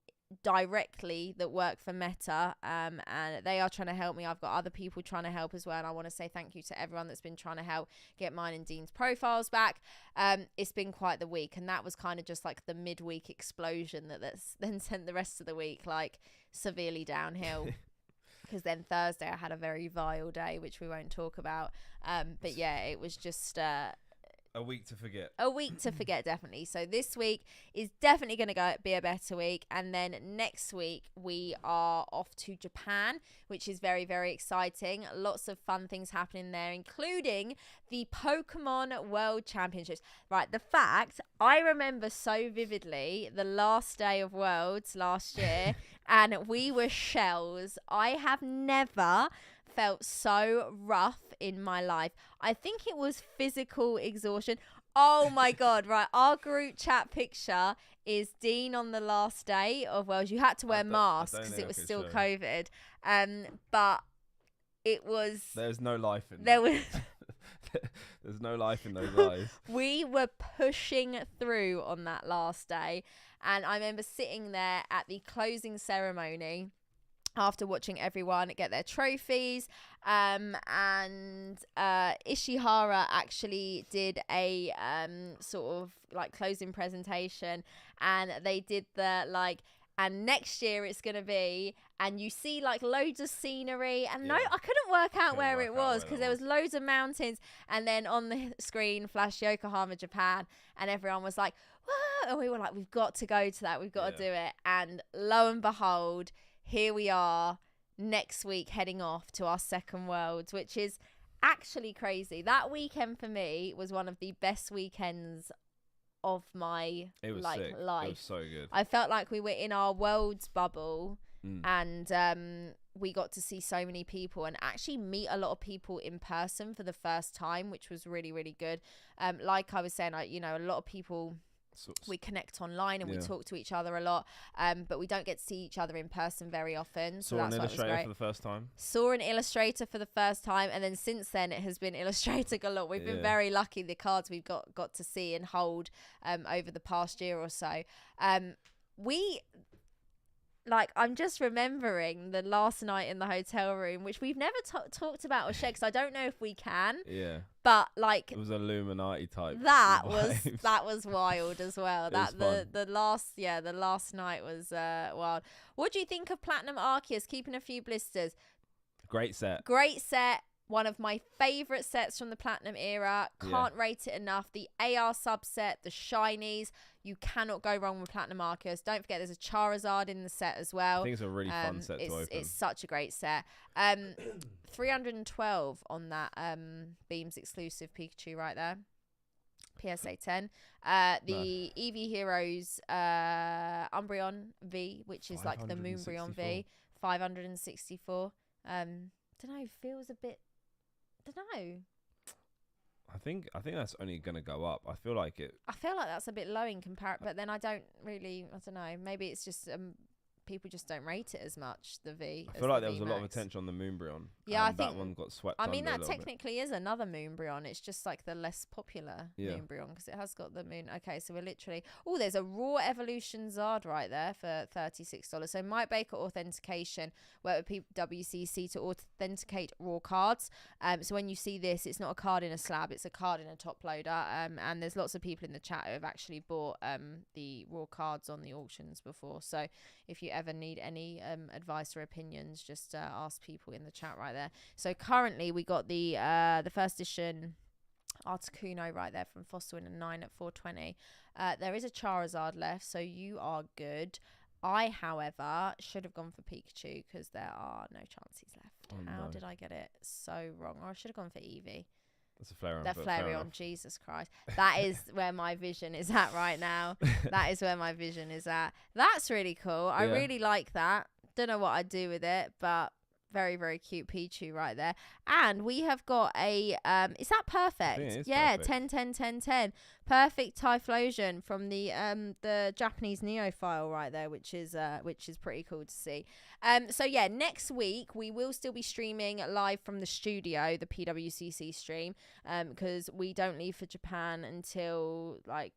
Speaker 1: directly that work for Meta, and they are trying to help me. I've got other people trying to help as well, and I want to say thank you to everyone that's been trying to help get mine and Dean's profiles back. It's been quite the week, and that was kind of just like the midweek explosion that's then sent the rest of the week like severely downhill. Because then Thursday I had a very vile day, which we won't talk about, but yeah, it was just
Speaker 2: a week to forget.
Speaker 1: Definitely. So this week is definitely going to be a better week. And then next week, we are off to Japan, which is very, very exciting. Lots of fun things happening there, including the Pokemon World Championships. Right, the fact, I remember so vividly the last day of Worlds last year, and we were shells. I have never felt so rough in my life. I think it was physical exhaustion. Oh my God, right. Our group chat picture is Dean on the last day of Worlds. You had to wear masks because it was still COVID. But it was...
Speaker 2: There's no life in
Speaker 1: there. Was
Speaker 2: There's no life in those eyes.
Speaker 1: We were pushing through on that last day. And I remember sitting there at the closing ceremony after watching everyone get their trophies, and Ishihara actually did a sort of like closing presentation, and they did the like, and next year it's gonna be, and you see like loads of scenery, and I couldn't work out where it was because there was loads of mountains, and then on the screen flashed Yokohama, Japan, and everyone was like, whoa, And we were like, we've got to go to that. We've got to
Speaker 2: Yeah.
Speaker 1: do it. And lo and behold, here we are next week heading off to our second Worlds, which is actually crazy. That weekend for me was one of the best weekends of my
Speaker 2: It was
Speaker 1: like
Speaker 2: sick.
Speaker 1: life.
Speaker 2: It was so good.
Speaker 1: I felt like we were in our Worlds bubble. And we got to see so many people and actually meet a lot of people in person for the first time, which was really, really good. Like I was saying, a lot of people, we connect online and we talk to each other a lot, but we don't get to see each other in person very often. So
Speaker 2: Saw an illustrator for the first time.
Speaker 1: Saw an illustrator for the first time, and then since then it has been illustrating a lot. We've been very lucky. The cards we've got to see and hold over the past year or so. I'm just remembering the last night in the hotel room, which we've never talked about or shared, because I don't know if we can.
Speaker 2: Yeah.
Speaker 1: But like,
Speaker 2: it was Illuminati type.
Speaker 1: That
Speaker 2: vibes.
Speaker 1: was wild as well. The last night was wild. What do you think of Platinum Arceus keeping a few blisters?
Speaker 2: Great set.
Speaker 1: One of my favourite sets from the Platinum era. Can't rate it enough. The AR subset, the shinies. You cannot go wrong with Platinum Arceus. Don't forget there's a Charizard in the set as well.
Speaker 2: I think it's a really fun set to open.
Speaker 1: It's such a great set. 312 on that Beams exclusive Pikachu right there. PSA 10. The Eevee Heroes Umbreon V, which is like the Moonbreon V. 564. Don't know, feels a bit... don't know.
Speaker 2: I think that's only gonna go up. I feel like
Speaker 1: that's a bit low in comparison, but then I don't know. Maybe it's just people just don't rate it as much. The V.
Speaker 2: I feel like there was a lot of attention on the Moonbreon.
Speaker 1: Yeah, I
Speaker 2: think that one got swept.
Speaker 1: I mean, that technically is another Moonbreon. It's just like the less popular Moonbreon because it has got the moon. Okay, so we're literally. Oh, there's a raw evolution Zard right there for $36. So Mike Baker authentication, where with PWCC to authenticate raw cards. So when you see this, it's not a card in a slab; it's a card in a top loader. And there's lots of people in the chat who have actually bought the raw cards on the auctions before. So if you ever need any advice or opinions, just ask people in the chat right there. So currently we got the first edition Articuno right there from Fossil in a 9 at 420. There is a Charizard left, so you are good. I, however, should have gone for Pikachu because there are no chances left. How did I get it so wrong? Or I should have gone for Eevee.
Speaker 2: That's a Flareon.
Speaker 1: That Flareon, Jesus Christ. That is where my vision is at right now. That is where my vision is at. That's really cool. I really like that. Don't know what I'd do with it, but very, very cute Pichu right there. And we have got a, is that perfect? Yeah, perfect. 10. Perfect Typhlosion from the Japanese Neophile right there, which is pretty cool to see. So yeah, next week we will still be streaming live from the studio, the PWCC stream, because we don't leave for Japan until like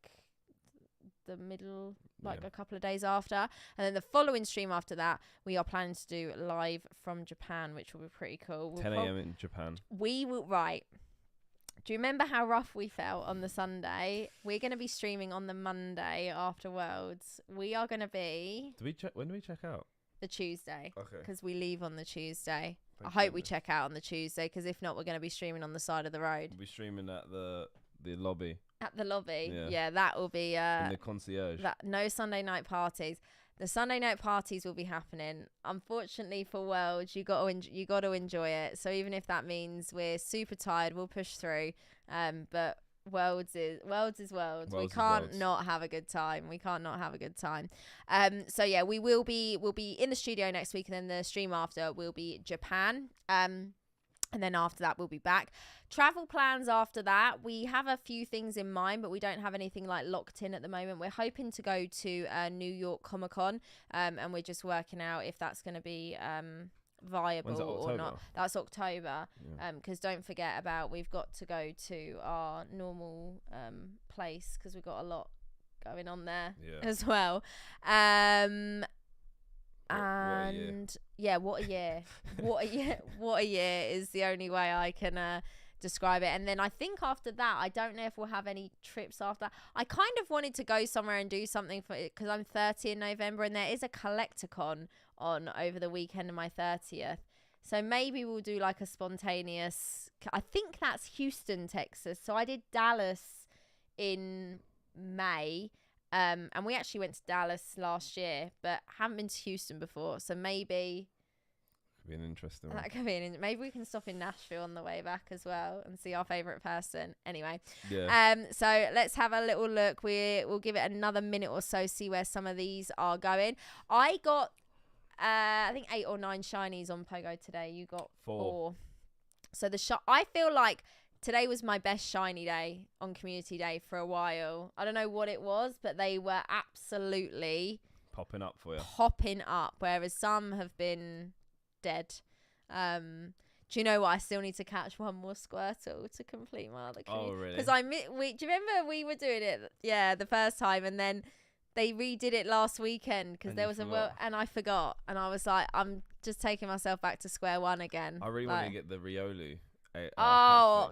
Speaker 1: the middle, a couple of days after, and then the following stream after that we are planning to do live from Japan, which will be pretty cool.
Speaker 2: 10 a.m. in Japan.
Speaker 1: We will. Right, do you remember how rough we felt on the Sunday? We're going to be streaming on the Monday after Worlds. We are going to be
Speaker 2: when do we check out?
Speaker 1: The Tuesday.
Speaker 2: Okay,
Speaker 1: because we leave on the Tuesday. I hope we check out on the Tuesday, because if not, we're going to be streaming on the side of the road.
Speaker 2: We'll be streaming at the lobby.
Speaker 1: At the lobby, yeah, that will be
Speaker 2: in the concierge.
Speaker 1: No Sunday night parties. The Sunday night parties will be happening. Unfortunately for Worlds, you got to enjoy it. So even if that means we're super tired, we'll push through. But Worlds is Worlds. We can't not have a good time. So yeah, we'll be in the studio next week, and then the stream after will be Japan. And then after that, we'll be back. Travel plans after that. We have a few things in mind, but we don't have anything like locked in at the moment. We're hoping to go to New York Comic Con, and we're just working out if that's going to be viable or not. That's October. Because don't forget we've got to go to our normal place, because we've got a lot going on there as well. What a year. What a year is the only way I can describe it. And then I think after that, I don't know if we'll have any trips after that. I kind of wanted to go somewhere and do something for it, because I'm 30 in November, and there is a Collecticon on over the weekend of my 30th. So maybe we'll do like a spontaneous, I think that's Houston, Texas. So I did Dallas in May, And we actually went to Dallas last year, but haven't been to Houston before. So maybe
Speaker 2: Could be an interesting one.
Speaker 1: that could be maybe we can stop in Nashville on the way back as well and see our favourite person. Anyway, so let's have a little look. We'll give it another minute or so, see where some of these are going. I got I think 8 or 9 shinies on Pogo today. You got 4. So I feel like today was my best shiny day on Community Day for a while. I don't know what it was, but they were absolutely
Speaker 2: popping up for you.
Speaker 1: Popping up, whereas some have been dead. Do you know what? I still need to catch one more Squirtle to complete my other community.
Speaker 2: Oh, really?
Speaker 1: Because do you remember we were doing it? Yeah, the first time, and then they redid it last weekend because there was and I forgot, and I was like, I'm just taking myself back to square one again.
Speaker 2: I really want to get the Riolu.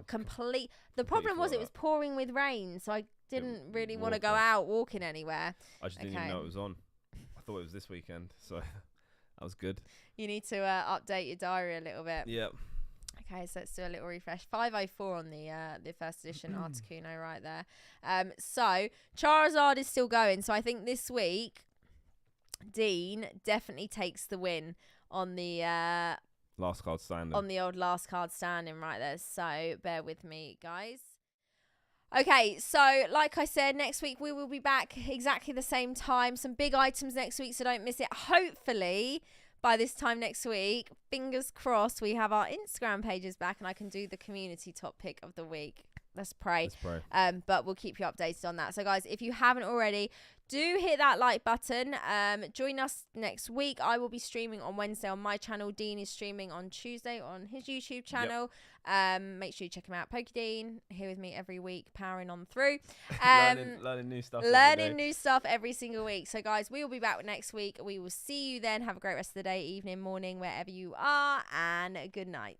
Speaker 1: Complete. The problem was it was pouring with rain, so I didn't really want to go out walking anywhere.
Speaker 2: I just didn't even know it was on. I thought it was this weekend, so that was good.
Speaker 1: You need to update your diary a little bit.
Speaker 2: Yep.
Speaker 1: Okay, so let's do a little refresh. 504 on the first edition Articuno right there. So Charizard is still going. So I think this week Dean definitely takes the win on the
Speaker 2: last card standing.
Speaker 1: On the old last card standing right there. So bear with me, guys. Okay, so like I said, next week we will be back exactly the same time. Some big items next week, so don't miss it. Hopefully by this time next week, fingers crossed, we have our Instagram pages back and I can do the community top pick of the week. Let's pray. But we'll keep you updated on that. So guys, if you haven't already, do hit that like button. Join us next week. I will be streaming on Wednesday on my channel. Dean is streaming on Tuesday on his YouTube channel. Make sure you check him out. PokeDean here with me every week, powering on through.
Speaker 2: Learning new stuff.
Speaker 1: Learning new stuff every single week. So guys, we will be back next week. We will see you then. Have a great rest of the day, evening, morning, wherever you are, and good night.